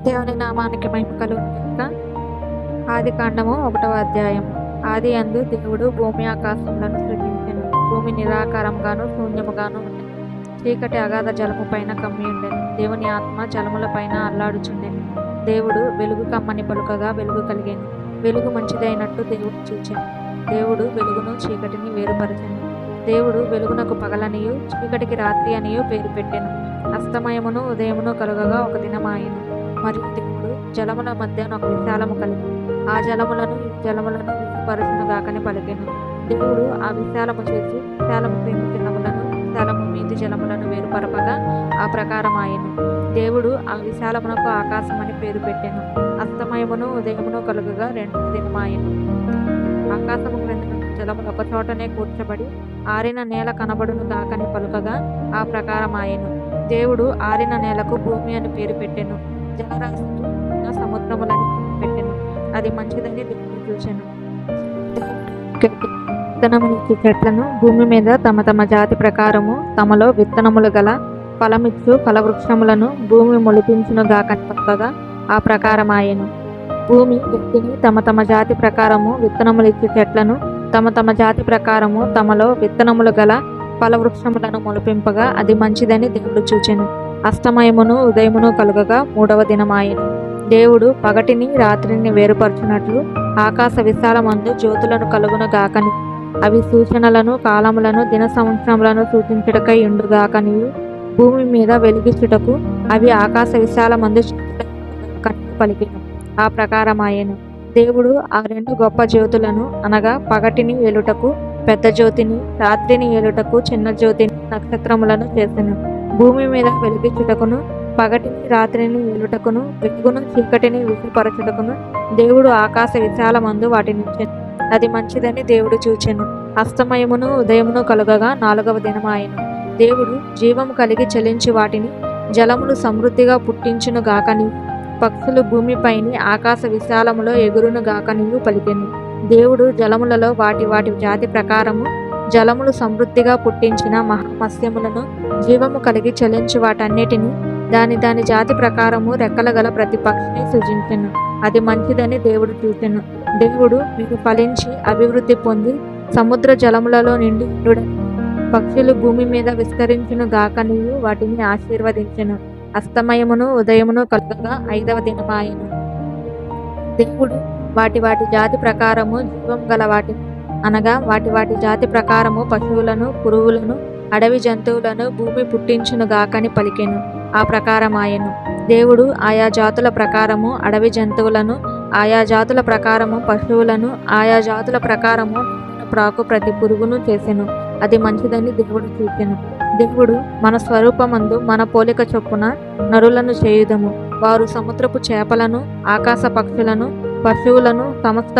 దేవుని నామానికి మహిమ కలుగుగాక. ఆది కాండము 1వ అధ్యాయం. ఆది యందు దేవుడు భూమి ఆకాశములను సృజించెను. భూమి నిరాకారంగాను శూన్యముగాను ఉండెను. చీకటి అగాధ జలము పైన కమ్మి ఉండెను. దేవుని ఆత్మ జలముల పైన అల్లాడుచుండెను. దేవుడు వెలుగు కమ్మని పలుకగా వెలుగు కలిగెను. వెలుగు మంచిదైనట్టు దేవుడు చూచెను. దేవుడు వెలుగును చీకటిని వేరుపరచెను. దేవుడు వెలుగునకు పగలనియు చీకటికి రాత్రి అనియు పేరు పెట్టెను. అస్తమయమును ఉదయమును కలుగగా ఒక దినమాయెను. మరియు దేవుడు జలముల మధ్యన ఒక విశాలము కలిగి ఆ జలములను ఈ జలములను వేరుపరచునుగాకని పలికెను. దేవుడు ఆ విశాలము చేసి విశాలము క్రింది జలములను విశాలము మీది జలములను వేరుపరపగా ఆ ప్రకారమాయెను. దేవుడు ఆ విశాలమునకు ఆకాశమని పేరు పెట్టెను. అస్తమయమును ఉదయమును కలుగగా 2వ దినమాయెను. ఆకాశము క్రింద జలములు ఒక చోటనే కూర్చబడి ఆరిన నేల కనబడును గాకని పలుకగా ఆ ప్రకారమాయెను. దేవుడు ఆరిన నేలకు భూమి అని పేరు పెట్టెను. జలరాశులు సముద్రములని పెట్టెను. అది మంచిదని దేవుడు చూచెను. విత్తనములిచ్చు చెట్లను భూమి మీద తమ తమ జాతి ప్రకారము తమలో విత్తనములు గల ఫలమిచ్చు ఫలవృక్షములను భూమి మొలిపించును గాకని పలుకగా ఆ ప్రకారమాయెను. భూమి వ్యక్తిని తమ తమ జాతి ప్రకారము విత్తనములిచ్చు చెట్లను తమ తమ జాతి ప్రకారము తమలో విత్తనములు గల ఫలవృక్షములను మొలిపింపగా అది మంచిదని దేవుడు చూచెను. అస్తమయమును ఉదయమును కలుగగా 3వ దినమాయెను. దేవుడు పగటిని రాత్రిని వేరుపరచునట్లు ఆకాశ విశాలమందు జ్యోతులను కలుగును గాకని అవి సూచనలను కాలములను దిన సంవత్సరములను సూచించుటకై ఉండుగాకని భూమి మీద వెలిగించుటకు అవి ఆకాశ విశాలమందు పలికెను. ఆ ప్రకారమాయెను. దేవుడు ఆ 2 గొప్ప జ్యోతులను అనగా పగటిని ఏలుటకు పెద్ద జ్యోతిని రాత్రిని ఏలుటకు చిన్న జ్యోతిని నక్షత్రములను చేసెను. భూమి మీద వెలిగించుటకును పగటిని రాత్రిని ఏలుటకును వెలుగును చీకటిని వేరుపరచుటకును దేవుడు ఆకాశ విశాలమందు వాటిని ఉంచెను. అది మంచిదని దేవుడు చూచెను. అస్తమయమును ఉదయమును కలుగగా 4వ దినమాయెను. దేవుడు జీవము కలిగి చలించి వాటిని జలములు సమృద్ధిగా పుట్టించును గాకని పక్షులు భూమిపైని ఆకాశ విశాలములో ఎగురును గాకనియు పలికెను. దేవుడు జలములలో వాటి వాటి జాతి ప్రకారము జలములు సమృద్ధిగా పుట్టించిన మహామత్స్యములను జీవము కలిగి చలించి వాటన్నిటిని దాని దాని జాతి ప్రకారము రెక్కల గల ప్రతి పక్షిని సృజించెను. అది మంచిదని దేవుడు చూచెను. దేవుడు మీరు ఫలించి అభివృద్ధి పొంది సముద్ర జలములలో నిండి ఉండుడని పక్షులు భూమి మీద విస్తరించును గాకనియు వాటిని ఆశీర్వదించెను. అస్తమయమును ఉదయమును కలుగగా 5వ దినమాయెను. దేవుడు వాటి వాటి జాతి ప్రకారము జీవం గల వాటిని అనగా వాటి వాటి జాతి ప్రకారము పశువులను పురుగులను అడవి జంతువులను భూమి పుట్టించును గాకని పలికెను. ఆ ప్రకారమాయెను. దేవుడు ఆయా జాతుల ప్రకారము అడవి జంతువులను ఆయా జాతుల ప్రకారము పశువులను ఆయా జాతుల ప్రకారము ప్రాకు ప్రతి పురుగును చేసెను. అది మంచిదని దేవుడు చూచెను. దేవుడు మన స్వరూపమందు మన పోలిక చొప్పున నరులను చేయుదము. వారు సముద్రపు చేపలను ఆకాశ పక్షులను పశువులను సమస్త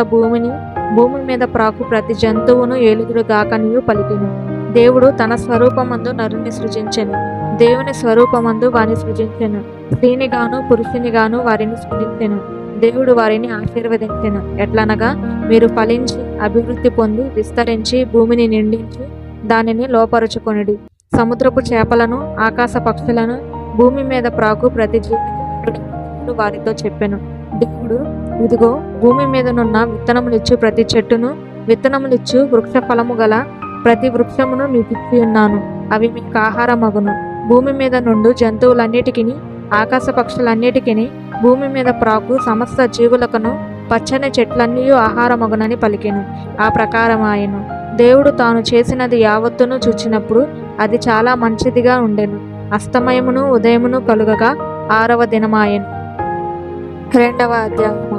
భూమి మీద ప్రాకు ప్రతి జంతువును ఏలుదురు గాకనియు పలికెను. దేవుడు తన స్వరూపమందు నరుని సృజించెను. దేవుని స్వరూపమందు వారిని సృజించెను. స్త్రీనిగాను పురుషునిగాను వారిని సృజించెను. దేవుడు వారిని ఆశీర్వదించెను. ఎట్లనగా మీరు ఫలించి అభివృద్ధి పొంది విస్తరించి భూమిని నిండించి దానిని లోపరుచుకొనిడి. సముద్రపు చేపలను ఆకాశ పక్షులను భూమి మీద ప్రాకు ప్రతి జీవిని వారితో చెప్పెను. దేవుడు ఇదిగో భూమి మీదనున్న విత్తనములిచ్చు ప్రతి చెట్టును విత్తనములిచ్చు వృక్ష ఫలము గల ప్రతి వృక్షమును మీకు ఇచ్చి ఉన్నాను. అవి మీకు ఆహారమగును. భూమి మీద నుండు జంతువులన్నిటికీ ఆకాశ పక్షులన్నిటికీ భూమి మీద ప్రాకు సమస్త జీవులకును పచ్చని చెట్లన్నీ ఆహారమగునని పలికెను. ఆ ప్రకారమాయెను. దేవుడు తాను చేసినది యావత్తును చూచినప్పుడు అది చాలా మంచిదిగా ఉండెను. అస్తమయమును ఉదయమును కలుగగా 6వ దినమాయెను. 2వ అధ్యాయము.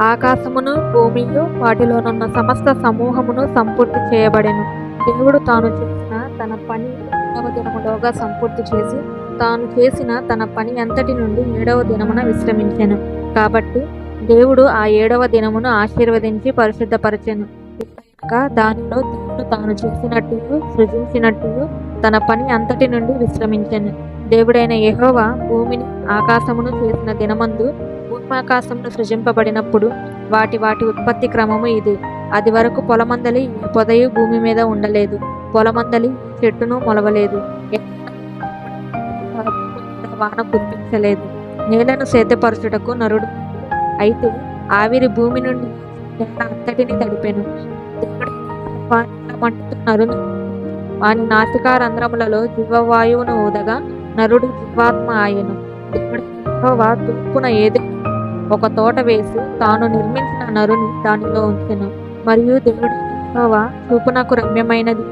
ఆకాశమును భూమియు వాటిలోనున్న సమస్త సమూహమును సంపూర్తి చేయబడెను. దేవుడు తాను చేసిన తన పని 6వ దినములోగా సంపూర్తి చేసి తాను చేసిన తన పని అంతటి నుండి 7వ దినమున విశ్రమించెను. కాబట్టి దేవుడు ఆ 7వ దినమును ఆశీర్వదించి పరిశుద్ధపరచెను. దానిలో దేవుడు తాను చేసినట్టు సృజించినట్టు తన పని అంతటి నుండి విశ్రమించెను. దేవుడైన యెహోవా భూమిని ఆకాశమును చేసిన దినమందు భూమాకాశమును సృజింపబడినప్పుడు వాటి వాటి ఉత్పత్తి క్రమము ఇది. అది వరకు పొలమందలి ఏ పొదయు భూమి మీద ఉండలేదు. పొలమందలి చెట్టును మొలవలేదు. వాన కురిపించలేదు. నేలను సేద్యపరచుటకు నరుడు. అయితే ఆవిరి భూమి నుండి నేల అంతటిని తడిపెను. దేవుడైన యెహోవా నేల మండుతున్న వాని నాసికారంధ్రములలో జీవవాయువును ఊదగా నరుడు జీవాత్మ ఆయెను. దేవుడైన యెహోవా తూర్పున ఏదెను ఒక తోట వేసి తాను నిర్మించిన నరుని దానిలో ఉంచెను. మరియు దేవుడైన యెహోవా చూపునకు రమ్యమైనది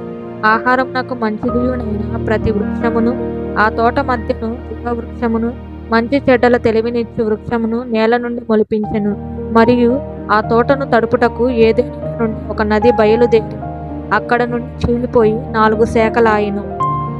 ఆహారమునకు మంచిదియునైన ప్రతి వృక్షమును ఆ తోట మధ్యను జీవవృక్షమును మంచి చెడ్డల తెలివినిచ్చు వృక్షమును నేల నుండి మొలిపించెను. మరియు ఆ తోటను తడుపుటకు ఏదెను నుండి ఒక నది బయలుదేరి అక్కడ నుండి చీలిపోయి 4 శాఖలాయెను.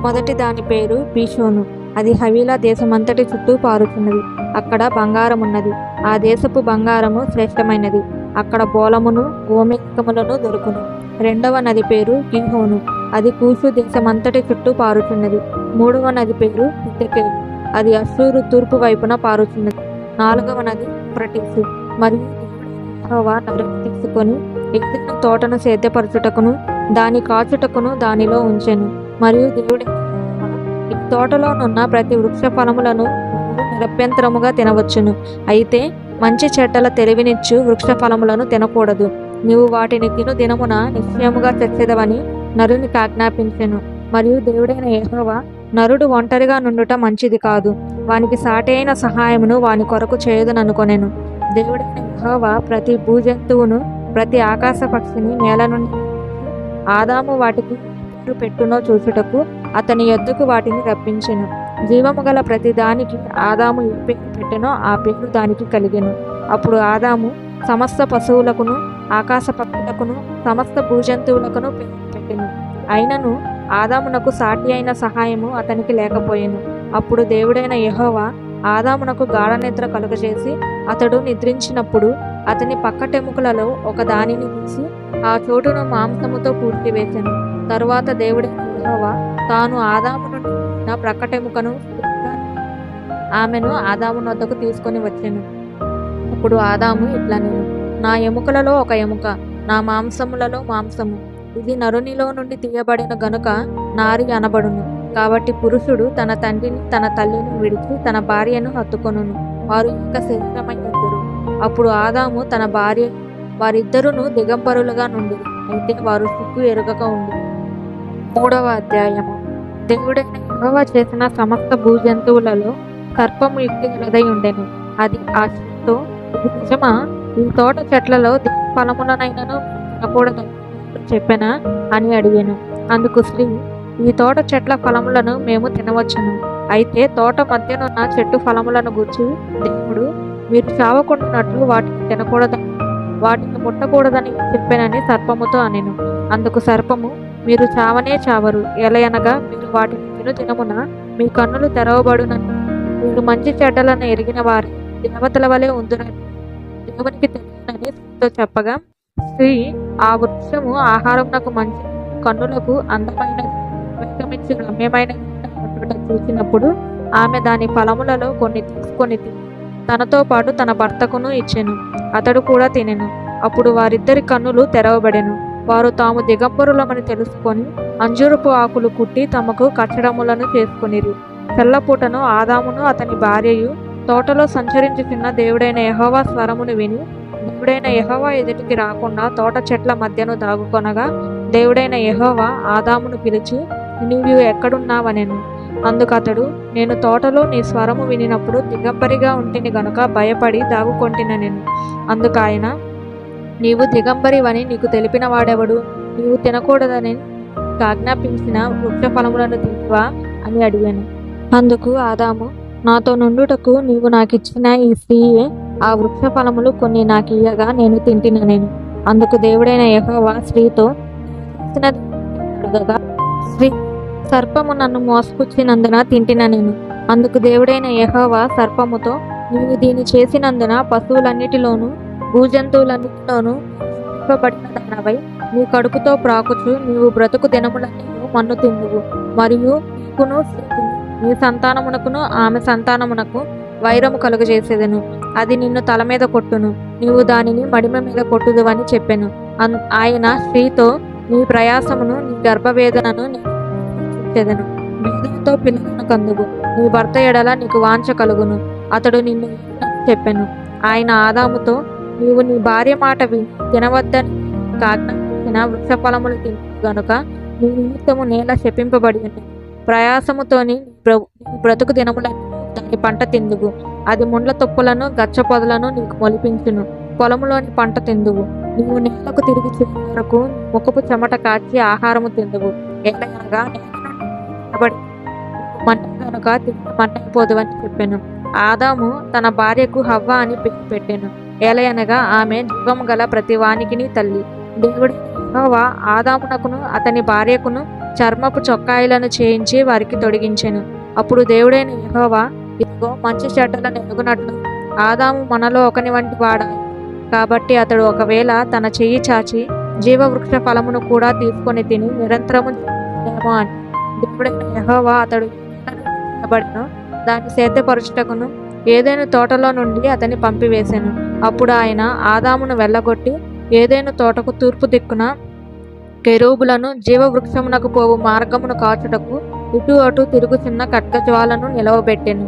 మొదటి దాని పేరు పీషోను. అది హవీలా దేశమంతటి చుట్టూ పారుచున్నది. అక్కడ బంగారమున్నది. ఆ దేశపు బంగారము శ్రేష్టమైనది. అక్కడ బోలమును గోమేధికములను దొరుకును. రెండవ నది పేరు గీహోను. అది కూషు దేశమంతటి చుట్టూ పారుచున్నది. మూడవ నది పేరు హిద్దెకేలు. అది అశ్షూరు తూర్పు వైపున పారుచున్నది. నాలుగవ నది యూఫ్రటీసు. మరియు దేవుడైన యెహోవా నరుని తీసుకొని ఏదెను తోటను సేద్యపరచుటకును దాని కాచుటకును దానిలో ఉంచెను. మరియు దేవుడైన యెహోవా, ఈ తోటలోనున్న ప్రతి వృక్ష ఫలములను నీవు నిరభ్యంతరముగా తినవచ్చును. అయితే మంచి చెడ్డల తెలివినిచ్చు వృక్ష ఫలములను తినకూడదు. నీవు వాటిని తిను దినమున నిశ్చయముగా చచ్చెదవని నరునికి ఆజ్ఞాపించెను. మరియు దేవుడైన యెహోవా, నరుడు ఒంటరిగా నుండుట మంచిది కాదు. వానికి సాటి అయిన సహాయమును వాని కొరకు చేయుదుననుకొనెను. దేవుడైన యెహోవా ప్రతి భూజంతువును ప్రతి ఆకాశ పక్షిని నేల నుండి ఆదాము వాటికి పేరు పెట్టునో చూచుటకు అతని యొద్దకు వాటిని రప్పించెను. జీవము గల ప్రతి దానికి ఆదాము ఏ పేరు పెట్టెనో ఆ పేరు దానికి కలిగెను. అప్పుడు ఆదాము సమస్త పశువులకును ఆకాశ పక్షులకును సమస్త భూజంతువులకును పేరు పెట్టెను. అయినను ఆదామునకు సాటి అయిన సహాయము అతనికి లేకపోయెను. అప్పుడు దేవుడైన యెహోవా ఆదామునకు గాఢ నిద్ర కలుగజేసి అతడు నిద్రించినప్పుడు అతని పక్కటెముకలలో ఒక దానిని తీసి ఆ చోటును మాంసముతో పూడ్చివేసెను. తరువాత దేవుడైన యెహోవా తాను ఆదాము నుండి తీసిన ప్రక్కటెముకను ఆమెను ఆదాము వద్దకు తీసుకొని వచ్చెను. అప్పుడు ఆదాము ఇట్లనెను, నా ఎముకలలో ఒక ఎముక, నా మాంసములలో మాంసము. ఇది నరునిలో నుండి తీయబడిన గనుక నారి అనబడును. కాబట్టి పురుషుడు తన తండ్రిని తన తల్లిని విడిచి తన భార్యను హత్తుకొనును. వారు ఏక శరీరమై ఉందురు. అప్పుడు ఆదాము తన భార్య వారిద్దరును దిగంబరులుగా నుండి అయితే వారు సిగ్గు ఎరుగక ఉండి. 3వ అధ్యాయము. దేవుడైన యెహోవా చేసిన సమస్త భూజంతువులలో సర్పము యుక్తి గలదై ఉండెను. అది ఆ స్త్రీతో, ఇది నిజమా? ఈ తోట చెట్లలో దేని ఫలములనైనను తినకూడదని చెప్పెనా అని అడిగాను. అందుకు స్త్రీ, ఈ తోట చెట్ల ఫలములను మేము తినవచ్చును. అయితే తోట మధ్యనున్న చెట్టు ఫలములను గూర్చి దేవుడు మీరు చావకుండానట్లు వాటిని తినకూడదని వాటిని ముట్టకూడదని చెప్పానని సర్పముతో అనెను. అందుకు సర్పము, మీరు చావనే చావరు. ఎలయనగా మీరు వాటిని తిను దినమున మీ కన్నులు తెరవబడునని మీరు మంచి చెడ్డలను ఎరిగిన వారి దేవతల వలె ఉందురని దేవునికి తెలియనని స్త్రీతో చెప్పగా, స్త్రీ ఆ వృక్షము ఆహారమునకు మంచి కన్నులకు అందమైనది వెక్కమిచ్చి రమ్యమైనది చూసినప్పుడు ఆమె దాని ఫలములలో కొన్ని తీసుకొని తిని తనతో పాటు తన భర్తకును ఇచ్చెను. అతడు కూడా తినెను. అప్పుడు వారిద్దరి కన్నులు తెరవబడెను. వారు తాము దిగంబరులమని తెలుసుకొని అంజూరపు ఆకులు కుట్టి తమకు కచ్చడములను చేసుకొనిరి. తెల్లపూటను ఆదామును అతని భార్యయు తోటలో సంచరించుచున్న దేవుడైన యెహోవా స్వరమును విని దేవుడైన యెహోవా ఎదుటికి రాకుండా తోట చెట్ల మధ్యను దాగుకొనగా దేవుడైన యెహోవా ఆదామును పిలిచి, నీవు ఎక్కడున్నావనెను. అందుకు అతడు, నేను తోటలో నీ స్వరము వినినప్పుడు దిగంబరిగా ఉంటిని గనుక భయపడి దాగుకొంటినెను. అందుకు ఆయన, నీవు దిగంబరివని నీకు తెలిపిన వాడెవడు? నీవు తినకూడదని ఆజ్ఞాపించిన వృక్ష ఫలములను తింటివా అని అడిగాను. అందుకు ఆదాము, నాతో నుండుటకు నీవు నాకిచ్చిన ఈ స్త్రీయే ఆ వృక్ష ఫలములు కొన్ని నాకు ఇయ్యగా నేను తింటినెను. అందుకు దేవుడైన యెహోవా స్త్రీతో అడగగా, స్త్రీ, సర్పము నన్ను మోసపుచ్చినందున తింటినెను. అందుకు దేవుడైన యెహోవా సర్పముతో, నీవు దీన్ని చేసినందున పశువులన్నిటిలోనూ భూజంతువులన్నిటిలోనూ ఇవ్వబడిన దానవై నీ కడుపుతో ప్రాకుచు నీవు బ్రతుకు దినములన్నీ మన్ను తిందువు. మరియు నీకును స్త్రీకును నీ సంతానమునకును ఆమె సంతానమునకు వైరము కలుగజేసేదను. అది నిన్ను తల మీద కొట్టును, నీవు దానిని మడిమ మీద కొట్టుదువని చెప్పెను. ఆయన స్త్రీతో, నీ ప్రయాసమును నీ గర్భవేదనను నేను వేదనతో పిల్లలను కందువు. నీ భర్త ఎడల నీకు వాంఛ కలుగును. అతడు నిన్ను ఏలునని చెప్పెను. ఆయన ఆదాముతో, నీవు నీ భార్య మాట విని తినవద్దని ఆజ్ఞాపించిన వృక్ష ఫలములు తిని గనుక నీ నిమిత్తము నేల శపింపబడి ఉన్నది. ప్రయాసముతోని నీ బ్రతుకు దినములన్నీ దాని పంట తిందువు. అది ముండ్ల తుప్పలను గచ్చ పొదలను నీకు మొలిపించును. పొలములోని పంట తిందువు. నీవు నేలకు తిరిగి చేరే వరకు ముఖపు చెమట కాచి ఆహారము తిందువు. ఏలయనగా నిలబడి మన్ను కనుక తిరిగి మన్నైపోదువని చెప్పాను. ఆదాము తన భార్యకు హవ్వ అని పేరు పెట్టెను. ఏలయనగా ఆమె జీవము గల ప్రతి వానికిని తల్లి. దేవుడు యెహోవా ఆదామునకును అతని భార్యకును చర్మపు చొక్కాయిలను చేయించి వారికి తొడిగించెను. అప్పుడు దేవుడైన యెహోవా, ఇదిగో మంచి చెడ్డలను ఎరుగునట్లు ఆదాము మనలో ఒకని వంటి వాడాయి. కాబట్టి అతడు ఒకవేళ తన చెయ్యి చాచి జీవవృక్ష ఫలమును కూడా తీసుకొని తిని నిరంతరము జీవించునేమో అని దేవుడైన యెహోవా అతడు నిలబడిన దాన్ని సేద్యపరచుటకును ఏదైనా తోటలో నుండి అతన్ని పంపివేశాను. అప్పుడు ఆయన ఆదామును వెళ్ళగొట్టి ఏదైనా తోటకు తూర్పు దిక్కున కెరూబులను జీవవృక్షమునకు పోవు మార్గమును కాచుటకు ఇటు అటు తిరుగుచున్న ఖడ్గజ్వాలను నిలవబెట్టెను.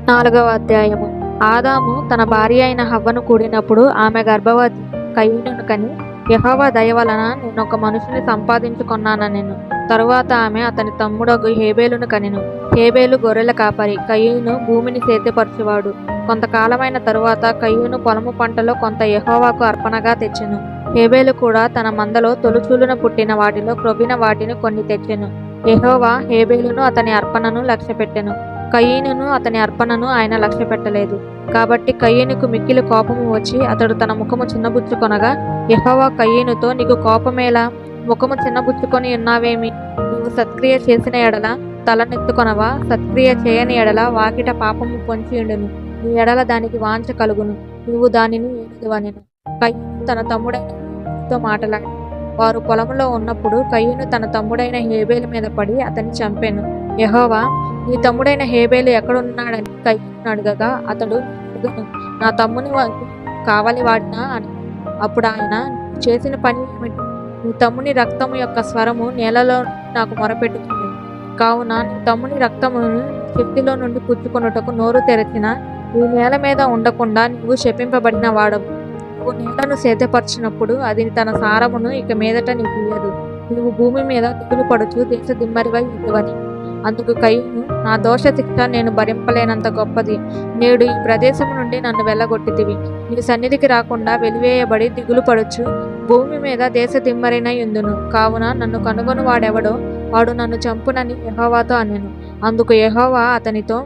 4వ అధ్యాయము. ఆదాము తన భార్య అయిన హవ్వను కూడినప్పుడు ఆమె గర్భవతి కయీనును కని, యెహోవా దయ వలన నేను ఒక మనుషుని సంపాదించుకొన్నానెను. తరువాత ఆమె అతని తమ్ముడగు హేబేలును కనెను. హేబేలు గొర్రెల కాపరి, కయీను భూమిని సేద్యపరచువాడు. కొంతకాలమైన తరువాత కయీను పొలము పంటలో కొంత యెహోవాకు అర్పణగా తెచ్చెను. హేబేలు కూడా తన మందలో తొలుచూలున పుట్టిన వాటిలో క్రొవ్విన వాటిని కొన్ని తెచ్చెను. యెహోవా హేబేలును అతని అర్పణను లక్ష్యపెట్టెను. కయీనును అతని అర్పణను ఆయన లక్ష్యపెట్టలేదు. కాబట్టి కయీనుకు మిక్కిలి కోపము వచ్చి అతడు తన ముఖము చిన్నబుచ్చుకొనగా, యెహోవా కయీనుతో, నీకు కోపమేలా? ముఖము చిన్నబుచ్చుకొని ఉన్నావేమి? నువ్వు సత్క్రియ చేసిన ఎడల తలనెత్తుకొనవా? సత్క్రియ చేయని ఎడల వాకిట పాపము పొంచియుండును. నీ ఎడల దానికి వాంఛ కలుగును. నువ్వు దానిని ఏలుదువనెను. కయీను తన తమ్ముడైన హేబేలుతో మాటలాడి, వారు పొలంలో ఉన్నప్పుడు కయీను తన తమ్ముడైన హేబేలు మీద పడి అతన్ని చంపెను. యెహోవా, నీ తమ్ముడైన హేబేలు ఎక్కడున్నాడని కయీనును అడగగా, అతడు, అడుగను, నా తమ్ముని కావలి వాడినా అని. అప్పుడు ఆయన, నీవు చేసిన పని ఏమిటి? నీ తమ్ముని రక్తము యొక్క స్వరము నేలలో నాకు మొరపెట్టుతుంది. కావున నీ తమ్ముని రక్తమును చేతిలో నుండి పుచ్చుకొనుటకు నోరు తెరచిన ఈ నేల మీద ఉండకుండా నీవు శపింపబడిన వాడవు. నువ్వు నేలను సేద్యపరచినప్పుడు అది తన సారమును ఇక మీదట నీకు ఇయ్యదు. నువ్వు భూమి మీద దిగులు పడుచు దేశ దిమ్మరివై ఉండువని. అందుకు కయీను, నా దోష శిక్ష నేను భరింపలేనంత గొప్పది. నేడు ఈ ప్రదేశము నుండి నన్ను వెళ్ళగొట్టితివి. నీ సన్నిధికి రాకుండా వెలివేయబడి దిగులు పడుచు భూమి మీద దేశ దిమ్మరినై ఉందును. కావున నన్ను కనుగొను వాడెవడో వాడు నన్ను చంపునని యెహోవాతో అనెను. అందుకు యెహోవా అతనితో,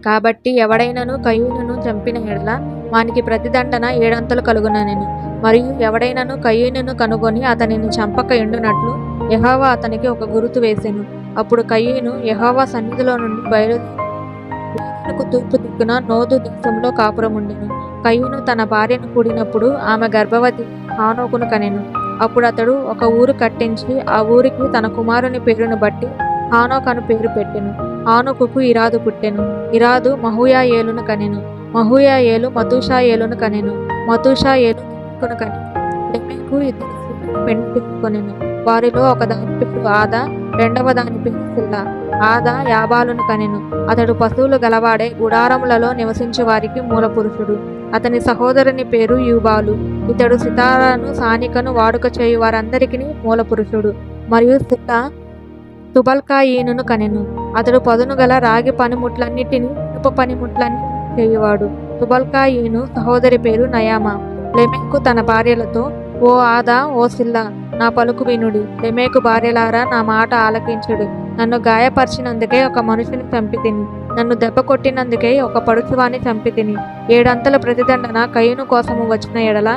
కాబట్టి ఎవడైనను కయీనును చంపిన ఎడల వానికి ప్రతిదండన 7 అంతలు కలుగుననెను. మరియు ఎవడైనను కయీనును కనుగొని అతనిని చంపక ఎండునట్లు యెహోవా అతనికి ఒక గురుతు వేసెను. అప్పుడు కయీను యెహోవా సన్నిధిలో నుండి బయలుదేరి తూర్పు దిక్కున నోదు దేశంలో కాపురముండెను. కయీను తన భార్యను కూడినప్పుడు ఆమె గర్భవతి హానోకును కనెను. అప్పుడు అతడు ఒక ఊరు కట్టించి ఆ ఊరికి తన కుమారుని పేరును బట్టి హానోక్ అను పేరు పెట్టెను. హానోకుకు ఇరాదు పుట్టెను. ఇరాదు మహూయాయేలును కనెను. మహూయాయేలు మతూషాయేలును కనెను. మతూషాయేలు లెమెకును కనెను. లెమెకు 2 స్త్రీలను పెండ్లి చేసుకొనెను. వారిలో ఒకదాని పేరు ఆదా, రెండవ దాని పేరు సిల్లా. ఆదా యాబాలును కనెను. అతడు పశువులు గలవాడే గుడారములలో నివసించే వారికి మూల పురుషుడు. అతని సహోదరుని పేరు యూబాలు. ఇతడు సితారాను సానికను వాడుక చేయు వారందరికీ మూల పురుషుడు. మరియు సిల్లా తుబల్కాయీనును కనెను. అతడు పదును గల రాగి పనిముట్లన్నిటినీ ఇనుప పనిముట్లన్నిటినీ చేయువాడు. తుబల్కాయీను సహోదరి పేరు నయామా. లెమెకు తన భార్యలతో, ఓ ఆదా, ఓ సిల్లా, నా పలుకు వినుడి. లెమెకు భార్యలారా, నా మాట ఆలకించుడు. నన్ను గాయపరిచినందుకే ఒక మనుషుని చంపితిని. నన్ను దెబ్బ కొట్టినందుకే ఒక పడుచువాని చంపితిని. 7 అంతల ప్రతిదండన కయీను కోసము వచ్చిన ఎడల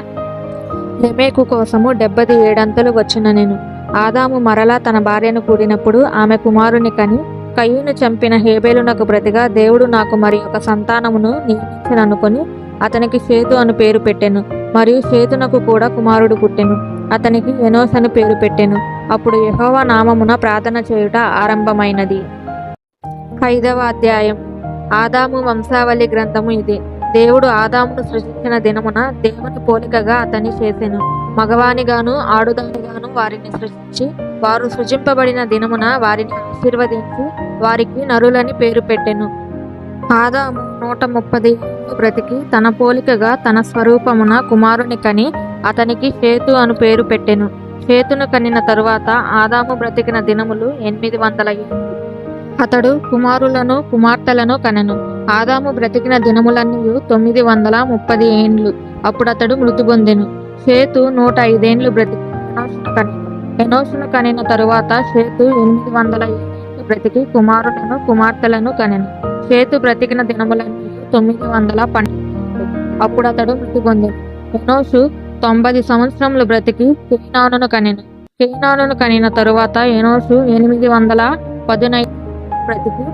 లెమెకు కోసము 77 అంతలు వచ్చుననెను. ఆదాము మరలా తన భార్యను కూడినప్పుడు ఆమె కుమారుని కని, కయీను చంపిన హేబేలునకు ప్రతిగా దేవుడు నాకు మరి ఒక సంతానమును నియమించననుకొని అతనికి షేతు అను పేరు పెట్టెను. మరియు షేతునకు కూడా కుమారుడు పుట్టెను. అతనికి ఎనోష్ అని పేరు పెట్టెను. అప్పుడు యెహోవా నామమున ప్రార్థన చేయుట ఆరంభమైనది. 5వ అధ్యాయం. ఆదాము వంశావళి గ్రంథము ఇదే. దేవుడు ఆదామును సృజించిన దినమున దేవుని పోలికగా అతన్ని చేసెను. మగవానిగాను ఆడుదానిగాను వారిని సృజించి వారు సృజింపబడిన దినమున వారిని ఆశీర్వదించి వారికి నరులని పేరు పెట్టెను. ఆదాము 130 ఏళ్ళు బ్రతికి తన పోలికగా తన స్వరూపమున కుమారుని కని అతనికి షేతు అను పేరు పెట్టెను. షేతును కనిన తరువాత ఆదాము బ్రతికిన దినములు 800 ఏళ్ళు. అతడు కుమారులను కుమార్తెలను కనెను. ఆదాము బ్రతికిన దినములన్నీ 930 ఏండ్లు. అప్పుడు అతడు మృతి పొందెను. షేతు 105 ఏండ్లు బ్రతికి ఎనోషును కనెను. ఎనోషును కనిన తరువాత షేతు 807 ఏండ్లు బ్రతికి కుమారులను కుమార్తెలను కనెను. షేతు బ్రతికిన దినములన్నీ 912 ఏండ్లు. అప్పుడు అతడు మృతి పొందెను. ఎనోషు 90 సంవత్సరములు బ్రతికి కేయినానును కనెను. కేయినానును కనిన తరువాత ఎనోషు 815 బ్రతికి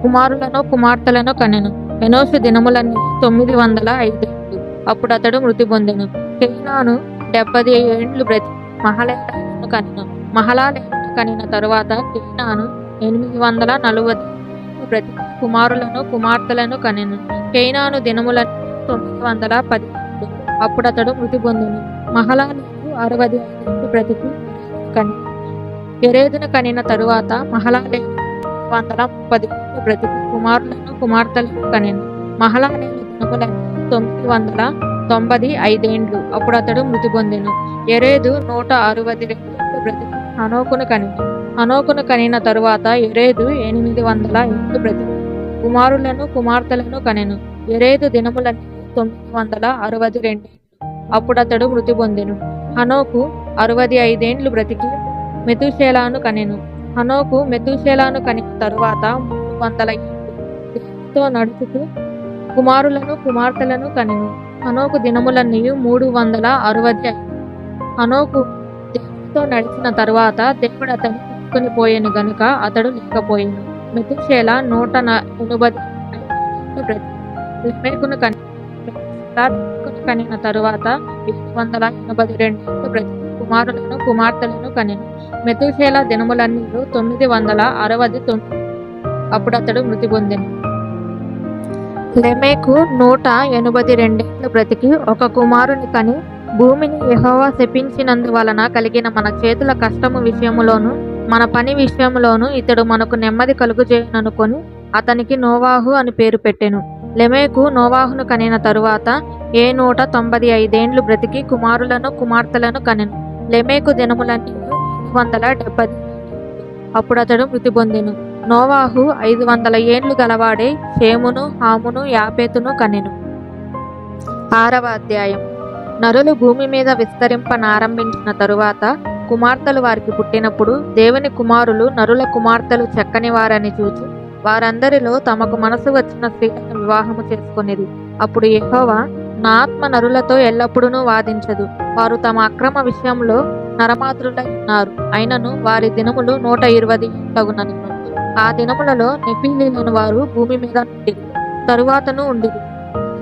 కుమారులను కుమార్తెలను కనెను. ఎనోషు దినములన్నీ 905 ఏండ్లు. అప్పుడు అతడు మృతి పొందెను. కేయినాను 70 ఏండ్లు బ్రతికి మహలలేలును కనెను. మహలలేలును కనిన తరువాత కేయినాను 840 ఏండ్లు బ్రతికి కుమారులను కుమార్తెలను కనెను. కేయినాను దినములన్నీ 910 ఏండ్లు. అప్పుడు అతడు మృతి పొందెను. మహలలేలు 65 ఏండ్లు బ్రతికి కనెను. యెరెదును కనిన తరువాత మహలలేలు 930 ఏండ్లు బ్రతికి కుమారులను కుమార్తెలను కనెను. మహలలేలు దినములన్నీ 995 ఏండ్లు. అప్పుడు అతడు మృతి పొందెను. యెరెదు 162 ఏండ్లు బ్రతికి హనోకును కనెను. హనోకును కనిన తరువాత యెరెదు 800 ఏండ్లు బ్రతికి కుమారులను కుమార్తెలను కనెను. యెరెదు దినములన్నీ 962 ఏండ్లు. అప్పుడు అతడు మృతి పొందెను. హనోకు 65 ఏండ్లు బ్రతికి మెతూషెలను కనెను. హనోకు మెతూషెలను కనిన తరువాత 300 ఏండ్లు దేవునితో నడుచుచు కుమారులను కుమార్తెలను కనెను. హనోకు దినములన్నీ 365. హనోకు దేవునితో నడిచిన తరువాత దేవుడు అతన్ని తీసుకొని పోయెను గనుక అతడు లేకపోయెను. మెతూషెల 180 ఏండ్లు బ్రతికి లెమెకును కనెను. లెమెకును కనిన తరువాత 782 ఏండ్లు బ్రతికి కుమారులను కుమార్తెలను కనెను. మెతూషెల దినములన్నీ 969. అప్పుడు అతడు మృతి పొందెను. లెమెకు 182 ఏండ్లు బ్రతికి ఒక కుమారుని కని భూమిని యెహోవా శపించినందువలన కలిగిన మన చేతుల కష్టము విషయములోను మన పని విషయములోను ఇతడు మనకు నెమ్మది కలుగుచేయుననుకొని అతనికి నోవాహు అని పేరు పెట్టెను. లెమెకు నోవాహును కనిన తరువాత 195 ఏండ్లు బ్రతికి కుమారులను కుమార్తెలను కనెను. లెమెకు దినములన్నీ 770. అప్పుడు అతడు మృతి పొందెను. నోవాహు 500 ఏండ్లు గలవాడే షేమును హామును యాపేతును కనెను. 6వ అధ్యాయం. నరులు భూమి మీద విస్తరింపనారంభించిన తరువాత కుమార్తెలు వారికి పుట్టినప్పుడు దేవుని కుమారులు నరుల కుమార్తెలు చక్కని వారని చూచి వారందరిలో తమకు మనసు వచ్చిన స్త్రీలను వివాహము చేసుకొనిరి. అప్పుడు యెహోవా, నా ఆత్మ నరులతో ఎల్లప్పుడూ వాదించదు. వారు తమ అక్రమ విషయంలో నరమాతృలై ఉన్నారు. అయినను వారి దినములు 120 ఏండ్లగునను. ఆ దినములలో నెఫీలీలను వారు భూమి మీద నుండిరి, తరువాతను ఉండిరి.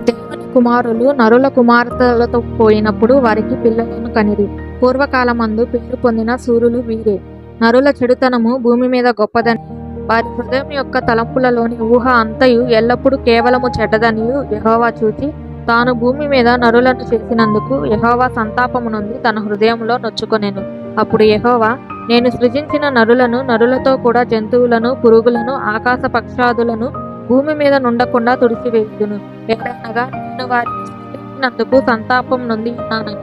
దేవుని కుమారులు నరుల కుమార్తెలతో పోయినప్పుడు వారికి పిల్లలను కనిరి. పూర్వకాలమందు పేరు పొందిన సూరులు వీరే. నరుల చెడుతనము భూమి మీద గొప్పదని వారి హృదయం యొక్క తలంపులలోని ఊహ అంతయు ఎల్లప్పుడూ కేవలము చెడ్డదనియు యెహోవా చూచి తాను భూమి మీద నరులను చేసినందుకు యెహోవా సంతాపము నుండి తన హృదయంలో నొచ్చుకొనెను. అప్పుడు యెహోవా, నేను సృజించిన నరులను నరులతో కూడా జంతువులను పురుగులను ఆకాశ పక్షాదులను భూమి మీద నుండకుండా తుడిచివేయుదును. ఏలైనగా నేను వారిని సృష్టించినందుకు సంతాపం నొంది ఉన్నానని.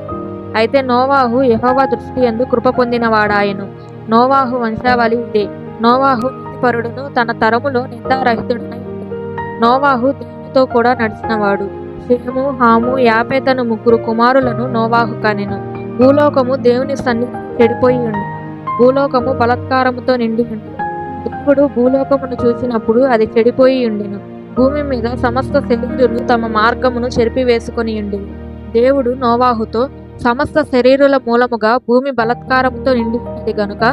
అయితే నోవాహు యెహోవా దృష్టి యందు కృప పొందిన వాడాయెను. నోవాహు వంశావళి ఇదే. నోవాహు నీతిపరుడును తన తరములో నిందారహితుడనై ఉండెను. నోవాహు దేవునితో కూడా నడిచినవాడు. షేము హాము యాపేతను 3 కుమారులను నోవాహు కనెను. భూలోకము దేవుని సన్నిధి చెడిపోయి ఉండెను. భూలోకము బలాత్కారముతో నిండి ఉండెను. దేవుడు భూలోకమును చూసినప్పుడు అది చెడిపోయి ఉండెను. భూమి మీద సమస్త శరీరులు తమ మార్గమును చెరిపివేసుకొని ఉండెను. దేవుడు నోవాహుతో, సమస్త శరీరుల మూలముగా భూమి బలాత్కారముతో నిండి ఉన్నది గనుక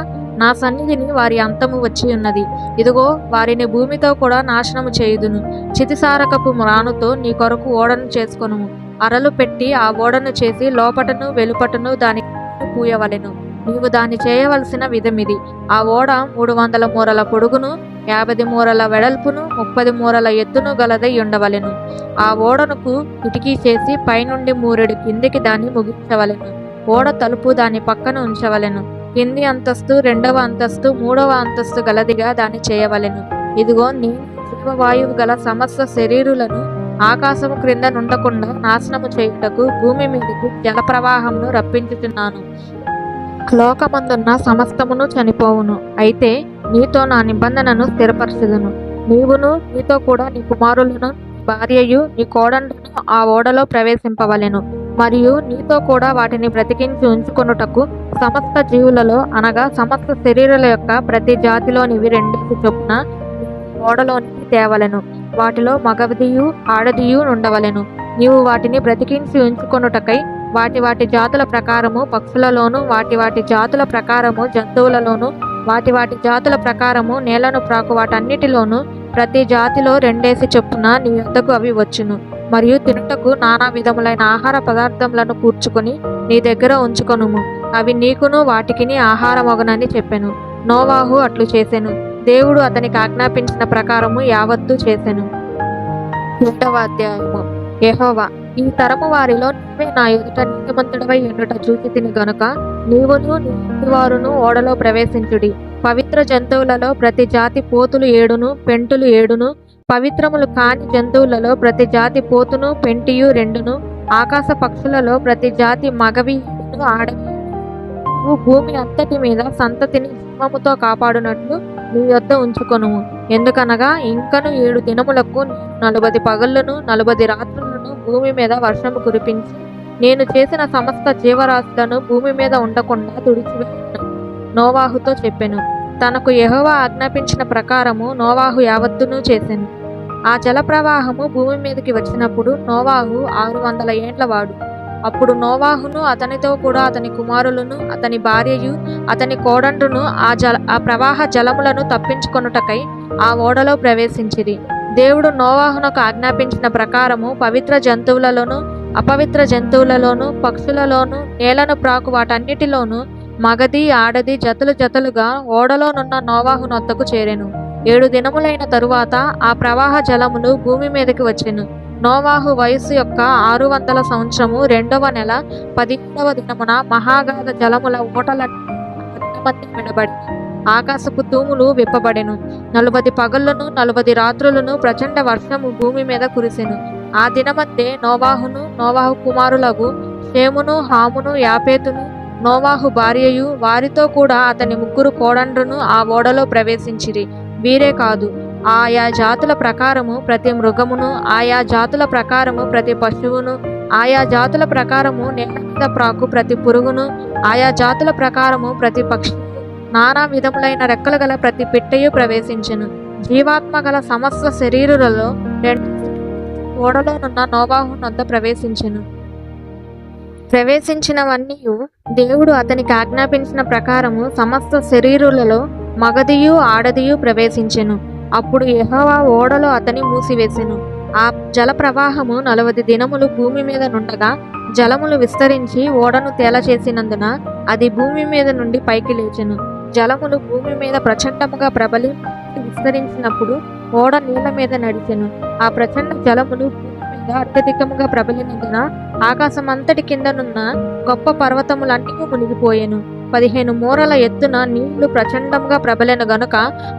నా సన్నిధిని వారి అంతము వచ్చి ఉన్నది. ఇదిగో, వారిని భూమితో కూడా నాశనము చేయుదును. చితిసారకపు మ్రానుతో నీ కొరకు ఓడను చేసుకొనుము. అరలు పెట్టి ఆ ఓడను చేసి లోపటను వెలుపటను దానికి పూయవలెను. నీవు దాన్ని చేయవలసిన విధమిది. ఆ ఓడ 300 మూరల పొడుగును 50 మూరల వెడల్పును 30 మూరల ఎత్తును గలదై ఉండవలెను. ఆ ఓడనుకు కిటికీ చేసి పైనుండి 3 కిందికి దాన్ని ముగించవలెను. ఓడ తలుపు దాని పక్కన ఉంచవలెను. కింది అంతస్తు 2వ అంతస్తు 3వ అంతస్తు గలదిగా దాన్ని చేయవలెను. ఇదిగో, నేను జీవవాయువు గల సమస్త శరీరులను ఆకాశము క్రింద నుండకుండా నాశనము చేయుటకు భూమి మీదకి జల ప్రవాహమును రప్పించుచున్నాను. లోకమందున్న సమస్తమును చనిపోవును. అయితే నీతో నా నిబంధనను స్థిరపరచుదును. నీవును నీతో కూడా నీ కుమారులను, నీ భార్యయు, నీ కోడండును ఆ ఓడలో ప్రవేశింపవలెను. మరియు నీతో కూడా వాటిని బ్రతికించి ఉంచుకొనుటకు సమస్త జీవులలో అనగా సమస్త శరీరాల యొక్క ప్రతి జాతిలోనివి 2 చొప్పున ఓడలోనికి తేవలెను. వాటిలో మగదియు ఆడదియు ఉండవలెను. నీవు వాటిని బ్రతికించి ఉంచుకొనుటకై వాటి వాటి జాతుల ప్రకారము పక్షులలోను, వాటి వాటి జాతుల ప్రకారము జంతువులలోను, వాటి వాటి జాతుల ప్రకారము నేలను ప్రాకు వాటన్నిటిలోను ప్రతి జాతిలో 2 చొప్పున నీ యొద్దకు అవి వచ్చును. మరియు తినుటకు నానా విధములైన ఆహార పదార్థములను కూర్చుకొని నీ దగ్గర ఉంచుకొనుము. అవి నీకును వాటికిని ఆహారమగునని చెప్పెను. నోవాహు అట్లు చేసెను. దేవుడు అతనికి ఆజ్ఞాపించిన ప్రకారము యావత్తు చేసెను. 7వ అధ్యాయము. యెహోవా, ఈ తరము వారిలో నీవే నా ఎదుట నీతిమంతుడవై ఉండుట చూచితిని గనుక నీవును నీ ఇంటివారును ఓడలో ప్రవేశించుడి. పవిత్ర జంతువులలో ప్రతి జాతి పోతులు 7ను, పెంటులు 7ను, పవిత్రములు కాని జంతువులలో ప్రతి జాతి పోతును, పెంటియు 2ను, ఆకాశ పక్షులలో ప్రతి జాతి మగవి 7ను, ఆడవి 7ను. నువ్వు భూమి అంతటి మీద సంతతిని జీవముతో కాపాడునట్లు నీ యొద్ద ఉంచుకొనుము. ఎందుకనగా ఇంకను 7 దినములకు నేను 40 పగళ్లను 40 రాత్రులను భూమి మీద వర్షము కురిపించి నేను చేసిన సమస్త జీవరాశులను భూమి మీద ఉండకుండా తుడిచివేయును నోవాహుతో చెప్పెను. తనకు యెహోవా ఆజ్ఞాపించిన ప్రకారము నోవాహు యావత్తును చేసెను. ఆ జల ప్రవాహము భూమి మీదకి వచ్చినప్పుడు నోవాహు 600 ఏండ్లవాడు. అప్పుడు నోవాహును అతనితో కూడా అతని కుమారులను, అతని భార్యయు, అతని కోడండ్రును ఆ ప్రవాహ జలములను తప్పించుకొనుటకై ఆ ఓడలో ప్రవేశించిరి. దేవుడు నోవాహునకు ఆజ్ఞాపించిన ప్రకారము పవిత్ర జంతువులలోను, అపవిత్ర జంతువులలోను, పక్షులలోను, నేలను ప్రాకు వాటన్నిటిలోను మగది ఆడది జతలు జతలుగా ఓడలోనున్న నోవాహు నొద్దకు చేరెను. 7 దినములైన తరువాత ఆ ప్రవాహ జలములు భూమి మీదకి వచ్చెను. నోవాహు వయస్సు యొక్క 600 సంవత్సరము 2వ నెల 17వ దినమున మహాగాధ జలముల ఓటలన్నీ విడబడి ఆకాశపు తూములు విప్పబడెను. 40 పగళ్లను 40 రాత్రులను ప్రచండ వర్షము భూమి మీద కురిసెను. ఆ దినమందే నోవాహును, నోవాహు కుమారులకు షేమును, హామును, యాపేతును, నోవాహు భార్యయు, వారితో కూడా అతని 3 కోడండ్రును ఆ ఓడలో ప్రవేశించిరి. వీరే కాదు, ఆయా జాతుల ప్రకారము ప్రతి మృగమును, ఆయా జాతుల ప్రకారము ప్రతి పశువును, ఆయా జాతుల ప్రకారము నేల మీద ప్రాకు ప్రతి పురుగును, ఆయా జాతుల ప్రకారము ప్రతి పక్షి, నానా విధములైన రెక్కలు గల ప్రతి పిట్టయు ప్రవేశించెను. జీవాత్మ గల సమస్త శరీరులలో 2 ఓడలోనున్న నోవాహు నొద్ద ప్రవేశించెను. ప్రవేశించినవన్నీయు దేవుడు అతనికి ఆజ్ఞాపించిన ప్రకారము సమస్త శరీరులలో మగదియు ఆడదియు ప్రవేశించెను. అప్పుడు యెహోవా ఓడలో అతని మూసివేసెను. ఆ జల ప్రవాహము 40 దినములు భూమి మీద నుండగా జలములు విస్తరించి ఓడను తేలచేసినందున అది భూమి మీద నుండి పైకి లేచెను. జలములు భూమి మీద ప్రచండముగా ప్రబలి విస్తరించినప్పుడు ఓడ నీళ్ల మీద నడిచెను. ఆ ప్రచండ జలములు భూమి మీద అత్యధికముగా ప్రబలినందున ఆకాశమంతటి కిందనున్న గొప్ప పర్వతములన్నీ మునిగిపోయెను. 15 మూరల ఎత్తున నీళ్లు ప్రచండంగా ప్రబలెను గనుక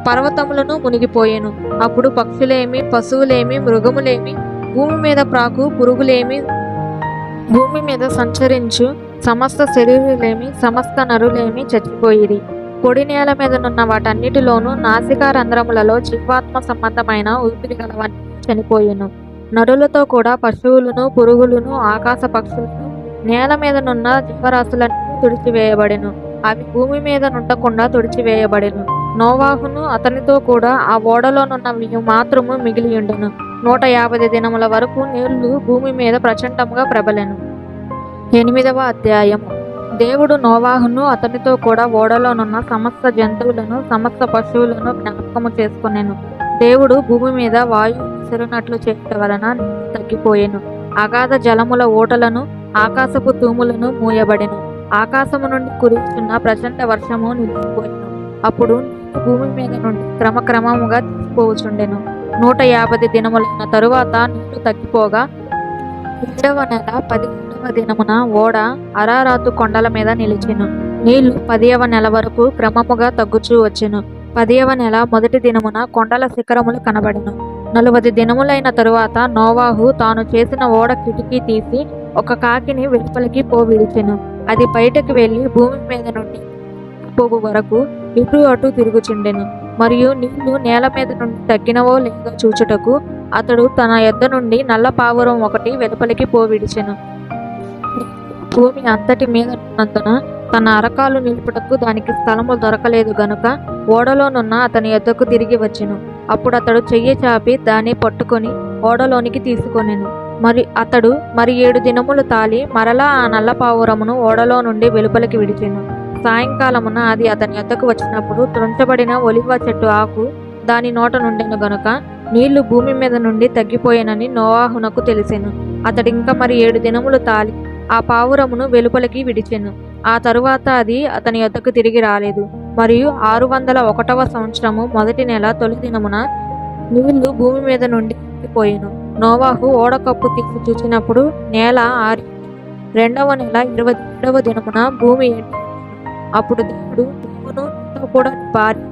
పర్వతములను మునిగిపోయెను. అప్పుడు పక్షులేమి, పశువులేమి, మృగములేమి, భూమి మీద ప్రాకు పురుగులేమి, భూమి మీద సంచరించు సమస్త శరీరులేమి, సమస్త నరులేమి చచ్చిపోయిరి. పొడి నేల మీదనున్న వాటన్నిటిలోనూ నాసికా రంధ్రములలో జీవాత్మ సంబంధమైన ఊపిరి గలవన్నీ చనిపోయెను. నరులతో కూడా పశువులను, పురుగులను, ఆకాశ పక్షులను, నేల మీదనున్న జీవరాశులన్నీ తుడిచివేయబడెను. అవి భూమి మీద నుండకుండా తుడిచివేయబడెను. నోవాహును అతనితో కూడా ఆ ఓడలోనున్నవి మాత్రము మిగిలియుండెను. 150 దినముల వరకు నీళ్లు భూమి మీద ప్రచండముగా ప్రబలెను. 8వ అధ్యాయము. దేవుడు నోవాహును అతనితో కూడా ఓడలోనున్న సమస్త జంతువులను, సమస్త పశువులను జ్ఞాపకము చేసుకొనెను. దేవుడు భూమి మీద వాయువు విసిరినట్లు చేయటం వలన నీరు తగ్గిపోయెను. అగాధ జలముల ఓటలను, ఆకాశపు తూములను మూయబడెను. ఆకాశము నుండి కురియుచున్న ప్రచండ వర్షము నిలిచిపోయెను. అప్పుడు నీరు భూమి మీద నుండి క్రమక్రమముగా తీసిపోవచుండెను. 150 దినములైన తరువాత నీరు తగ్గిపోగా 7వ నెల 17వ దినమున ఓడ అరారాతు కొండల మీద నిలిచెను. నీళ్లు 10వ నెల వరకు క్రమముగా తగ్గుచూ వచ్చెను. 10వ నెల మొదటి దినమున కొండల శిఖరములు కనబడెను. 40 దినములైన తరువాత నోవాహు తాను చేసిన ఓడ కిటికీ తీసి ఒక కాకిని వెలుపలికి పోవిడిచెను. అది బయటకు వెళ్లి భూమి మీద నుండి పోగు వరకు ఇటు అటు తిరుగుచుండెను. మరియు నీళ్లు నేల మీద నుండి తగ్గినవో లేదో చూచుటకు అతడు తన యొద్ద నుండి నల్ల పావురం ఒకటి వెలుపలికి పోవిడిచెను. భూమి అంతటి మీద ఉన్నందున తన అరకాలు నిలుపుటకు దానికి స్థలము దొరకలేదు గనుక ఓడలోనున్న అతని యొద్దకు తిరిగి వచ్చెను. అప్పుడు అతడు చెయ్యి చాపి దాన్ని పట్టుకొని ఓడలోనికి తీసుకొనెను. అతడు 7 దినములు తాలి మరలా ఆ నల్ల పావురమును ఓడలో నుండి వెలుపలికి విడిచెను. సాయంకాలమున అది అతని యొద్దకు వచ్చినప్పుడు త్రుంచబడిన ఒలివ చెట్టు ఆకు దాని నోట నుండెను గనుక నీళ్లు భూమి మీద నుండి తగ్గిపోయేనని నోవాహునకు తెలిసెను. అతడింక 7 దినములు తాలి ఆ పావురమును వెలుపలికి విడిచెను. ఆ తరువాత అది అతని యొద్దకు తిరిగి రాలేదు. మరియు 601వ సంవత్సరము మొదటి నెల తొలి దినమున నీళ్లు భూమి మీద నుండి తగ్గిపోయెను. నోవాహు ఓడకప్పు తీసి చూచినప్పుడు నేల ఆరి 2వ నెల 27వ దినమున భూమి ఎండి. అప్పుడు దేవుడు, నీవును నీతో కూడా నీ భార్య,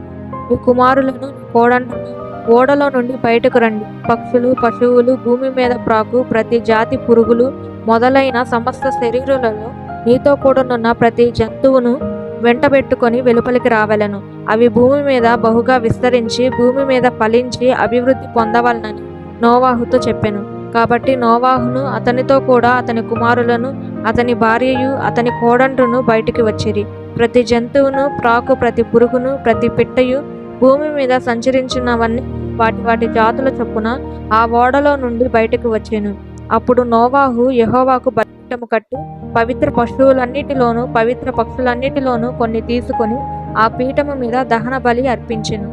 నీ కుమారులను, నీ కోడండ్రును ఓడలో నుండి బయటకు రండి. పక్షులు, పశువులు, భూమి మీద ప్రాకు ప్రతి జాతి పురుగులు మొదలైన సమస్త శరీరులలో నీతో కూడానున్న ప్రతి జంతువును వెంటబెట్టుకొని వెలుపలికి రావలెను. అవి భూమి మీద బహుగా విస్తరించి భూమి మీద ఫలించి అభివృద్ధి పొందవలనని నోవాహుతో చెప్పెను. కాబట్టి నోవాహును అతనితో కూడా అతని కుమారులను, అతని భార్యయు, అతని కోడండ్రును బయటికి వచ్చిరి. ప్రతి జంతువును, ప్రాకు ప్రతి పురుగును, ప్రతి పిట్టయు, భూమి మీద సంచరించినవన్నీ వాటి వాటి జాతుల చొప్పున ఆ ఓడలో నుండి బయటకు వచ్చెను. అప్పుడు నోవాహు యెహోవాకు బలిపీఠము కట్టి పవిత్ర పశువులన్నిటిలోనూ పవిత్ర పక్షులన్నిటిలోనూ కొన్ని తీసుకొని ఆ పీఠము మీద దహన బలి అర్పించెను.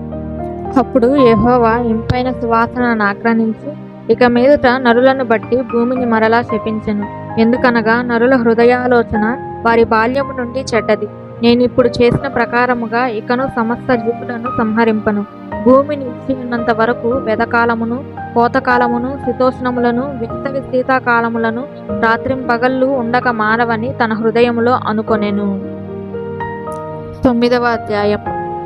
అప్పుడు యెహోవా ఇంపైన సువాసనను ఆగ్రహించి ఇక మీదట నరులను బట్టి భూమిని మరలా శపించెను. ఎందుకనగా నరుల హృదయాలోచన వారి బాల్యము నుండి చెడ్డది. నేనిప్పుడు చేసిన ప్రకారముగా ఇకను సమస్త జీవులను సంహరింపను. భూమి నిలిచి ఉన్నంత వరకు వెదకాలమును, కోతకాలమును, శీతోష్ణములను, వేసవి శీతాకాలములను రాత్రింపగళ్ళు ఉండక మానవని తన హృదయములో అనుకొనెను. 9వ అధ్యాయం.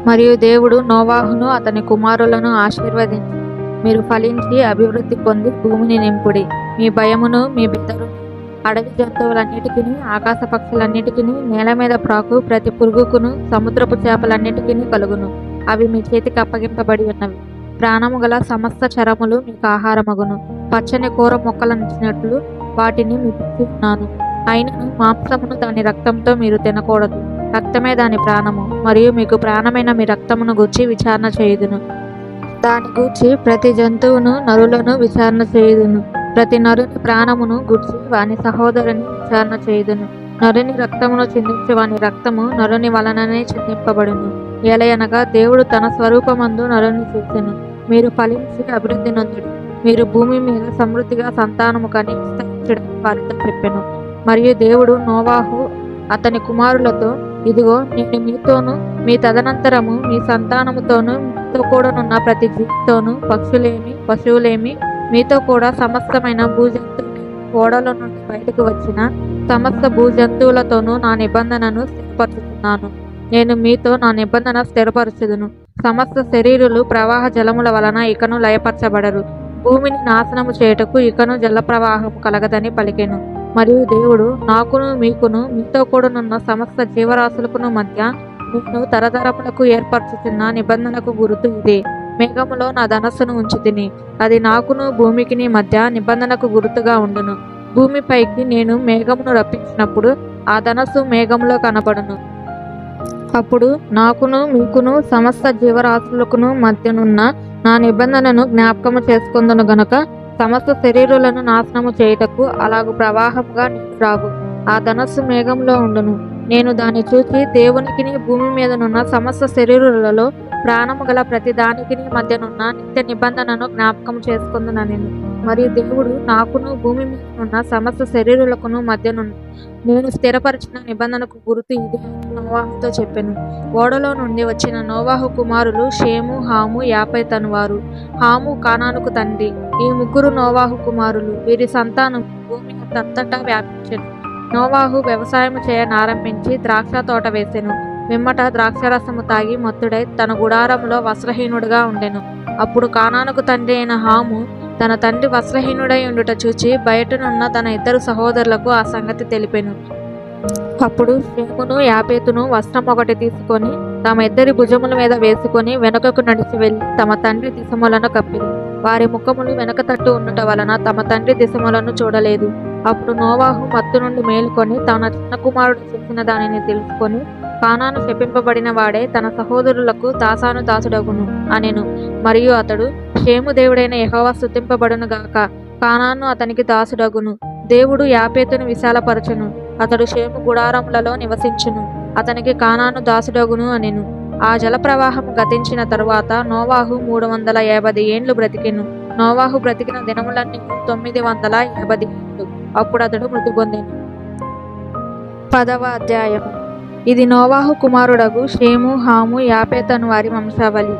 మరియు దేవుడు నోవాహును అతని కుమారులను ఆశీర్వదించి, మీరు ఫలించి అభివృద్ధి పొంది భూమిని నింపుడి. మీ భయమును, మీ బెదరును అడవి జంతువులన్నిటికీ, ఆకాశ పక్షులన్నిటికీ, నేల మీద ప్రాకు ప్రతి పురుగుకును, సముద్రపు చేపలన్నిటికీ కలుగును. అవి మీ చేతికి అప్పగింపబడి ఉన్నవి. ప్రాణము గల సమస్త చరములు మీకు ఆహారమగును. పచ్చని కూర మొక్కలనిచ్చినట్లు వాటిని మీకు ఇచ్చి ఉన్నాను. అయినను మాంసమును దాని రక్తంతో మీరు తినకూడదు. రక్తమే దాని ప్రాణము. మరియు మీకు ప్రాణమైన మీ రక్తమును గూర్చి విచారణ చేయుదును. దాని గూర్చి ప్రతి జంతువును, నరులను విచారణ చేయుదును. ప్రతి నరుని ప్రాణమును గూర్చి వాని సహోదరుని విచారణ చేయుదును. నరుని రక్తమును చిందించి వాని రక్తము నరుని వలననే చిందింపబడును. ఎలయనగా దేవుడు తన స్వరూపమందు నరుని చేసెను. మీరు ఫలించి అభివృద్ధి నొందుడి. మీరు భూమి మీద సమృద్ధిగా సంతానము కని విస్తరించడని వారితో చెప్పెను. మరియు దేవుడు నోవాహు అతని కుమారులతో, ఇదిగో నేను మీతోనూ మీ తదనంతరము మీ సంతానముతోనూ మీతో కూడానున్న ప్రతి జీవితోనూ, పక్షులేమి పశువులేమి, మీతో కూడా సమస్తమైన భూజంతువులేమి, ఓడల నుండి బయటకు వచ్చిన సమస్త భూజంతువులతోనూ నా నిబంధనను స్థిరపరుచుతున్నాను. నేను మీతో నా నిబంధన స్థిరపరచుదును. సమస్త శరీరులు ప్రవాహ జలముల వలన ఇకను లయపరచబడరు. భూమిని నాశనము చేయుటకు ఇకను జల ప్రవాహము కలగదని పలికెను. మరియు దేవుడు, నాకును మీకును మీతో కూడానున్న సమస్త జీవరాశులకును మధ్య నేను తరతరములకు ఏర్పరచుతున్న నిబంధనకు గుర్తు ఇదే. మేఘములో నా ధనస్సును ఉంచితిని. అది నాకును భూమికిని మధ్య నిబంధనకు గుర్తుగా ఉండును. భూమిపైకి నేను మేఘమును రప్పించినప్పుడు ఆ ధనస్సు మేఘములో కనబడును. అప్పుడు నాకును మీకును సమస్త జీవరాశులకును మధ్యనున్న నా నిబంధనను జ్ఞాపకము చేసుకొందును గనుక సమస్త శరీరులను నాశనము చేయుటకు అలాగు ప్రవాహముగా నీళ్లు రావు. ఆ ధనస్సు మేఘంలో ఉండును. నేను దాన్ని చూచి దేవునికిని భూమి మీదనున్న సమస్త శరీరులలో ప్రాణము గల ప్రతి దానికిని మధ్యనున్న నిత్య నిబంధనను జ్ఞాపకం చేసుకుందునెను. మరియు దేవుడు నాకును భూమి మీదనున్న సమస్త శరీరులకును మధ్యనున్న నేను స్థిరపరిచిన నిబంధనకు గుర్తు ఇది అని నోవాహుతో చెప్పెను. ఓడలో నుండి వచ్చిన నోవాహు కుమారులు షేము, హాము, యాపెతు అనువారు. హాము కానానుకు తండ్రి. ఈ ముగ్గురు నోవాహు కుమారులు. వీరి సంతానం భూమి అంతటా వ్యాపించెను. నోవాహు వ్యవసాయము చేయనారంభించి ద్రాక్ష తోట వేసెను. పిమ్మట ద్రాక్షరసము తాగి మత్తుడై తన గుడారములో వస్త్రహీనుడుగా ఉండెను. అప్పుడు కానానుకు తండ్రి అయిన హాము తన తండ్రి వస్త్రహీనుడై ఉండుట చూచి బయటనున్న తన ఇద్దరు సహోదరులకు ఆ సంగతి తెలిపెను. అప్పుడు షేమును యాపేతును వస్త్రం ఒకటి తీసుకొని తమ ఇద్దరి భుజముల మీద వేసుకొని వెనుకకు నడిచి వెళ్ళి తమ తండ్రి దిశములను కప్పిరి. వారి ముఖములు వెనక తట్టు ఉండుట వలన తమ తండ్రి దిశములను చూడలేదు. అప్పుడు నోవాహు మత్తు నుండి మేలుకొని తన చిన్న కుమారుడు చేసిన దానిని తెలుసుకొని, కానాను శపింపబడిన వాడే తన సహోదరులకు దాసాను దాసుడగును అనెను. మరియు అతడు, షేము దేవుడైన యెహోవా స్తుతింపబడును గాక, కానాను అతనికి దాసుడగును. దేవుడు యాపేతును విశాలపరచును, అతడు షేము గుడారములలో నివసించును, అతనికి కానాను దాసుడగును అనెను. ఆ జలప్రవాహము గతించిన తరువాత నోవాహు 350 ఏండ్లు బ్రతికెను. నోవాహు బ్రతికిన దినములన్నీ 950 ఏండ్లు. అప్పుడు అతడు మృతి పొందెను. 10వ అధ్యాయము. ఇది నోవాహు కుమారుడగు షేము, హాము, యాపేతు అను వారి వంశావళి.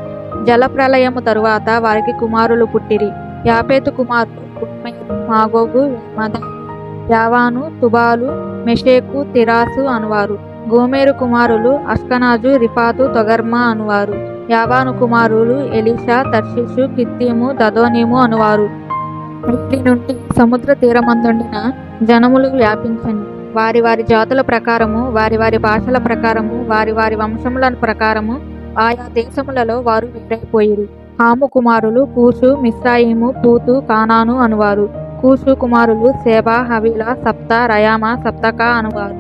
జలప్రళయము తరువాత వారికి కుమారులు పుట్టిరి. యాపేతు కుమారులు గోమెరు, మాగోగు, మదాయి, యావాను, తుబాలు, మెషేకు, తిరాసు అనువారు. గోమెరు కుమారులు అష్కనాజు, రిఫాతు, తొగర్మా అనువారు. యావాను కుమారులు ఎలీషా, తర్షీషు, కిత్తీము, దదోనీము అనువారు. వీరి నుండి సముద్ర తీరమందుండిన జనములు వ్యాపించను. వారి వారి జాతుల ప్రకారము, వారి వారి భాషల ప్రకారము, వారి వారి వంశముల ప్రకారము ఆయా దేశములలో వారు వేరైపోయిరి. హాము కుమారులు కూషు, మిస్రాయిము, పూతు, కానాను అనువారు. కూషు కుమారులు సేబా, హవీలా, సప్తా, రయామా, సప్తకా అనువారు.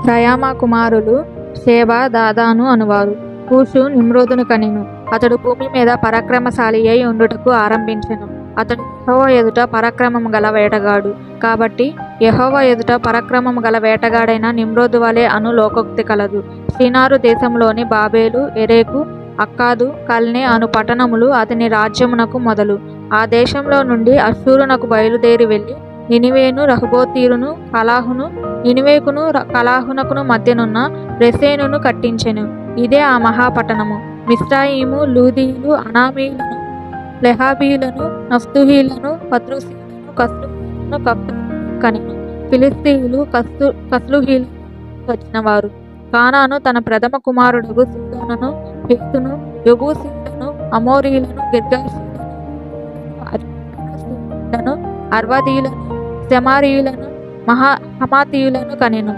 రయామా కుమారులు షేబా, దాదాను అనువారు. కూషు నిమ్రోదును కనెను. అతడు భూమి మీద పరాక్రమశాలి అయి ఉండుటకు ఆరంభించెను. అతడు యెహోవా ఎదుట పరాక్రమము గల వేటగాడు. కాబట్టి యెహోవా ఎదుట పరాక్రమము గల వేటగాడైన నిమ్రోదు వలె అను లోకోక్తి కలదు. షీనారు దేశంలోని బాబేలు, ఎరేకు, అక్కాదు, కల్నే అను పట్టణములు అతని రాజ్యమునకు మొదలు. ఆ దేశంలో నుండి అష్షూరునకు బయలుదేరి వెళ్ళి నినివేను, రహోబోతీరును, కలాహును, నినివేకును కలాహునకును మధ్యనున్న రెసేనును కట్టించెను. ఇదే ఆ మహాపట్టణము. మిస్రాయిము, లూదీయులు, అనామీయులను, లెహాబీయులను, నఫ్తుహీలను, పత్రుసీయులను, కస్లుహీలను కనెను. ఫిలిస్తీయులు కస్లుహీలను వచ్చినవారు. కానాను తన ప్రథమ కుమారుడగు సీదోనును, హేతును, యెబూసీయులను, అమోరీయులను, గిర్గాషీయులను, అర్వాదీయులను, సెమారీయులను, హమాతీయులను కనెను.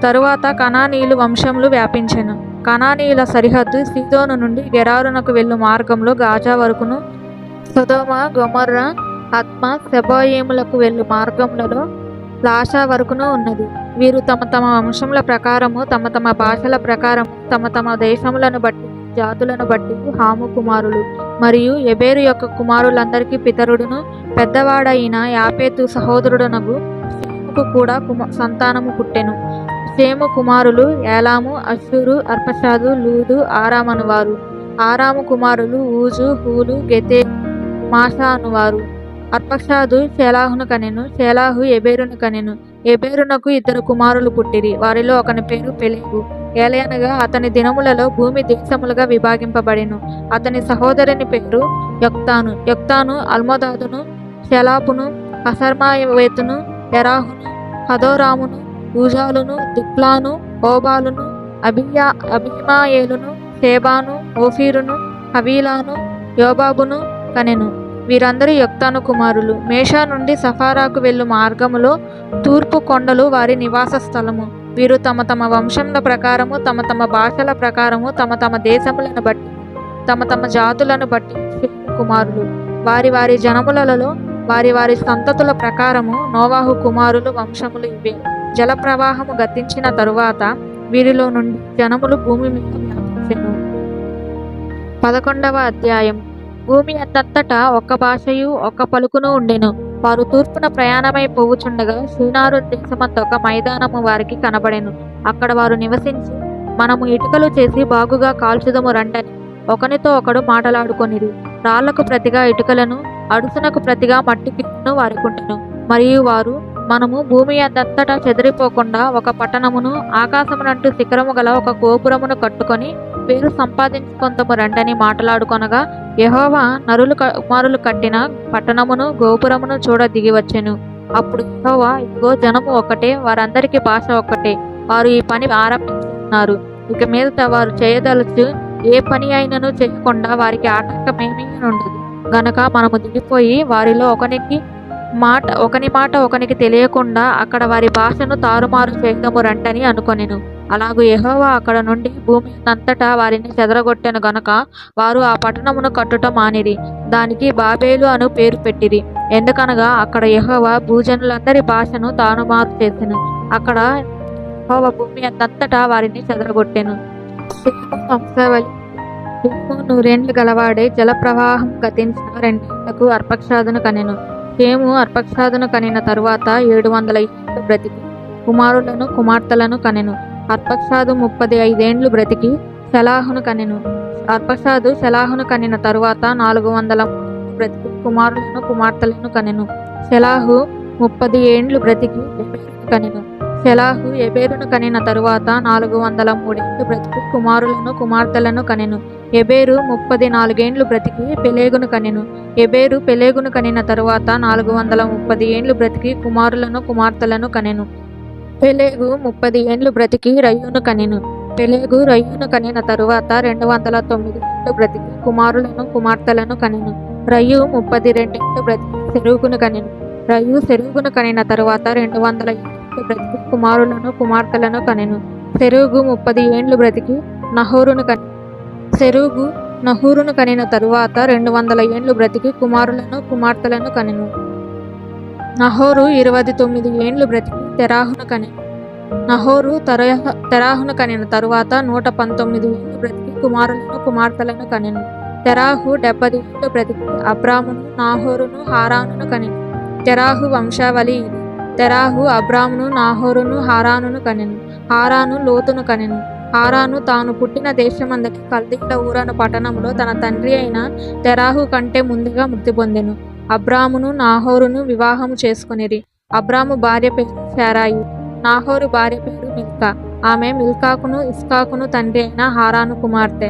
తరువాత కనానీయులు వంశములు వ్యాపించెను. కనానీయుల సరిహద్దు సీదోను నుండి గెరారునకు వెళ్ళు మార్గంలో గాజా వరకును, సొదొమ, గొమొర్రా, అద్మా, సెబోయీములకు వెళ్ళు మార్గములలో లాషా వరకును ఉన్నది. వీరు తమ తమ వంశముల ప్రకారము, తమ తమ భాషల ప్రకారము, తమ తమ దేశములను బట్టి, జాతులను బట్టి హాము కుమారులు. మరియు ఎబేరు యొక్క కుమారులందరికీ పితరుడును పెద్దవాడైన యాపేతు సహోదరుడునగు షేముకు కూడా సంతానము పుట్టెను. షేము కుమారులు ఏలాము, అష్షూరు, అర్పషాదు, లూదు, ఆరాము అనువారు. ఆరాము కుమారులు ఊజు, హూలు, గెతే, మాషా అనువారు. అర్పక్షాదు షేలాహును కనెను. షేలాహు ఎబేరును కనెను. ఎబేరునకు 2 కుమారులు పుట్టిరి. వారిలో ఒకని పేరు పెలేగు. ఏలయనగా అతని దినములలో భూమి దేశములుగా విభాగింపబడెను. అతని సహోదరుని పేరు యొక్తాను. యొక్తాను అల్మోదాదును, షెలాపును, హసర్మావేతును, ఎరాహును, హదోరామును, ఊజాలును, దిప్లాను, ఓబాలును, అబీమాయేలును, షేబాను, ఓఫీరును, హవీలాను, యోబాబును కనెను. వీరందరూ యొక్తాను కుమారులు. మేషా నుండి సఫారాకు వెళ్ళు మార్గములో తూర్పు కొండలు వారి నివాస స్థలము. వీరు తమ తమ వంశముల ప్రకారము, తమ తమ భాషల ప్రకారము, తమ తమ దేశములను బట్టి, తమ తమ జాతులను బట్టి కుమారులు. వారి వారి జనములలో వారి వారి సంతతుల ప్రకారము నోవాహు కుమారులు వంశములు ఇవే. జలప్రవాహము గతించిన తరువాత వీరిలో నుండి జనములు భూమి మీద వ్యాపించెను. 11వ అధ్యాయం. భూమి అంతటా ఒక్క భాషయు ఒక్క పలుకును ఉండెను. వారు తూర్పున ప్రయాణమై పోవుచుండగా షీనారు దేశమంత ఒక మైదానము వారికి కనబడెను. అక్కడ వారు నివసించి, మనము ఇటుకలు చేసి బాగుగా కాల్చుదము రండని ఒకనితో ఒకడు మాటలాడుకొనిరి. రాళ్లకు ప్రతిగా ఇటుకలను, అడుసునకు ప్రతిగా మట్టి పిల్లను వారుకుంటెను. మరియు వారు, మనము భూమి అంతటా చెదిరిపోకుండా ఒక పట్టణమును, ఆకాశమునంటూ శిఖరము గల ఒక గోపురమును కట్టుకొని పేరు సంపాదించుకొందము రండని మాటలాడుకొనగా, యెహోవా నరులు కుమారులు కట్టిన పట్టణమును, గోపురమును చూడ దిగివచ్చెను. అప్పుడు యెహోవా, ఇదిగో జనము ఒకటే, వారందరికీ భాష ఒక్కటే, వారు ఈ పని ఆరంభించున్నారు. ఇక మీదట వారు చేయదలుచు ఏ పని అయినను చేయకుండా వారికి ఆటంకమేమీ ఉండదు గనక మనము దిగిపోయి వారిలో ఒకని మాట ఒకనికి తెలియకుండా అక్కడ వారి భాషను తారుమారు చేయదము రండని అనుకొనెను. అలాగు యెహోవా అక్కడ నుండి భూమి అంతటా వారిని చెదరగొట్టెను గనక వారు ఆ పట్టణమును కట్టుట మానిరి. దానికి బాబేలు అను పేరు పెట్టిరి. ఎందుకనగా అక్కడ యెహోవా భూజనులందరి భాషను తారుమారు చేసెను. అక్కడ యెహోవా భూమి అంతటా వారిని చెదరగొట్టెను. షేము వంశావళి. షేము 100 గలవాడై జలప్రవాహం గతించిన 2 ఏళ్లకు అర్పక్షాదును కనెను. షేము అర్పక్షాదును కనిన తరువాత 700 ఏళ్ళు బ్రతికి కుమారులను కుమార్తెలను కనెను. అర్పక్షాదు 35 బ్రతికి షెలాహును కనెను. అర్పక్షాదు షెలాహును కనిన తరువాత 403 బ్రతికి కుమారులను కుమార్తెలను కనెను. షెలాహు 30 బ్రతికి ఎబేరును కనెను. షెలాహు ఎబేరును కనిన తరువాత 403 బ్రతికి కుమారులను కుమార్తెలను కనెను. ఎబేరు 34 బ్రతికి పెలేగును కనెను. ఎబేరు పెలేగును కనిన తరువాత 430 బ్రతికి కుమారులను కుమార్తెలను కనెను. పెలేగు 30 బ్రతికి రయ్యూను కనెను. పెలేగు రయ్యూను కనిన తరువాత 209 బ్రతికి కుమారులను కుమార్తెలను కనెను. రయ్యు 32 బ్రతికి సెరూగును కనెను. రయ్యు సెరూగును కనిన తరువాత 207 బ్రతికి కుమారులను కుమార్తెలను కనెను. సెరూగు 30 బ్రతికి నహోరును కనెను. సెరూగు నహూరును కనిన తరువాత 200 బ్రతికి కుమారులను కుమార్తెలను కనెను. నహోరు 29 బ్రతికి తెరాహును కనెను. నహోరు తెరాహును కనిన తరువాత 119 బ్రతికి కుమారులను కుమార్తెలను కనెను. తెరాహు 70 బ్రతికి అబ్రామును నాహోరును హారానును కనెను. తెరాహు వంశావళి ఇది. తెరాహు అబ్రామును నాహోరును హారానును కనెను. హారాను లోతును కనెను. హారాను తాను పుట్టిన దేశమందటి కల్దీల ఊరను పట్టణంలో తన తండ్రి అయిన తెరాహు కంటే ముందుగా మృతి పొందెను. అబ్రామును నాహోరును వివాహము చేసుకొనిరి. అబ్రాము భార్య పేరు శారాయి. నాహోరు భార్య పేరు మిల్కా. ఆమె మిల్కాకును ఇస్కాకును తండ్రి అయిన హారాను కుమార్తె.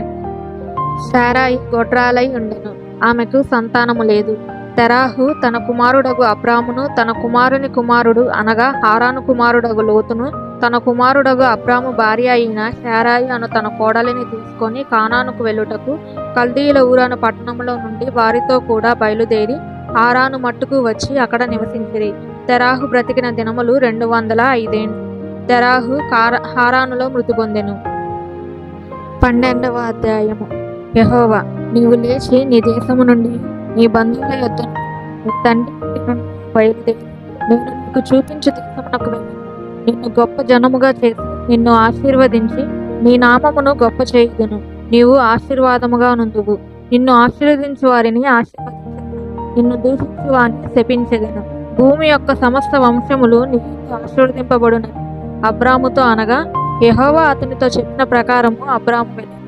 శారాయి గొడ్రాలై ఉండెను. ఆమెకు సంతానము లేదు. తెరాహు తన కుమారుడగు అబ్రామును తన కుమారుని కుమారుడు అనగా హారాను కుమారుడగు లోతును తన కుమారుడగు అబ్రాము భార్య అయిన శారాయి అను తన కోడలిని తీసుకొని కానానుకు వెళ్ళుటకు కల్దీల ఊరను పట్టణంలో నుండి వారితో కూడా బయలుదేరి హారాను మట్టుకు వచ్చి అక్కడ నివసించిరి. తెరాహు బ్రతికిన దినములు 205 ఏళ్ళు. తెరాహు హారానులో మృతి పొందెను. 12వ అధ్యాయము. యెహోవా, నీవు లేచి నీ దేశము నుండి నీ బంధువుల యొద్ద నీ తండ్రి ఇంటి నుండి బయలుదేరి నేను నీకు చూపించు దేశమునకు వెళ్ళి నిన్ను గొప్ప జనముగా చేసి నిన్ను ఆశీర్వదించి నీ నామమును గొప్ప చేయుదును. నీవు ఆశీర్వాదముగా నుందువు. నిన్ను ఆశీర్వదించు వారిని ఆశీర్వదించను, నిన్ను దూషించు వారిని శపించెదను. భూమి యొక్క సమస్త వంశములు నీకు ఆశీర్వదింపబడునని అబ్రాముతో అనగా యెహోవా అతనితో చెప్పిన ప్రకారము అబ్రాము వెళ్ళెను.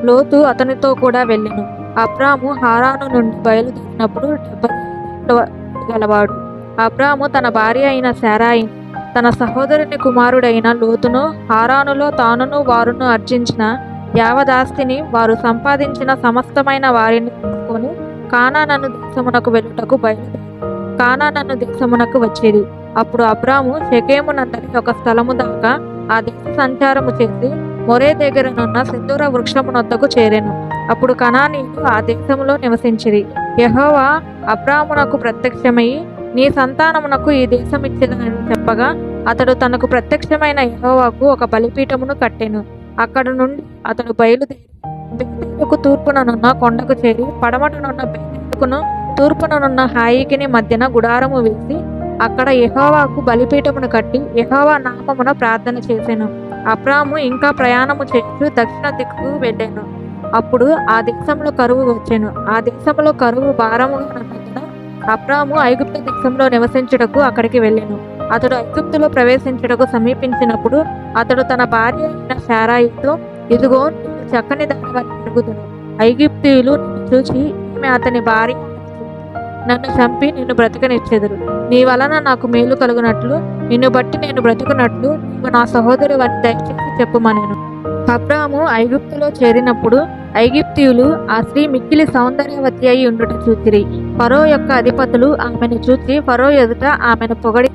లోతు అతనితో కూడా వెళ్ళెను. అబ్రాము హారాను నుండి బయలుదేరినప్పుడు 75 ఏళ్ళు గలవాడు. అబ్రాము తన భార్య అయిన శారాయిని తన సహోదరుని కుమారుడైన లోతును హారానులో తానును వారును అర్జించిన యావదాస్తిని వారు సంపాదించిన సమస్తమైన వారిని తీసుకొని కానాను దేశమునకు వెళ్ళుటకు బయలుదేరి కానాను దేశమునకు వచ్చేది. అప్పుడు అబ్రాము షెకెమునందరి ఒక స్థలము దాకా ఆ దేశ సంచారము చేసి మొరే దగ్గరనున్న సింధూర వృక్షమునొద్దకు చేరెను. అప్పుడు కనానీయులు ఆ దేశంలో నివసించిరి. యెహోవా అబ్రామునకు ప్రత్యక్షమై నీ సంతానమునకు ఈ దేశం ఇచ్చేదనని చెప్పగా అతడు తనకు ప్రత్యక్షమైన యెహోవాకు ఒక బలిపీఠమును కట్టెను. అక్కడ నుండి అతడు బయలుదేరి బేతేలుకు తూర్పుననున్న కొండకు చేరి పడమటనున్న బేతేలుకును తూర్పుననున్న హాయికిని మధ్యన గుడారము వేసి అక్కడ యెహోవాకు బలిపీఠమును కట్టి యెహోవా నామమున ప్రార్థన చేసెను. అబ్రాము ఇంకా ప్రయాణము చేస్తూ దక్షిణ దిక్కుకు వెళ్ళాను. అప్పుడు ఆ దేశంలో కరువు వచ్చెను. ఆ దేశంలో కరువు భారముగా ఉన్నందున అబ్రాము ఐగుప్తు దేశంలో నివసించుటకు అక్కడికి వెళ్ళెను. అతడు ఐగుప్తులో ప్రవేశించుటకు సమీపించినప్పుడు అతడు తన భార్య అయిన శారాయితో, ఇదిగో నీవు చక్కని దానివని ఎరుగుదును. ఐగుప్తీయులు నిన్ను చూచి ఈమె అతని భార్య నన్ను చంపి నిన్ను బ్రతకనిచ్చెదరు. నీ వలన నాకు మేలు కలుగునట్లు నిన్ను బట్టి నేను బ్రతుకున్నట్లు నీవు నా సహోదరు అని దయచేసి చెప్పుమనెను. అబ్రాము ఐగుప్తులో చేరినప్పుడు ఐగుప్తీయులు ఆ స్త్రీ మిక్కిలి సౌందర్యవతి అయి ఉండుట చూచిరి. ఫరో యొక్క అధిపతులు ఆమెను చూచి ఫరో ఎదుట ఆమెను పొగడి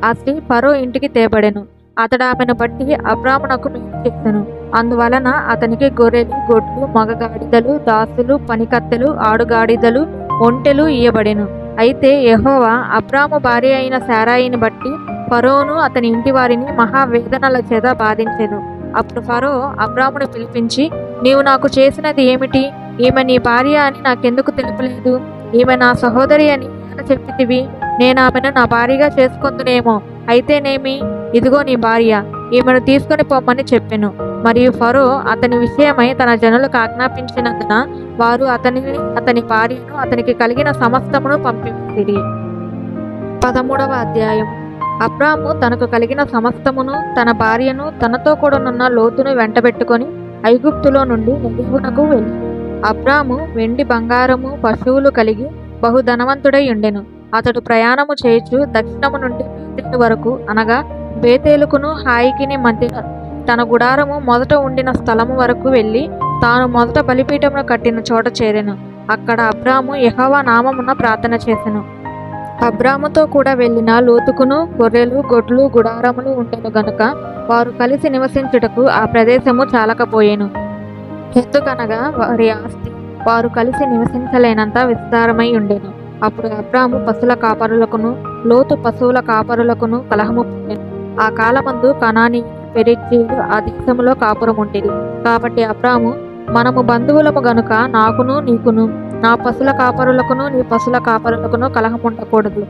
ఆ స్త్రీ ఫరో ఇంటికి తేబడెను. అతడు ఆమెను బట్టి అబ్రామునకు మేలు చేసెను. అందువలన అతనికి గొర్రెలు, గొడ్లు, మగగాడిదలు, దాసులు, పనికత్తెలు, ఆడుగాడిదలు, ఒంటెలు ఇయ్యబడెను. అయితే యెహోవా అబ్రాము భార్య అయిన శారాయిని బట్టి ఫరోను అతని ఇంటి వారిని మహావేదనల చేత బాధించెను. అప్పుడు ఫరో అబ్రామును పిలిపించి, నీవు నాకు చేసినది ఏమిటి? ఈమె నీ భార్య అని నాకెందుకు తెలుపలేదు? ఈమె నా సహోదరి అని ఎలా చెప్పితివి? నేనామెను నా భార్యగా చేసుకొందునేమో. అయితేనేమి, ఇదిగో నీ భార్య, ఈమెను తీసుకొని పొమ్మని చెప్పెను. మరియు ఫరో అతని విషయమై తన జనులకు ఆజ్ఞాపించినందున వారు అతనిని, అతని భార్యను, అతనికి కలిగిన సమస్తమును పంపివేసిరి. 13వ అధ్యాయం. అబ్రాము తనకు కలిగిన సమస్తమును, తన భార్యను, తనతో కూడానున్న లోతును వెంటబెట్టుకొని ఐగుప్తులో నుండి నెగెవునకు వెళ్ళి అబ్రాము వెండి బంగారము పశువులు కలిగి బహుధనవంతుడై ఉండెను. అతడు ప్రయాణము చేయుచు దక్షిణము నుండి బేతేలు వరకు, అనగా బేతేలుకును హాయికిని మధ్య తన గుడారము మొదట ఉండిన స్థలము వరకు వెళ్ళి తాను మొదట బలిపీఠమును కట్టిన చోట చేరెను. అక్కడ అబ్రాము యెహోవా నామమున ప్రార్థన చేసెను. అబ్రాముతో కూడా వెళ్ళిన లోతుకును గొర్రెలు, గొడ్లు, గుడారములు ఉండెను గనుక వారు కలిసి నివసించుటకు ఆ ప్రదేశము చాలకపోయెను. ఎందుకనగా వారి ఆస్తి వారు కలిసి నివసించలేనంత విస్తారమై ఉండెను. అప్పుడు అబ్రాము పశువుల కాపరులకును లోతు పశువుల కాపరులకును కలహము పుట్టెను. ఆ కాలమందు కనానీ, పెరిజ్జీయులు ఆ దేశములో కాపురముండిరి. కాబట్టి అబ్రాము, మనము బంధువులము గనుక నాకును నీకును, నా పశువుల కాపరులకును నీ పశువుల కాపరులకును కలహముండకూడదు.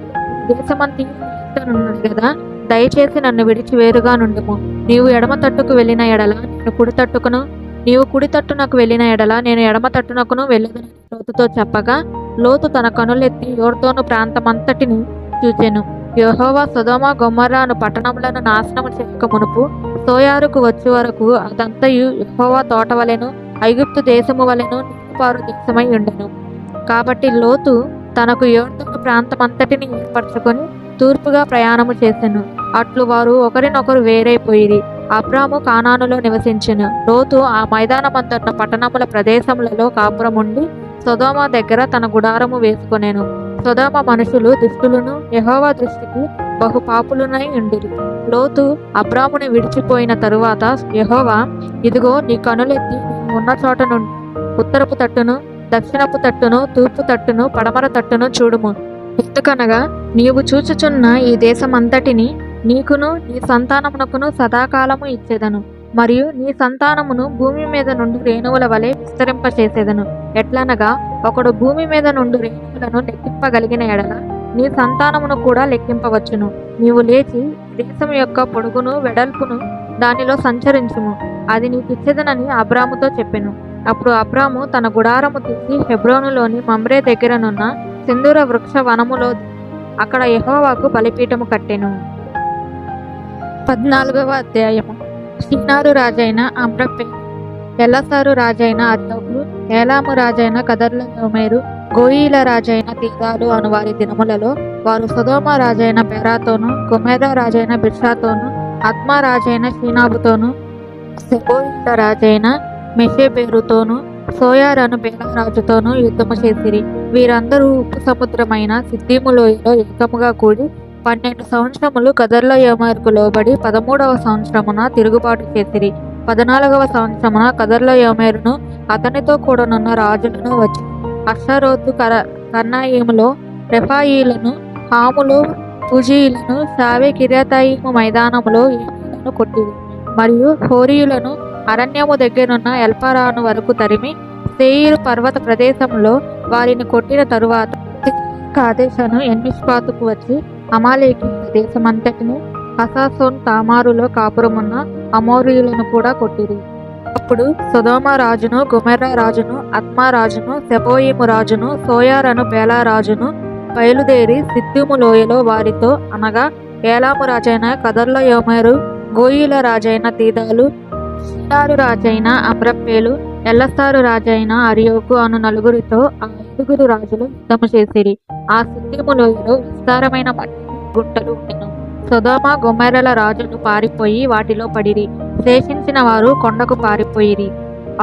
దేశమంతయున్నది గదా, దయచేసి నన్ను విడిచి వేరుగా నుండుము. నీవు ఎడమ తట్టుకు వెళ్ళిన ఎడల నేను కుడి తట్టుకును, నీవు కుడి తట్టునకు వెళ్ళిన ఎడల నేను ఎడమ తట్టునకును వెళ్ళదునని లోతుతో చెప్పగా, లోతు తన కనులెత్తి యోర్దాను ప్రాంతమంతటిని చూచెను. యెహోవా సొదొమ గొమొర్రాను పట్టణములను నాశనము చేయక మునుపు సోయారుకు వచ్చే వరకు అదంతయు యెహోవా తోట వలెను ఐగుప్తు దేశము వలెను నీరుపారు దేశమై ఉండెను. కాబట్టి లోతు తనకు యోర్దాను ప్రాంతమంతటిని ఏర్పరచుకొని తూర్పుగా ప్రయాణము చేసెను. అట్లు వారు ఒకరినొకరు వేరైపోయిరి. అబ్రాము కానానులో నివసించెను. లోతు ఆ మైదానమందున్న పట్టణముల ప్రదేశములలో కాపురముండి సొదొమ దగ్గర తన గుడారము వేసుకొనెను. సొదొమ మనుషులు దుష్టులను, యెహోవా దృష్టికి బహు పాపులునై ఉండిరి. లోతు అబ్రాముని విడిచిపోయిన తరువాత యెహోవా, ఇదిగో నీ కనులెత్తి నీవు ఉన్న చోట నుండి ఉత్తరపు తట్టును, దక్షిణపు తట్టును, తూర్పు తట్టును, పడమర తట్టును చూడుము. ఎందుకనగా నీవు చూచుచున్న ఈ దేశమంతటిని నీకును నీ సంతానమునకును సదాకాలము ఇచ్చేదను. మరియు నీ సంతానమును భూమి మీద నుండి రేణువుల వలె విస్తరింపచేసేదను. ఎట్లనగా ఒకడు భూమి మీద నుండి రేణువులను లెక్కింపగలిగిన ఎడల నీ సంతానమును కూడా లెక్కింపవచ్చును. నీవు లేచి దేశం యొక్క పొడుగును వెడల్పును దానిలో సంచరించుము, అది నీకిచ్చేదనని అబ్రాముతో చెప్పెను. అప్పుడు అబ్రాము తన గుడారము తీసి హెబ్రోనులోని మమ్రే దగ్గరనున్న సింధూర వృక్ష వనములో అక్కడ యెహోవాకు బలిపీఠము కట్టెను. 14వ అధ్యాయము. షీనారు రాజైన అమ్రప్పేలు, ఎల్లసారు రాజైన అర్యోకు, ఏలాము రాజైన కదర్లయోమేరు, గోయీల రాజైన తీదాలు అను వారి దినములలో వారు సొదొమ రాజైన బెరాతోను, గొమొర్రా రాజైన బిర్సాతోను, అద్మా రాజైన షీనాబుతోను, సెబోయిల రాజైన మెషేబేరుతోను, సోయారను బేలా రాజుతోనూ యుద్ధము చేసిరి. వీరందరూ ఉప్పు సముద్రమైన సిద్దీము లోయలో ఏకముగా కూడి 12 సంవత్సరములు కదర్లయోమేరుకు లోబడి 13వ సంవత్సరమున తిరుగుబాటు చేసిరి. 14వ సంవత్సరమున కదర్లయోమేరును అతనితో కూడానున్న రాజులను వచ్చి అష్తారోతు కర్నాయిములో రెఫాయీలను, హాములో పూజీయులను, షావే కిర్యతాయిము మైదానములో ఏమీలను కొట్టిరి. మరియు హోరీయులను అరణ్యము దగ్గరున్న ఎల్పారాను వరకు తరిమి శేయీరు పర్వత ప్రదేశంలో వారిని కొట్టిన తరువాత కాదేశను ఎన్మిష్పాతుకు వచ్చి అమాలేకీయుల దేశమంతటిని, హసాసోన్ తామారులో కాపురమున్న అమోరీయులను కూడా కొట్టిరి. అప్పుడు సొదొమ రాజును, గొమొర్రా రాజును, అద్మా రాజును, సెబోయిము రాజును, సోయారను బేలా రాజును బయలుదేరి సిద్దీము లోయలో వారితో, అనగా ఏలాము రాజైన కదర్లయోమేరు, గోయీల రాజైన తీదాలు, షీనారు రాజైన అమ్రప్పేలు, ఎల్లసారు రాజైన అర్యోకు అను నలుగురితో ఆ 5 రాజులు యుద్ధము చేసిరి. ఆ సిద్దీము లోయలో విస్తారమైన మట్టి గుంటలు ఉండెను. సొదొమ గొమొర్రాల రాజులు పారిపోయి వాటిలో పడిరి. శేషించిన వారు కొండకు పారిపోయిరి.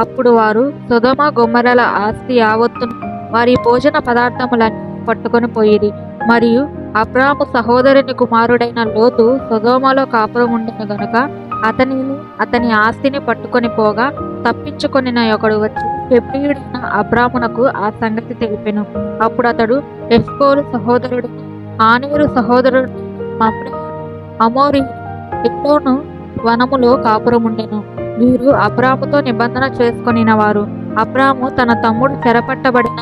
అప్పుడు వారు సొదొమ గొమొర్రాల ఆస్తి యావత్తును వారి భోజన పదార్థములన్నీ పట్టుకొని పోయిరి. మరియు అబ్రాము సహోదరుని కుమారుడైన లోతు సొదొమలో కాపురం ఉండెను గనుక అతని ఆస్తిని పట్టుకొని పోగా తప్పించుకొనిన ఒకడు వచ్చి హెబ్రీయుడైన అబ్రామునకు ఆ సంగతి తెలిపెను. అప్పుడు అతడు ఎస్కోలు సహోదరుడు ఆనేరు సహోదరుడు మమ్రే అమోరీ ఎల్లోను వనములో కాపురముండెను. వీరు అబ్రాముతో నిబంధన చేసుకొనిన వారు. అబ్రాము తన తమ్ముడు చెరపట్టబడిన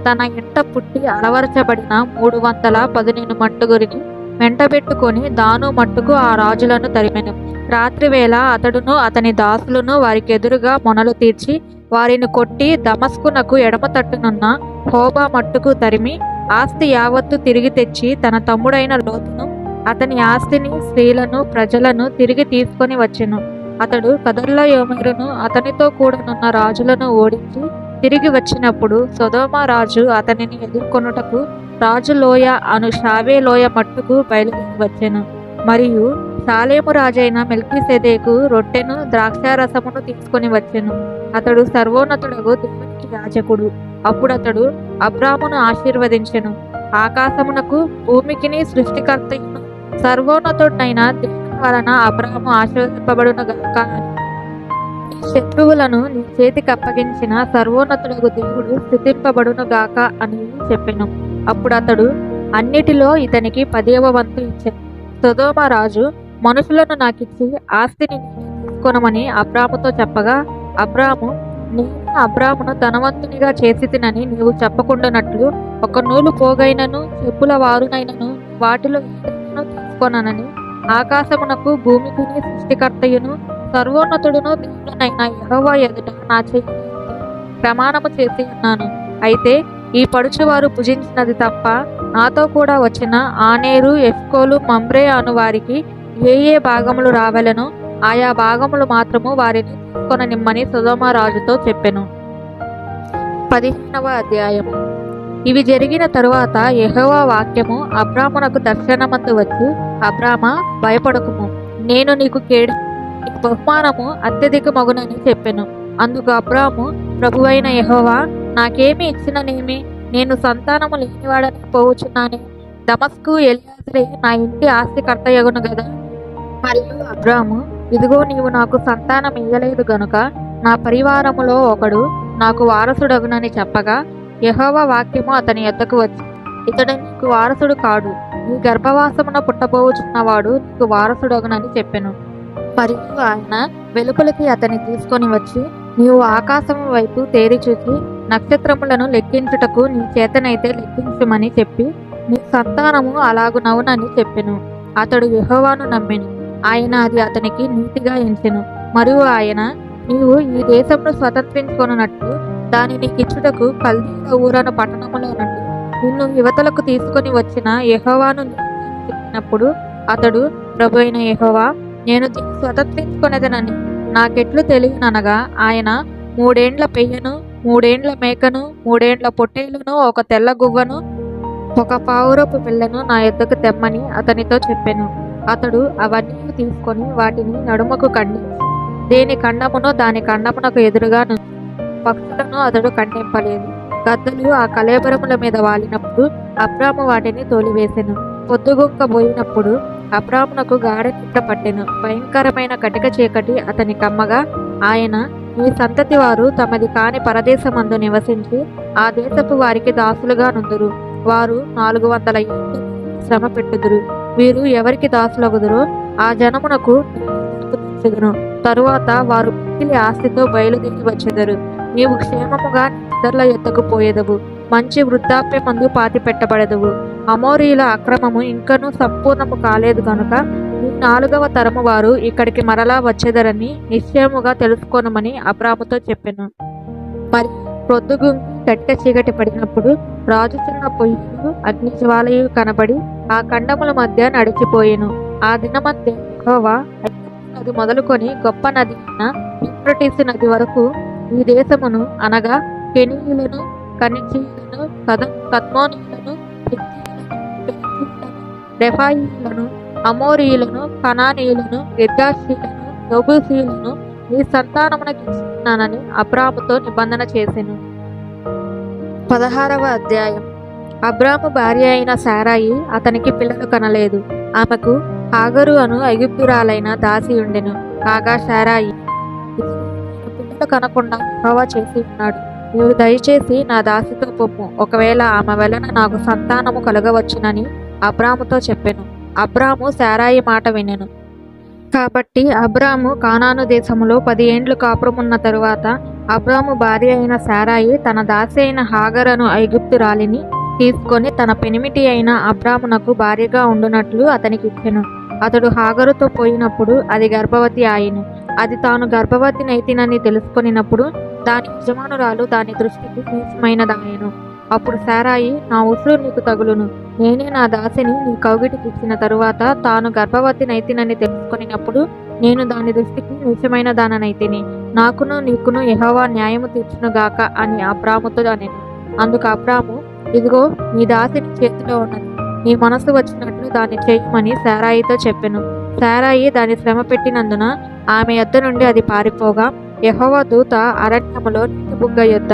తన ఇంట పుట్టి అలవరచబడిన 318 మట్టుగురిని వెంటబెట్టుకొని దాను మట్టుకు ఆ రాజులను తరిమెను. రాత్రివేళ అతడును అతని దాసులను వారికెదురుగా మొనలు తీర్చి వారిని కొట్టి దమస్కునకు ఎడమ తట్టునున్న హోబా మట్టుకు తరిమి ఆస్తి యావత్తు తిరిగి తెచ్చి తన తమ్ముడైన లోతును అతని ఆస్తిని స్త్రీలను ప్రజలను తిరిగి తీసుకొని వచ్చెను. అతడు కదొర్లాయోమెరును అతనితో కూడనున్న రాజులను ఓడించి తిరిగి వచ్చినప్పుడు సొదొమ రాజు అతనిని ఎదుర్కొనుటకు రాజు లోయ అను షావే లోయ మట్టుకు బయలుదేరి వచ్చెను. మరియు సాలేము రాజైన మెల్కీసెదెకు రొట్టెను ద్రాక్షారసమును తీసుకొని వచ్చెను. అతడు సర్వోన్నతుడగు దేవునికి యాజకుడు. అప్పుడు అతడు అబ్రామును ఆశీర్వదించెను. ఆకాశమునకు భూమికిని సృష్టికర్తయును సర్వోన్నతుడైన దేవుని వలన అబ్రాము ఆశీర్వదింపబడును గాక అని, నీ శత్రువులను నీ చేతికి అప్పగించిన సర్వోన్నతుడగు దేవుడు స్తుతింపబడును గాక అని చెప్పెను. అప్పుడు అతడు అన్నిటిలో ఇతనికి 10వ వంతు ఇచ్చెను. సొదొమ రాజు మనుషులను నాకిచ్చి ఆస్తిని తీసుకొనమని అబ్రాముతో చెప్పగా అబ్రాము, నేను అబ్రామును ధనవంతునిగా చేసితినని నీవు చెప్పకుండానట్లు ఒక నూలు పోగైనను చెప్పుల వారునైనను వాటిలో ఏదైనాను తీసుకొననని ఆకాశమునకు భూమికిని సృష్టికర్తయును సర్వోన్నతుడును దేవుడనైన యెహోవా ఎదుట నా చెయ్యి ప్రమాణము చేసి ఉన్నాను. అయితే ఈ పడుచువారు భుజించినది తప్ప నాతో కూడా వచ్చిన ఆనేరు ఎస్కోలు మమ్రే అను వారికి ఏ ఏ భాగములు రావలెనో ఆయా భాగములు మాత్రము వారిని తీసుకొననిమ్మని సొదొమ రాజుతో చెప్పెను. 15వ అధ్యాయము. ఇవి జరిగిన తరువాత యెహోవా వాక్యము అబ్రామునకు దర్శనమందు వచ్చి, అబ్రామా, భయపడకుము, నేను నీకు కేడు బహుమానము అత్యధికమగునని చెప్పెను. అందుకు అబ్రాము, ప్రభువైన యెహోవా, నాకేమి ఇచ్చిననేమి? నేను సంతానము లేనివాడని పోవుచున్నానే. దమస్కు ఎలియాజరే నా ఇంటి ఆస్తికర్తయగును గదా. మరియు అబ్రాము, ఇదిగో నీవు నాకు సంతానం ఇయ్యలేదు గనుక నా పరివారములో ఒకడు నాకు వారసుడగునని చెప్పగా యెహోవా వాక్యము అతని యొద్దకు వచ్చి, ఇతడు నీకు వారసుడు కాడు, నీ గర్భవాసమున పుట్టబోచున్నవాడు నీకు వారసుడగునని చెప్పెను. మరియు ఆయన వెలుపలికి అతన్ని తీసుకొని వచ్చి, నీవు ఆకాశము వైపు తేరి చూసి నక్షత్రములను లెక్కించుటకు నీ చేతనైతే లెక్కించుమని చెప్పి నీ సంతానము అలాగునవునని చెప్పెను. అతడు యెహోవాను నమ్మెను. ఆయన అది అతనికి నీతిగా ఎంచెను. మరియు ఆయన, నీవు ఈ దేశమును స్వతంత్రించుకొనున్నట్లు దాని నీకిచ్చుటకు కల్దీయుల ఊరను పట్టణములో నుండి నిన్ను యువతలకు తీసుకొని వచ్చిన యెహోవాను చెప్పినప్పుడు అతడు, ప్రభువైన యెహోవా, నేను దీన్ని స్వతంత్రించుకొనేదనని నాకెట్లు తెలియననగా ఆయన, 3 ఏండ్ల పెయ్యను, 3 ఏండ్ల మేకను, 3 ఏండ్ల పొట్టేలును, ఒక తెల్ల గువ్వను, ఒక పావురపు పిల్లను నా యొద్దకు తెమ్మని అతనితో చెప్పెను. అతడు అవన్నీ తీసుకొని వాటిని నడుమకు ఖండించి దేని ఖండమునో దాని ఖండమునకు ఎదురుగా నుంచి పక్షులను అతడు ఖండింపలేదు. గద్దలు ఆ కళేబరముల మీద వాలినప్పుడు అబ్రాము వాటిని తోలివేసెను. పొద్దుగుంకబోయినప్పుడు అబ్రామునకు గాఢ నిద్ర పట్టెను. భయంకరమైన కటిక చీకటి అతని కమ్మగా ఆయన, ఈ సంతతి వారు తమది కాని పరదేశమందు నివసించి ఆ దేశపు వారికి దాసులుగా నుందురు. వారు 400 ఏళ్ళు శ్రమ పెట్టుదురు. వీరు ఎవరికి దాసులగుదురో ఆ జనమునకు తెచ్చుదును. తరువాత వారు మిక్కిలి ఆస్తితో బయలుదేరి వచ్చెదరు. నీవు క్షేమముగా నిద్రల ఎద్దకు పోయేదవు. మంచి వృద్ధాప్యమందు పాతి పెట్టబడెదవు. అమోరీల అక్రమము ఇంకనూ సంపూర్ణము కాలేదు గనుక ఈ 4వ తరము వారు ఇక్కడికి మరలా వచ్చేదరని నిశ్చయముగా తెలుసుకొనమని అబ్రాముతో చెప్పెను. మరి ప్రొద్దుగుంకి కట్ట చీకటి పడినప్పుడు రాజుచున్న పొయ్యియు అగ్ని జ్వాలయు కనబడి ఆ ఖండముల మధ్య నడిచిపోయెను. ఆ దినమందే యెహోవా నది మొదలుకొని గొప్ప నది అయిన యూఫ్రటీసు నది వరకు ఈ దేశమును, అనగా కెనీయులను, కనిజీయులను, కద్మోనీయులను, రెఫాయీయులను, అమోరీయులను, కనానీయులను, గిర్గాషీయులను, యెబూసీయులను నీ సంతానమునకు ఇస్తున్నానని అబ్రాముతో నిబంధన చేసెను. 16వ అధ్యాయం. అబ్రాము భార్య అయిన శారాయి అతనికి పిల్లలు కనలేదు. ఆమెకు హాగరు అను ఐగుప్తురాలైన దాసి ఉండెను. కాగా శారాయి, "ఇదిగో, నేను పిల్లలు కనకుండా యెహోవా చేసి ఉన్నాడు. నీవు దయచేసి నా దాసితో పొమ్ము, ఒకవేళ ఆమె వలన నాకు సంతానము కలగవచ్చునని అబ్రాముతో చెప్పెను. అబ్రాము శారాయి మాట వినెను. కాబట్టి అబ్రాము కానాను దేశములో 10 ఏండ్లు కాపురమున్న తరువాత అబ్రాము భార్య అయిన శారాయి తన దాసి అయిన హాగరను ఐగుప్తురాలిని తీసుకొని తన పెనిమిటి అయిన అబ్రామునకు భార్యగా ఉండునట్లు అతనికి ఇచ్చెను. అతడు హాగరుతో పోయినప్పుడు అది గర్భవతి ఆయెను. అది తాను గర్భవతి నైతినని తెలుసుకొనినప్పుడు దాని యజమానురాలు దాని దృష్టికి నీచమైనదాయెను. అప్పుడు శారాయి, నా ఉసురు నీకు తగులును, నేనే నా దాసిని నీ కౌగిటికి ఇచ్చిన తరువాత తాను గర్భవతి నైతినని తెలుసుకొనినప్పుడు నేను దాని దృష్టికి నీచమైన దాననైతిని. నాకును నీకును యెహోవా న్యాయము తీర్చునుగాక అని అబ్రాముతో అనెను. అందుకు అబ్రాము, ఇదిగో, నీ దాసి నీ చేతిలో ఉన్నది, నీ మనసు వచ్చినట్లు దాన్ని చేయమని శారాయితో చెప్పెను. శారాయి దాని శ్రమ పెట్టినందున ఆమె యొద్ద నుండి అది పారిపోగా, యెహోవా దూత అరణ్యములో నీటి బుగ్గ యొద్ద,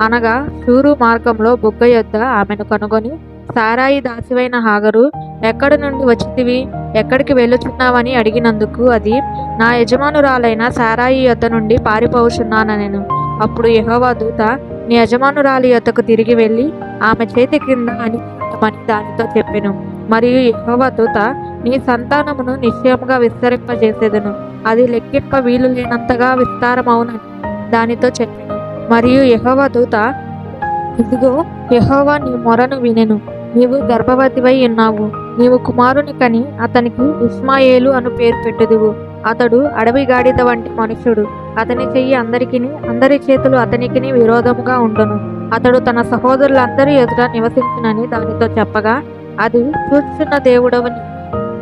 అనగా షూరు మార్గంలో బుగ్గ యొద్ద ఆమెను కనుగొని, శారాయి దాసివైన హాగరు, ఎక్కడి నుండి వచ్చితివి, ఎక్కడికి వెళ్ళుచున్నావని అడిగినందుకు అది, నా యజమానురాలైన శారాయి యొద్ద నుండి పారిపోవుచున్నానెను. అప్పుడు యెహోవా దూత, నీ యజమానురాలి యొద్దకు తిరిగి వెళ్ళి ఆమె చేతి క్రింద అణిగిమని దానితో చెప్పెను. మరియు యెహోవా దూత, నీ సంతానమును నిశ్చయముగా విస్తరింపజేసేదను, అది లెక్కింప వీలు లేనంతగా విస్తారమవునని దానితో చెప్పెను. మరియు యెహోవా దూత, ఇదిగో, యెహోవా నీ మొరను వినెను, నీవు గర్భవతివై ఉన్నావు, నీవు కుమారుని కని అతనికి ఇష్మాయేలు అను పేరు పెట్టుదువు. అతడు అడవి గాడిద వంటి మనుష్యుడు, అతని చెయ్యి అందరికిని, అందరి చేతులు అతనికిని విరోధముగా ఉండును. అతడు తన సహోదరులందరి ఎదుట నివసించునని దానితో చెప్పగా, అది చూచుచున్న దేవుడవని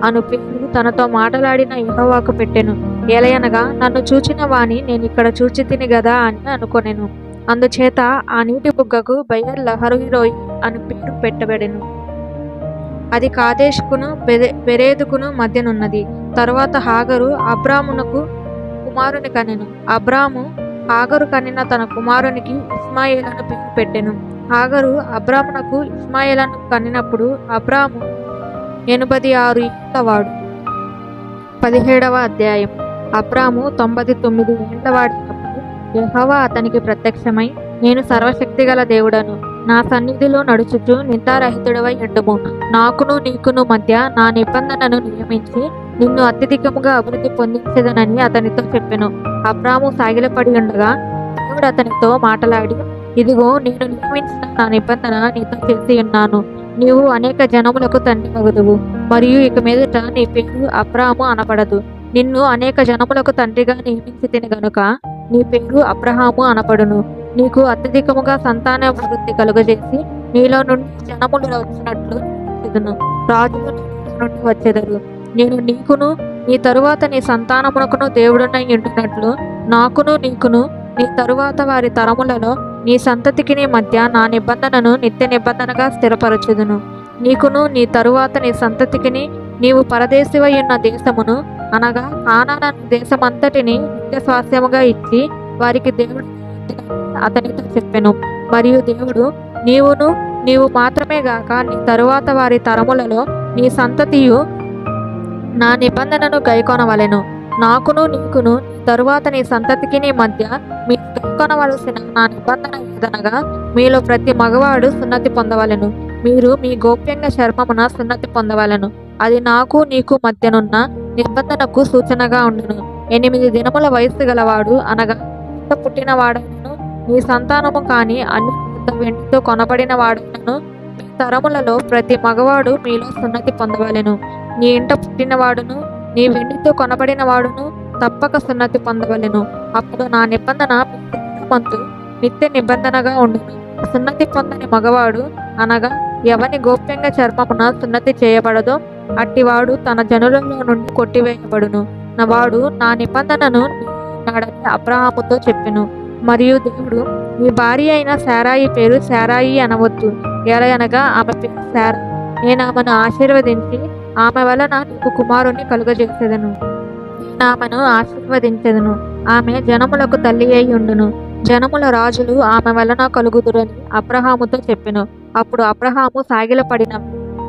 అను పేరు తనతో మాటలాడిన యెహోవాకు పెట్టెను. ఏలయనగా, నన్ను చూచిన వాని నేనిక్కడ చూచి తిని గదా అని అనుకొనెను. అందుచేత ఆ నీటి బుగ్గకు బెయర్ లహరోయి అని పేరు పెట్టబడెను. అది కాదేశుకును బెరేదుకును మధ్యనున్నది. తరువాత హాగరు అబ్రామునకు కుమారుని కనెను. అబ్రాము హాగరు కనిన తన కుమారునికి ఇష్మాయేలను పేరు పెట్టెను. హాగరు అబ్రామునకు ఇష్మాయేలను కనినప్పుడు అబ్రాము 86 ఏళ్లవాడు. 17వ అధ్యాయం. అబ్రాము 99 ఏళ్లవాడైనప్పుడు యెహోవా అతనికి ప్రత్యక్షమై, నేను సర్వశక్తిగల దేవుడను, నా సన్నిధిలో నడుచుచు నిందారహితుడవై ఉండుము. నాకును నీకును మధ్య నా నిబంధనను నియమించి నిన్ను అత్యధికముగా అభివృద్ధి పొందించదనని అతనితో చెప్పెను. అబ్రాము సాగిలపడి ఉండగా దేవుడు అతనితో మాటలాడి, ఇదిగో, నేను నియమించిన నా నిబంధన నీతో చేసి ఉన్నాను. నీవు అనేక జనములకు తండ్రి మగుదువు, మరియు ఇక మీదట నీ పేరు అబ్రాము అనపడదు. నిన్ను అనేక జనములకు తండ్రిగా నియమించి తిని గనుక నీ పేరు అబ్రహాము అనపడును. నీకు అత్యధికముగా సంతానాభివృద్ధి కలుగజేసి నీలో నుండి జనములు వచ్చినట్లు చేదును, రాజులు నీలో నుండి వచ్చెదరు. నేను నీకును నీ తరువాత నీ సంతానమునకును దేవుడునై ఉండినట్లు నాకును నీకును నీ తరువాత వారి తరములలో నీ సంతతికి నీ మధ్య నా నిబంధనను నిత్య నిబంధనగా స్థిరపరచుదును. నీకును నీ తరువాత నీ సంతతికిని నీవు పరదేశివై ఉన్న దేశమును, అనగా కానాను దేశమంతటిని నిత్య స్వాస్యముగా ఇచ్చి వారికి దేవుడు అతనితో చెప్పెను. మరియు దేవుడు, నీవు మాత్రమే గాక నీ తరువాత వారి తరములలో నీ సంతతియు నా నిబంధనను గైకొనవలెను. నాకును నీకును నీ తరువాత నీ సంతతికి నీ మధ్య మీరు గైకొనవలసిన నా నిబంధన ఏదనగా, మీలో ప్రతి మగవాడు సున్నతి పొందవలెను. మీరు మీ గోప్యంగా చర్మమున సున్నతి పొందవలెను. అది నాకు నీకు మధ్యనున్న నిబంధనకు సూచనగా ఉండును. 8 దినముల వయస్సు గలవాడు, అనగా పుట్టినవాడైనను నీ సంతానము కాని అన్ని వెండితో కొనబడిన వాడైనను మీ తరములలో ప్రతి మగవాడు మీలో సున్నతి పొందవలెను. నీ ఇంట పుట్టినవాడును నీ వెండితో కొనబడిన వాడును తప్పక సున్నతి పొందవలెను. అప్పుడు నా నిబంధన మంతు నిత్య నిబంధనగా ఉండును. సున్నతి పొందని మగవాడు, అనగా ఎవని గోప్యంగా చర్మమున సున్నతి చేయబడదో అట్టివాడు తన జనులలో నుండి కొట్టివేయబడును. వాడు నా నిబంధనను నాడని అబ్రహాముతో చెప్పెను. మరియు దేవుడు, నీ భార్య అయిన శారాయి పేరు శారాయి అనవద్దు, ఎలయనగా ఆమె పేరు శారా. నేను ఆమెను ఆశీర్వదించి ఆమె వలన నీకు కుమారుని కలుగజేసేదను. నేను ఆమెను ఆశీర్వదించెదను. ఆమె జనములకు తల్లి అయి ఉండును. జనముల రాజులు ఆమె వలన కలుగుదురని అబ్రహాముతో చెప్పెను. అప్పుడు అబ్రహాము సాగిలపడిన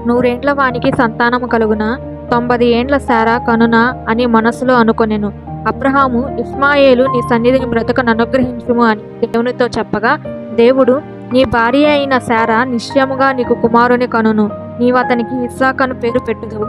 100 ఏండ్ల వానికి సంతానము కలుగున, 90 ఏండ్ల శారా కనునా అని మనసులో అనుకొనెను. అబ్రహాము, ఇష్మాయేలు నీ సన్నిధిని బ్రతుకను అనుగ్రహించుము అని దేవునితో చెప్పగా, దేవుడు, నీ భార్య అయిన శారా నిశ్చయముగా నీకు కుమారుని కనును, నీవు అతనికి ఇస్సాకను పేరు పెట్టుదువు.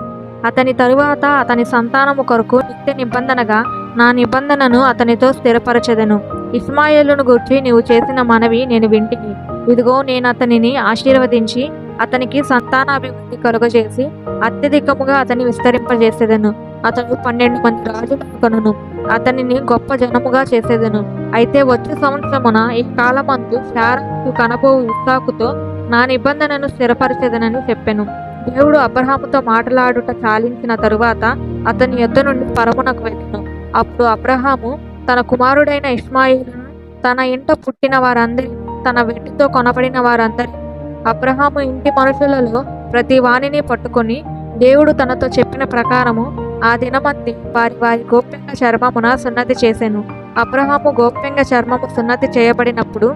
అతని తరువాత అతని సంతానము కొరకు నిత్య నిబంధనగా నా నిబంధనను అతనితో స్థిరపరచెదను. ఇష్మాయేలును గూర్చి నీవు చేసిన మనవి నేను వింటిని. ఇదిగో, నేను అతనిని ఆశీర్వదించి అతనికి సంతానాభివృద్ధి కలుగజేసి అత్యధికముగా అతని విస్తరింపజేసేదను. అతడు 12 మంది రాజులను కనును, అతనిని గొప్ప జనముగా చేసేదను. అయితే వచ్చే సంవత్సరమున ఈ కాలమందు శారాకు కనబోవు ఇస్సాకుతో నా నిబంధనను స్థిరపరచెదనని చెప్పెను. దేవుడు అబ్రహాముతో మాట్లాడుట చాలించిన తరువాత అతని యొద్ద నుండి పరమునకు వెళ్ళెను. అప్పుడు అబ్రహాము తన కుమారుడైన ఇష్మాయేలును, తన ఇంట పుట్టిన వారందరినీ, తన వెండితో కొనబడిన వారందరినీ, అబ్రహాము ఇంటి మనుషులలో ప్రతి వానిని పట్టుకొని దేవుడు తనతో చెప్పిన ప్రకారము ఆ దినమంది వారి వారి గోప్యంగ చర్మమున సున్నతి చేసెను. అబ్రహాము గోప్యంగ చర్మము సున్నతి చేయబడినప్పుడు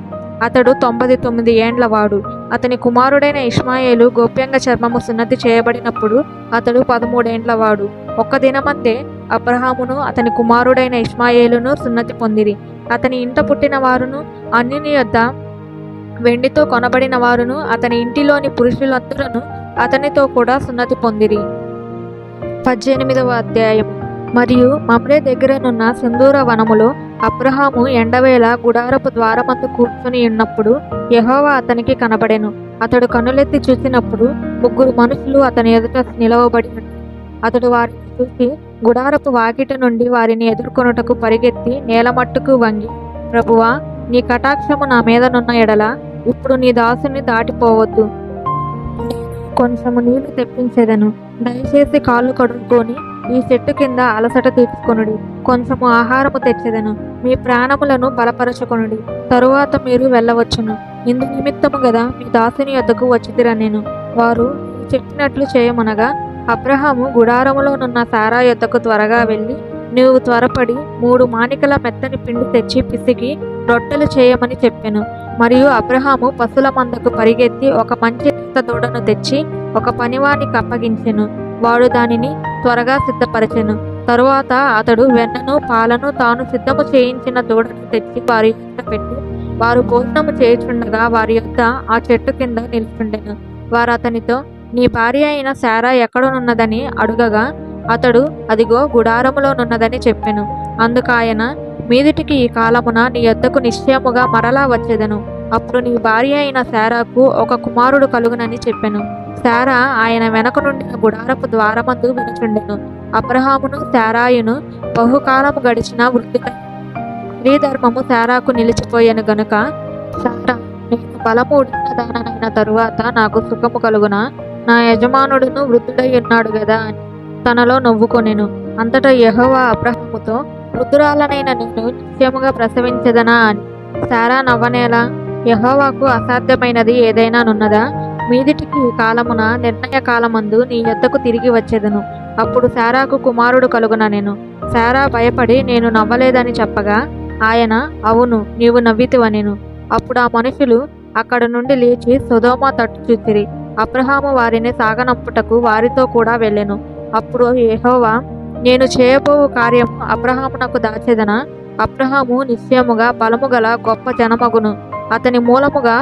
అతడు 99 ఏండ్ల వాడు. అతని కుమారుడైన ఇష్మాయేలు గోప్యంగ చర్మము సున్నతి చేయబడినప్పుడు అతడు 13 ఏండ్ల వాడు. ఒక్క దినమందే అబ్రహామును అతని కుమారుడైన ఇష్మాయేలును సున్నతి పొందిరి. అతని ఇంట పుట్టిన వారును, అన్యుని యొద్ద వెండితో కొనబడిన వారును, అతని ఇంటిలోని పురుషులందరూ అతనితో కూడా సున్నతి పొందిరి. 18వ అధ్యాయం. మరియు మమ్రే దగ్గరనున్న సింధూర వనములో అబ్రహాము ఎండవేళ గుడారపు ద్వారమందు కూర్చుని ఉన్నప్పుడు యెహోవా అతనికి కనబడెను. అతడు కన్నులెత్తి చూసినప్పుడు 3 మనుషులు అతని ఎదుట నిలవబడి ఉన్నారు. అతడు వారిని చూసి గుడారపు వాకిట నుండి వారిని ఎదుర్కొనుటకు పరిగెత్తి నేలమట్టుకు వంగి, ప్రభువా, నీ కటాక్షము నా మీదనున్న ఎడల ఇప్పుడు నీ దాసుని దాటిపోవద్దు. కొంచెము నీళ్లు తెప్పించేదను. దయచేసి కాళ్ళు కడుక్కొని ఈ చెట్టు కింద అలసట తీర్చుకొనుడి. కొంచెము ఆహారము తెచ్చేదను. మీ ప్రాణములను బలపరచుకొనుడి. తరువాత మీరు వెళ్ళవచ్చును. ఇందు నిమిత్తము గదా మీ దాసుని యొద్దకు వచ్చితిరనెను. వారు చెప్పినట్లు చేయమనగా అబ్రహాము గుడారములోనున్న శారా యొద్దకు త్వరగా వెళ్ళి, నీవు త్వరపడి 3 మానికల మెత్తని పిండి తెచ్చి పిసికి రొట్టెలు చేయమని చెప్పెను. మరియు అబ్రహాము పశుల మందకు పరిగెత్తి ఒక మంచి లేత దూడను తెచ్చి ఒక పనివానికి అప్పగించెను. వాడు దానిని త్వరగా సిద్ధపరచెను. తరువాత అతడు వెన్నను పాలను తాను సిద్ధము చేయించిన దూడను తెచ్చి వారి యొద్ద పెట్టి, వారు భోజనము చేయుచుండగా వారి యొద్ద ఆ చెట్టు కింద నిలుచుండెను. వారు అతనితో, నీ భార్య అయిన శారా ఎక్కడనున్నదని అడుగగా అతడు, అదిగో గుడారములోనున్నదని చెప్పెను. అందుకాయన, మీదిటికి ఈ కాలమున నీ యొద్దకు నిశ్చయముగా మరలా వచ్చేదను. అప్పుడు నీ భార్య అయిన శారాకు ఒక కుమారుడు కలుగునని చెప్పెను. శారా ఆయన వెనక నుండిన గుడారపు ద్వారమందు వినుచుండెను. అబ్రహామును శారాయును బహుకాలము గడిచిన వృద్ధులై స్త్రీ ధర్మము శారాకు నిలిచిపోయాను గనుక, శారా, నేను బలము ఉడిన దానైన తరువాత నాకు సుఖము కలుగునా? నా యజమానుడును వృద్ధుడై ఉన్నాడు గదా అని తనలో నవ్వుకొనెను. అంతటా యెహోవా అబ్రహాముతో, వృద్ధురాలనైన నేను నిశ్చయముగా ప్రసవించెదనా అని. శారా నవ్వనేలా? యెహోవాకు అసాధ్యమైనది ఏదైనానున్నదా? మీదిటికి ఈ కాలమున నిర్ణయ కాలమందు నీ యొద్దకు తిరిగి వచ్చేదను. అప్పుడు శారాకు కుమారుడు కలుగుననెను. శారా భయపడి నేను నవ్వలేదని చెప్పగా ఆయన, అవును, నీవు నవ్వితివనెను. అప్పుడు ఆ మనుషులు అక్కడ నుండి లేచి సొదొమ తట్టు చూసిరి. అబ్రహాము వారిని సాగనంపుటకు వారితో కూడా వెళ్ళెను. అప్పుడు యెహోవా, నేను చేయబోవు కార్యము అబ్రహామునకు దాచెదనా? అబ్రహాము నిశ్చయముగా బలము గల గొప్ప జనమగును. అతని మూలముగా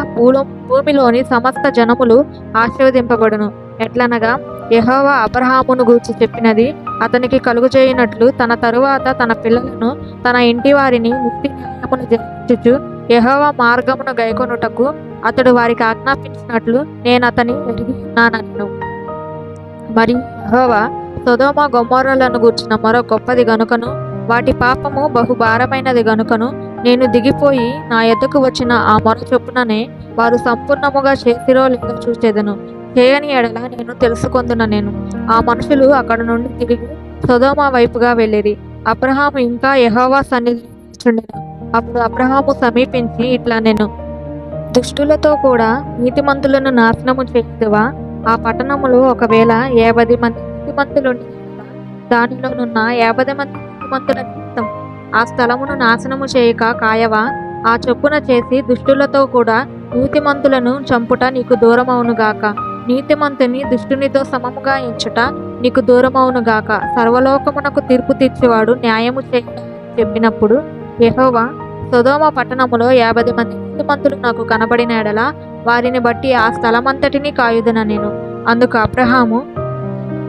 భూమిలోని సమస్త జనములు ఆశీర్వదింపబడును. ఎట్లనగా, యెహోవా అబ్రహామును గూర్చి చెప్పినది అతనికి కలుగజేయునట్లు తన తరువాత తన పిల్లలను తన ఇంటి వారిని నీతి న్యాయమును జరిగించుచు యెహోవా మార్గమును గైకొనుటకు అతడు వారికి ఆజ్ఞాపించినట్లు నేను అతని ఎరిగి ఉన్నానను. మరియు యెహోవా సొదొమ గొమొర్రాలను గూర్చిన మొర గొప్పది గనుకను వాటి పాపము బహుభారమైనది గనుకను నేను దిగిపోయి నా యొద్దకు వచ్చిన ఆ మొర చొప్పుననే వారు సంపూర్ణముగా చేసిరో లేదో చూచెదను. చేయని ఎడల నేను తెలుసుకొందుననెను. ఆ మనుషులు అక్కడ నుండి తిరిగి సొదొమ వైపుగా వెళ్ళిరి. అబ్రహాము ఇంకా యెహోవా సన్నిధిలో నిలుచుండెను. అప్పుడు అబ్రహాము సమీపించి ఇట్లా నేను, దుష్టులతో కూడా నీతిమంతులను నాశనము చేయుదువా? ఆ పట్టణములో ఒకవేళ 50 మంది నీతిమంతులుండి దానిలోనున్న 50 మంది నీతిమంతుల నిమిత్తం ఆ స్థలమును నాశనము చేయక కాయవా? ఆ చొప్పున చేసి దుష్టులతో కూడా నీతిమంతులను చంపుట నీకు దూరమవునుగాక. నీతిమంతుని దుష్టునితో సమముగా ఎంచుట నీకు దూరమవును గాక. సర్వలోకమునకు తీర్పు తీర్చేవాడు న్యాయము చేయడం చెప్పినప్పుడు యెహోవా, సొదొమ పట్టణములో 50 మంది నీతిమంతులు నాకు కనబడిన ఎడల వారిని బట్టి ఆ స్థలమంతటిని కాయుదున నేను. అందుకు అబ్రహాము,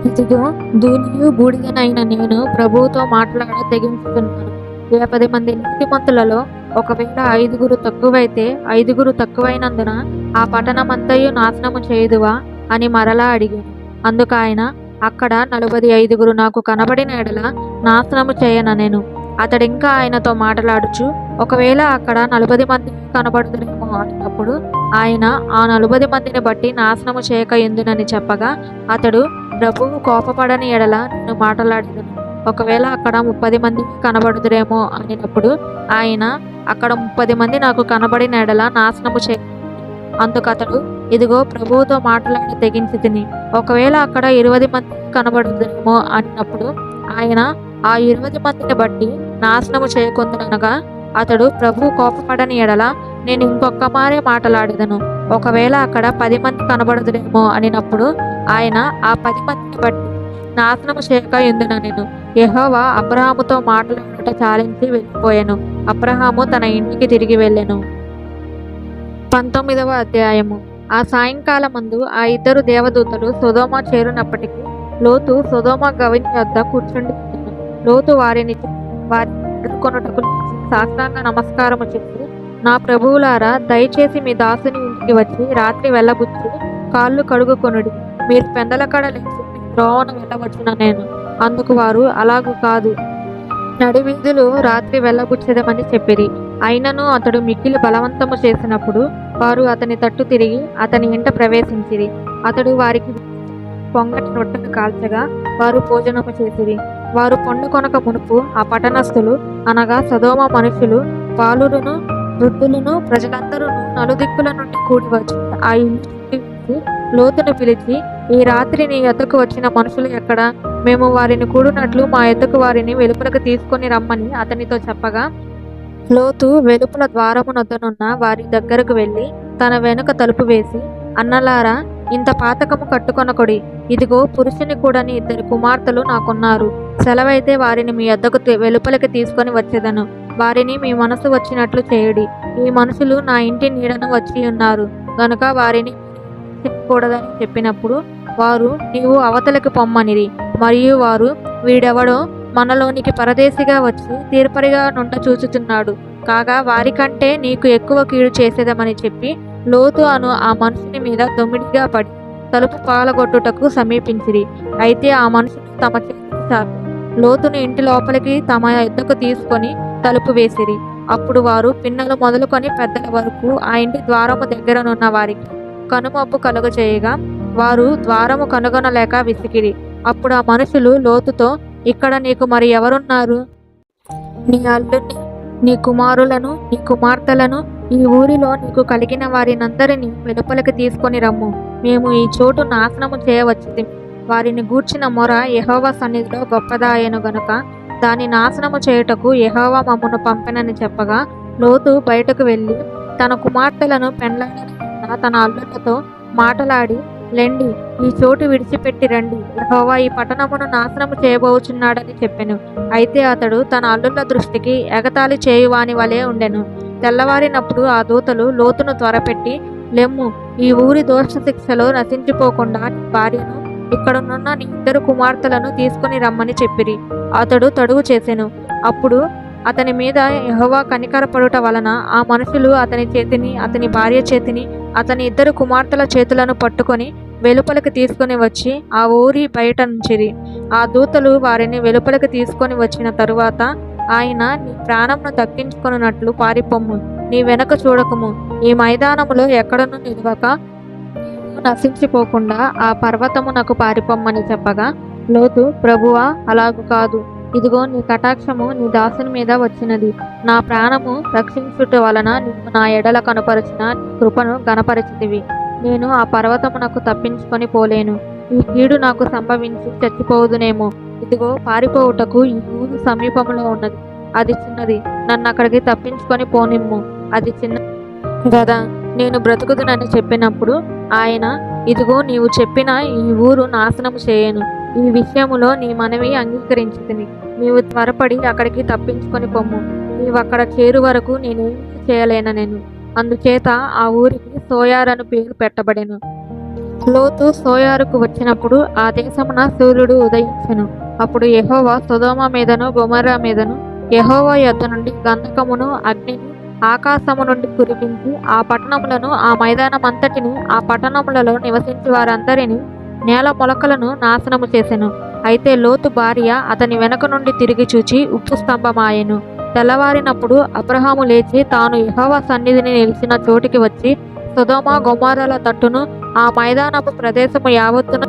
ఇదిగో ధూళియు బూడిదనైన నేను ప్రభువుతో మాట్లాడ తెగించుతున్నాను. 50 మంది నీతిమంతులలో ఒకవేళ 5 తక్కువైతే 5 తక్కువైనందున ఆ పట్టణమంతయు నాశనము చేయుదువా అని మరలా అడిగాను. అందుకు ఆయన, అక్కడ 45 నాకు కనబడిన ఎడల నాశనము చేయన నేను. అతడింకా ఆయనతో మాట్లాడుచు, ఒకవేళ అక్కడ 40 మంది కనబడుదురేమో అన్నప్పుడు ఆయన, ఆ 40 మందిని బట్టి నాశనము చేయక ఎందునని చెప్పగా, అతడు, ప్రభువు కోపపడని ఎడల నేను మాట్లాడేదను. ఒకవేళ అక్కడ 30 మంది కనబడుదురేమో అనినప్పుడు ఆయన, అక్కడ 30 మంది నాకు కనబడిన ఎడల నాశనము చేయ. అందుకు అతడు, ఇదిగో ప్రభువుతో మాట్లాడి తెగించి తిని, ఒకవేళ అక్కడ 20 మంది కనబడుదురేమో అన్నప్పుడు ఆయన, ఆ 20 మందిని బట్టి నాశనము చేయకుందునగా, అతడు, ప్రభువు కోపపడని ఎడల నేను ఇంకొక మారే మాట్లాడేదను. ఒకవేళ అక్కడ 10 మంది కనబడుదురేమో అనినప్పుడు ఆయన, ఆ 10 మందిని బట్టి నాశనము చేయక ఎందున నేను. యెహోవా అబ్రహాముతో మాట్లాడుట చాలించి వెళ్ళిపోయాను. అబ్రహాము తన ఇంటికి తిరిగి వెళ్ళెను. 19వ అధ్యాయము. ఆ సాయంకాలమందు ఆ 2 దేవదూతలు సొదొమ చేరునప్పటికీ లోతు సొదొమ గవిని వద్ద కూర్చుండి ఉండెను. లోతు వారిని ఎదుర్కొనుటకు సాష్టాంగ నమస్కారము చేసి, నా ప్రభువులారా, దయచేసి మీ దాసుని ఇంటికి వచ్చి రాత్రి వెళ్ళబుచ్చి కాళ్ళు కడుగుకొనుడి. మీరు పెందలకడ లేచి మీ త్రోవను వెళ్ళవచ్చున నేను. అందుకు వారు, అలాగు కాదు, నడివీధులు రాత్రి వెళ్ళబుచ్చెదమని చెప్పిరి. అయినను అతడు మిక్కిలి బలవంతము చేసినప్పుడు వారు అతని తట్టు తిరిగి అతని ఇంట ప్రవేశించిరి. అతడు వారికి పొంగటి రొట్టెను కాల్చగా వారు భోజనము చేసిరి. వారు పండుకొనక మునుపు ఆ పట్టణస్థులు, అనగా సొదొమ మనుషులు, బాలురును వృద్ధులను ప్రజలందరూ నలుదిక్కుల నుండి కూడి వచ్చి ఆ ఇల్లు చుట్టి వేసి లోతును పిలిచి, ఈ రాత్రి నీ యొద్దకు వచ్చిన మనుషులు ఎక్కడ? మేము వారిని కూడినట్లు మా యొద్దకు వారిని వెలుపలకు తీసుకొని రమ్మని అతనితో చెప్పగా, లోతు వెలుపల ద్వారమునొద్దనున్న వారి దగ్గరకు వెళ్ళి తన వెనుక తలుపు వేసి, అన్నలారా, ఇంత పాతకము కట్టుకొనకొడి. ఇదిగో పురుషుని కూడని 2 కుమార్తెలు నాకున్నారు. సెలవైతే వారిని మీ యొద్దకు వెలుపలికి తీసుకొని వచ్చేదను. వారిని మీ మనసు వచ్చినట్లు చేయుడి. ఈ మనుషులు నా ఇంటి నీడను వచ్చి ఉన్నారు గనుక వారిని చెప్పకూడదని చెప్పినప్పుడు వారు, నీవు అవతలకి పొమ్మనిరి. మరియు వారు, వీడెవడో మనలోనికి పరదేశిగా వచ్చి తీర్పరిగా నుండ చూచుతున్నాడు కాగా వారికంటే నీకు ఎక్కువ కీడు చేసేదమని చెప్పి లోతు అను ఆ మనుషుని మీద దొమ్మిడిగా పడి తలుపు పాలగొట్టుటకు సమీపించిరి. అయితే ఆ మనుషులు తమ చేతులు చాపి లోతును ఇంటి లోపలికి తమ యొద్దకు తీసుకొని తలుపు వేసిరి. అప్పుడు వారు పిన్నలు మొదలుకొని పెద్దల వరకు ఆ ఇంటి ద్వారము దగ్గరనున్న వారికి కనుమప్పు కలుగచేయగా వారు ద్వారము కనుగొనలేక విసిగిరి. అప్పుడు ఆ మనుషులు లోతుతో, ఇక్కడ నీకు మరి ఎవరున్నారు? నీ అల్లుని, నీ కుమారులను, నీ కుమార్తెలను, ఈ ఊరిలో నీకు కలిగిన వారినందరినీ వెలుపలికి తీసుకొని రమ్ము. మేము ఈ చోటు నాశనము చేయవచ్చుది. వారిని గూర్చిన మొర యెహోవా సన్నిధిలో గొప్పదాయను గనుక దాని నాశనము చేయుటకు యెహోవా మమ్మను పంపెనని చెప్పగా, లోతు బయటకు వెళ్ళి తన కుమార్తెలను పెండ్లాడిన తన అల్లులతో మాటలాడి, లెండి, ఈ చోటు విడిచిపెట్టి రండి, యెహోవా ఈ పట్టణమును నాశనము చేయబోచున్నాడని చెప్పెను. అయితే అతడు తన అల్లుల దృష్టికి ఎగతాళి చేయువాని వలె ఉండెను. తెల్లవారినప్పుడు ఆ దూతలు లోతును త్వరపెట్టి, లెమ్ము, ఈ ఊరి దోష శిక్షలో నశించిపోకుండా నీ భార్యను, ఇక్కడనున్న నీ 2 కుమార్తెలను తీసుకుని రమ్మని చెప్పిరి. అతడు తడువు చేసెను. అప్పుడు అతని మీద యెహోవా కనికరపడుట వలన ఆ మనుషులు అతని చేతిని, అతని భార్య చేతిని, అతని 2 కుమార్తెల చేతులను పట్టుకొని వెలుపలికి తీసుకొని వచ్చి ఆ ఊరి బయట నుంచిరి. ఆ దూతలు వారిని వెలుపలికి తీసుకొని వచ్చిన తరువాత ఆయన, నీ ప్రాణమును దక్కించుకొనున్నట్లు పారిపొమ్ము, నీ వెనక చూడకము, ఈ మైదానములో ఎక్కడను నిలవక నశించిపోకుండా ఆ పర్వతమునకు పారిపొమ్మని చెప్పగా, లోతు, ప్రభువా, అలాగు కాదు, ఇదిగో నీ కటాక్షము నీ దాసుని మీద వచ్చినది. నా ప్రాణము రక్షించుట వలన నీవు నా ఎడల కనపరిచిన నీ కృపను గణపరిచితివి. నేను ఆ పర్వతమునకు తప్పించుకొని పోలేను. ఈ కీడు నాకు సంభవించి చచ్చిపోవుదునేమో. ఇదిగో పారిపోవుటకు ఈ ఊరు సమీపంలో ఉన్నది. అది చిన్నది. నన్ను అక్కడికి తప్పించుకొని పోనిమ్ము. అది చిన్న గదా, నేను బ్రతుకుదునని చెప్పినప్పుడు ఆయన, ఇదిగో నీవు చెప్పిన ఈ ఊరు నాశనము చేయను. ఈ విషయములో నీ మనవి అంగీకరించితిని. నీవు త్వరపడి అక్కడికి తప్పించుకొని పొమ్ము. నీవక్కడ చేరు వరకు నేనేమీ చేయలేననెను. అందుచేత ఆ ఊరికి సోయార్ అను పేరు పెట్టబడెను. లోతు సోయారుకు వచ్చినప్పుడు ఆ దేశమున సూర్యుడు ఉదయించెను. అప్పుడు యెహోవా సొదొమ మీదను గొమొర్రా మీదను యెహోవా యొద్ద నుండి గంధకమును అగ్నిని ఆకాశము నుండి కురిపించి ఆ పట్టణములను ఆ మైదానమంతటిని ఆ పట్టణములలో నివసించి వారందరినీ నేల మొలకలను నాశనము చేసెను. అయితే లోతు భార్య అతని వెనక నుండి తిరిగి చూచి ఉప్పు స్తంభమాయెను. తెల్లవారినప్పుడు అబ్రహాము లేచి తాను యెహోవా సన్నిధిని నిలిచిన చోటికి వచ్చి సొదొమ గొమొర్రాల తట్టును ఆ మైదానపు ప్రదేశము యావత్తును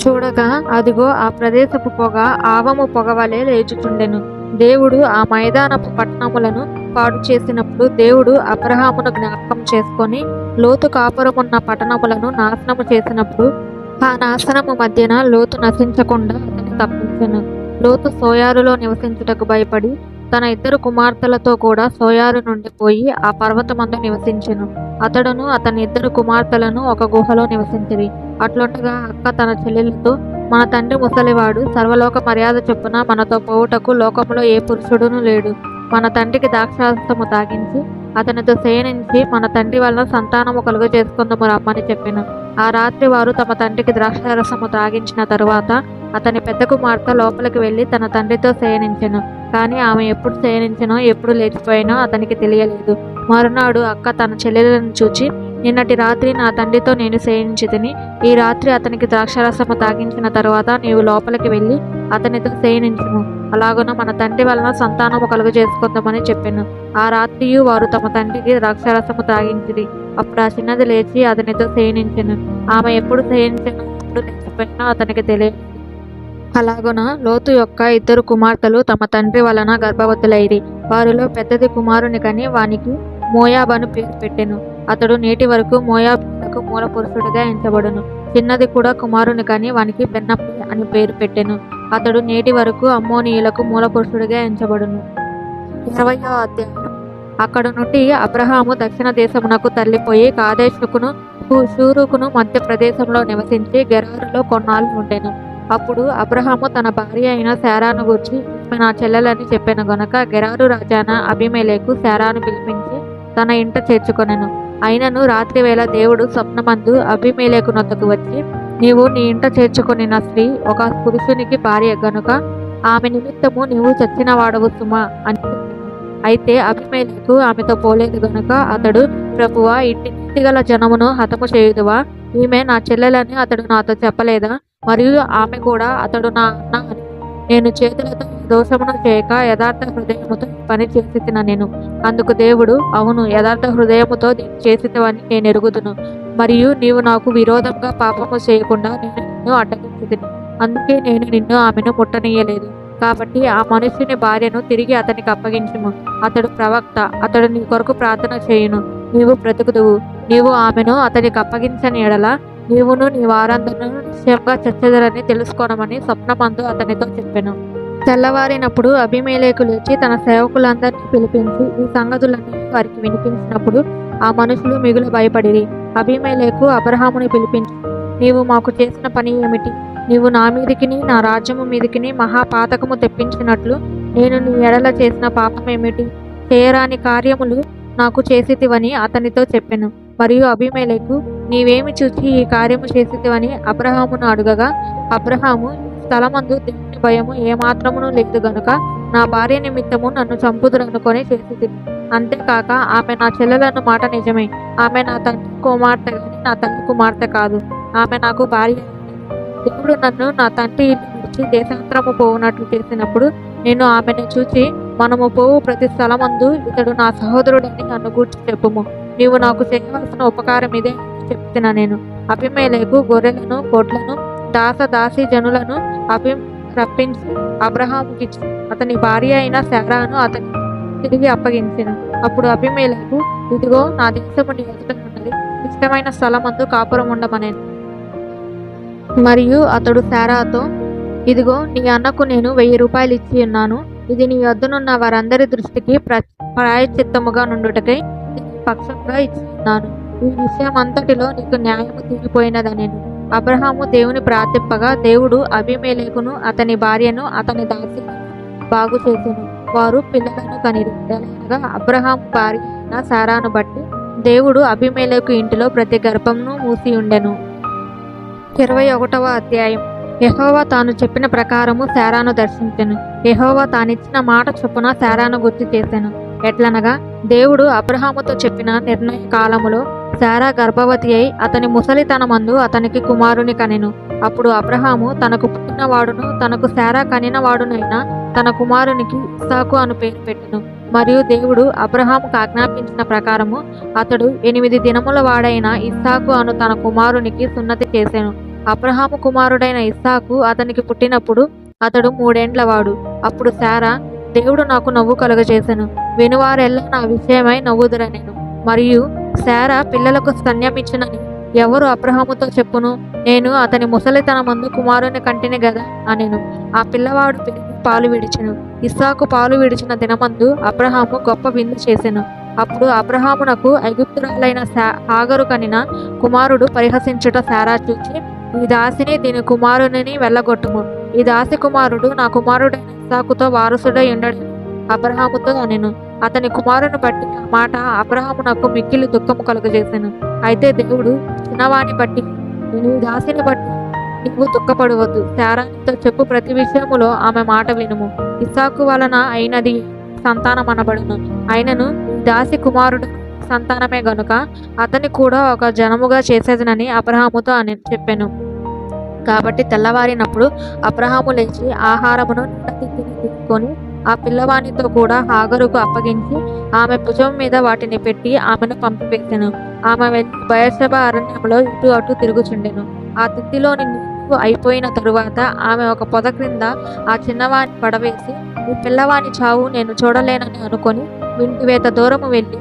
చూడగా అదిగో ఆ ప్రదేశపు పొగ ఆవము పొగవలే లేచుచుండెను. దేవుడు ఆ మైదానపు పట్టణములను పాడు చేసినప్పుడు దేవుడు అబ్రహామును జ్ఞాపకం చేసుకొని లోతు కాపురమున్న పట్టణములను నాశనము చేసినప్పుడు ఆ నాశనము మధ్యన లోతు నశించకుండా అతన్ని తప్పించెను. లోతు సోయారులో నివసించుటకు భయపడి తన 2 కుమార్తెలతో కూడా సోయారు నుండి పోయి ఆ పర్వతమందు నివసించెను. అతడును అతని 2 కుమార్తెలను ఒక గుహలో నివసించిరి. అట్లుండగా అక్క తన చెల్లెలతో, మన తండ్రి ముసలివాడు, సర్వలోక మర్యాద చొప్పున మనతో పోవుటకు లోకములో ఏ పురుషుడును లేడు. మన తండ్రికి ద్రాక్షారసము తాగించి అతనితో శయనించి మన తండ్రి వలన సంతానము కలుగ చేసుకుందాము రమ్మని చెప్పెను. ఆ రాత్రి వారు తమ తండ్రికి ద్రాక్షారసము త్రాగించిన తరువాత అతని పెద్ద కుమార్తె లోపలికి వెళ్ళి తన తండ్రితో శయనించెను. కానీ ఆమె ఎప్పుడు శయనించెనో ఎప్పుడు లేచిపోయినో అతనికి తెలియలేదు. మరునాడు అక్క తన చెల్లెలను చూచి, నిన్నటి రాత్రి నా తండ్రితో నేను శయనించితిని. ఈ రాత్రి అతనికి ద్రాక్షారసము తాగించిన తరువాత నీవు లోపలికి వెళ్ళి అతనితో శయనించుము. అలాగున మన తండ్రి వలన సంతానము కలుగ చేసుకుందామని చెప్పెను. ఆ రాత్రియు వారు తమ తండ్రికి ద్రాక్షారసము త్రాగించిరి. అప్పుడు ఆ చిన్నది లేచి అతనితో శయనించెను. ఆమె ఎప్పుడు శయనించెనో ఎప్పుడు లేచిపోయినో అతనికి తెలియదు. అలాగున లోతు యొక్క 2 కుమార్తెలు తమ తండ్రి వలన గర్భవతులైరి. వారిలో పెద్దది కుమారుని కని వానికి మోయాబు అను పేరు పెట్టెను. అతడు నేటి వరకు మోయాబీయులకు మూల పురుషుడిగా ఎంచబడును. చిన్నది కూడా కుమారుని కని వానికి బెన్నప్పి అని పేరు పెట్టెను. అతడు నేటి వరకు అమ్మోనీయులకు మూల పురుషుడిగా ఎంచబడును. 20వ అధ్యాయం. అక్కడ నుండి అబ్రహాము దక్షిణ దేశమునకు తరలిపోయి కాదేశుకును షూరుకును మధ్య ప్రదేశంలో నివసించి గెరారులో కొన్నాళ్ళు ఉండెను. అప్పుడు అబ్రహాము తన భార్య అయిన శారాను గూర్చి, ఈమె నా చెల్లెలని చెప్పెను గనుక గెరారు రాజాన అబీమెలెకు శారాను పిలిపించి తన ఇంట చేర్చుకొనెను. అయినను రాత్రి వేళ దేవుడు స్వప్నమందు అబీమెలెకు నొద్దకు వచ్చి, నీవు నీ ఇంట చేర్చుకొనిన స్త్రీ ఒక పురుషునికి భార్య గనుక ఆమె నిమిత్తము నీవు చచ్చిన వాడవు సుమా అని చెప్పెను. అయితే అబీమెలెకు ఆమెతో పోలేదు గనుక అతడు, ప్రభువా, ఇట్టి నీతిగల జనమును హతము చేయుదువా? ఈమె నా చెల్లెలని అతడు నాతో చెప్పలేదా? మరియు ఆమె కూడా అతడు నా అన్న అని. నేను చేతులతో ఈ దోషమును చేయక యథార్థ హృదయముతో ఈ పని చేసితిన నేను. అందుకు దేవుడు, అవును, యథార్థ హృదయముతో దీన్ని చేసితివని నేను ఎరుగుదును. మరియు నీవు నాకు విరోధంగా పాపము చేయకుండా నేను నిన్ను అడ్డగించితిని. అందుకే నేను నిన్ను ఆమెను ముట్టనీయలేదు. కాబట్టి ఆ మనుష్యుని భార్యను తిరిగి అతనికి అప్పగించుము. అతడు ప్రవక్త, అతడు నీ కొరకు ప్రార్థన చేయును, నీవు బ్రతుకుదువు. నీవు ఆమెను అతనికి అప్పగించని ఎడల నీవును నీ వారందరూ నిశ్చయంగా చచ్చెదరని తెలుసుకోనమని స్వప్నమందు అతనితో చెప్పెను. తెల్లవారినప్పుడు అబీమెలెకు లేచి తన సేవకులందరినీ పిలిపించి ఈ సంగతులన్నీ వారికి వినిపించినప్పుడు ఆ మనుషులు మిగులు భయపడిరి. అబీమెలెకు అబ్రహాముని పిలిపించి, నీవు మాకు చేసిన పని ఏమిటి? నీవు నా మీదికిని నా రాజ్యము మీదికిని మహాపాతకము తెప్పించినట్లు నేను నీ ఎడల చేసిన పాపం ఏమిటి? చేయరాని కార్యములు నాకు చేసితివని అతనితో చెప్పెను. మరియు అబీమెలెకు, నీవేమి చూచి ఈ కార్యము చేసితివని అబ్రహామును అడుగగా, అబ్రహాము, ఈ స్థలమందు దేవుని భయము ఏమాత్రమును లేదు గనుక నా భార్య నిమిత్తము నన్ను చంపుదురనుకొని చేసితిని. అంతేకాక ఆమె నా చెల్లెలన్న మాట నిజమే. ఆమె నా తండ్రి కుమార్తె గాని నా తల్లి కుమార్తె కాదు. ఆమె నాకు భార్య. దేవుడు నన్ను నా తండ్రి ఇల్లు విడిచి దేశాంతరము పోవునట్లు చేసినప్పుడు నేను ఆమెను చూచి, మనము పోవు ప్రతి స్థలమందు ఇతడు నా సహోదరుడని నన్ను గూర్చి చెప్పుము. నీవు నాకు చేయవలసిన ఉపకారం ఇదే అని చెప్తున్నా నేను. అబీమెలెకు గొర్రెలను కోట్లను దాసీ జనులను రప్పించి అబ్రహాముకిచ్చి అతని భార్య అయిన శారాను అతని తిరిగి అప్పగించెను. అప్పుడు అబీమెలెకు, ఇదిగో నా దేశము నీ ఎదుట ఉన్నది, ఇష్టమైన స్థలమందు కాపురం ఉండమనెను. మరియు అతడు శారాతో, ఇదిగో నీ అన్నకు నేను 1000 రూపాయలు ఇచ్చి ఉన్నాను. ఇది నీ వద్దనున్న వారందరి దృష్టికి ప్రాయశ్చిత్తముగా నుండుటకై పక్షంగా ఇచ్చి ఉన్నాను. ఈ విషయం అంతటిలో నీకు న్యాయము తీరిపోయినదనెను. అబ్రహాము దేవుని ప్రార్థింపగా దేవుడు అబీమెలెకును అతని భార్యను అతని దాసిని బాగు చేసెను. వారు పిల్లలను కనిరి. ఎలాగనగా అబ్రహాము భార్య అయిన శారాను బట్టి దేవుడు అబీమెలెకు ఇంటిలో ప్రతి గర్భమును మూసి ఉండెను. 21వ అధ్యాయం. యెహోవా తాను చెప్పిన ప్రకారము శారాను దర్శించెను. యెహోవా తానిచ్చిన మాట చొప్పున శారాను గుర్తు చేసెను. ఎట్లనగా దేవుడు అబ్రహాముతో చెప్పిన నిర్ణయ కాలములో శారా గర్భవతి అయి అతని ముసలితనమందు అతనికి కుమారుని కనెను. అప్పుడు అబ్రహాము తనకు పుట్టినవాడును తనకు శారా కనినవాడునైన తన కుమారునికి ఇస్సాకు అను పేరు పెట్టెను. మరియు దేవుడు అబ్రహాముకు ఆజ్ఞాపించిన ప్రకారము అతడు 8 దినముల వాడైన ఇస్సాకు అను తన కుమారునికి సున్నతి చేసెను. అబ్రహాము కుమారుడైన ఇస్సాకు అతనికి పుట్టినప్పుడు అతడు 3 ఏండ్లవాడు. అప్పుడు శారా, దేవుడు నాకు నవ్వు కలుగజేసెను, వినువారెల్లా నా విషయమై నవ్వుదురనెను. మరియు శారా పిల్లలకు స్తన్యమిచ్చునని ఎవరు అబ్రహాముతో చెప్పును? నేను అతని ముసలితనమందు కుమారుని కంటిని గదా అనెను. ఆ పిల్లవాడు పెరిగి పాలు విడిచెను. ఇస్సాకు పాలు విడిచిన దినమందు అబ్రహాము గొప్ప విందు చేసెను. అప్పుడు అబ్రహామునకు ఐగుప్తురాలైన హాగరు కనిన కుమారుడు పరిహసించుట శారా చూచి, ఈ దాసిని దీని కుమారుని వెళ్ళగొట్టుము. ఈ దాసి కుమారుడు నా కుమారుడైన ఇస్సాకుతో వారసుడై ఉండడని అబ్రహాముతో అనెను. అతని కుమారుని బట్టి ఆ మాట అబ్రహామునకు మిక్కిలి దుఃఖము కలుగజేసెను. అయితే దేవుడు చిన్నవాని బట్టి, నేను ఈ దాసిని బట్టి నీవు దుఃఖపడవద్దు, శారానితో చెప్పు ప్రతి విషయములో ఆమె మాట వినుము. ఇస్సాకు వలన అయినది సంతానమనబడును. అయినను ఈ దాసి కుమారుడు సంతానమే గనుక అతన్ని కూడా ఒక జనముగా చేసేదనని అబ్రహాముతో అని చెప్పెను. కాబట్టి తెల్లవారినప్పుడు అబ్రహాము లేచి ఆహారమును నిండతిత్తిని తీసుకొని ఆ పిల్లవానితో కూడా హాగరుకు అప్పగించి ఆమె భుజం మీద వాటిని పెట్టి ఆమెను పంపివేసెను. ఆమె వెళ్ళి బయర్షెబా అరణ్యంలో ఇటు అటు తిరుగుచుండెను. ఆ తిత్తిలోని నీరు అయిపోయిన తరువాత ఆమె ఒక పొద క్రింద ఆ చిన్నవాని పడవేసి, ఈ పిల్లవాని చావు నేను చూడలేనని అనుకొని వింటివేత దూరము వెళ్ళి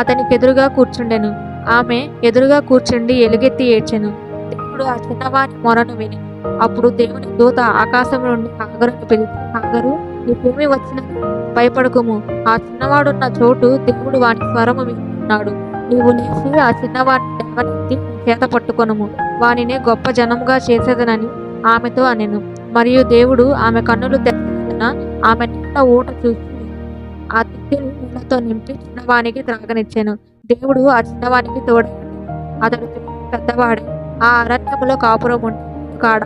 అతనికి ఎదురుగా కూర్చుండెను. ఆమె ఎదురుగా కూర్చుండి ఎలుగెత్తి ఏడ్చెను. దేవుడు ఆ చిన్నవాని మొరను విని, అప్పుడు దేవుని దూత ఆకాశం నుండి హాగరును పిలిచి, హాగరు, నీకేమి వచ్చినది? భయపడకుము. ఆ చిన్నవాడున్న చోటు దేవుడు వాని స్వరము వింటున్నాడు. నీవు లేచి ఆ చిన్నవాడిని లేవనెత్తి చేత పట్టుకొనుము. వానిని గొప్ప జనముగా చేసేదనని ఆమెతో అనెను. మరియు దేవుడు ఆమె కన్నులు తెరిచినందున ఆమె నిండా ఊట చూసి ఆ తిత్తిని నీళ్లతో నింపి చిన్నవానికి త్రాగనిచ్చెను. దేవుడు ఆ చిన్నవానికి తోడై అతడు పెద్దవాడై ఆ అరణ్యములో కాపురం ఉండి కాడ.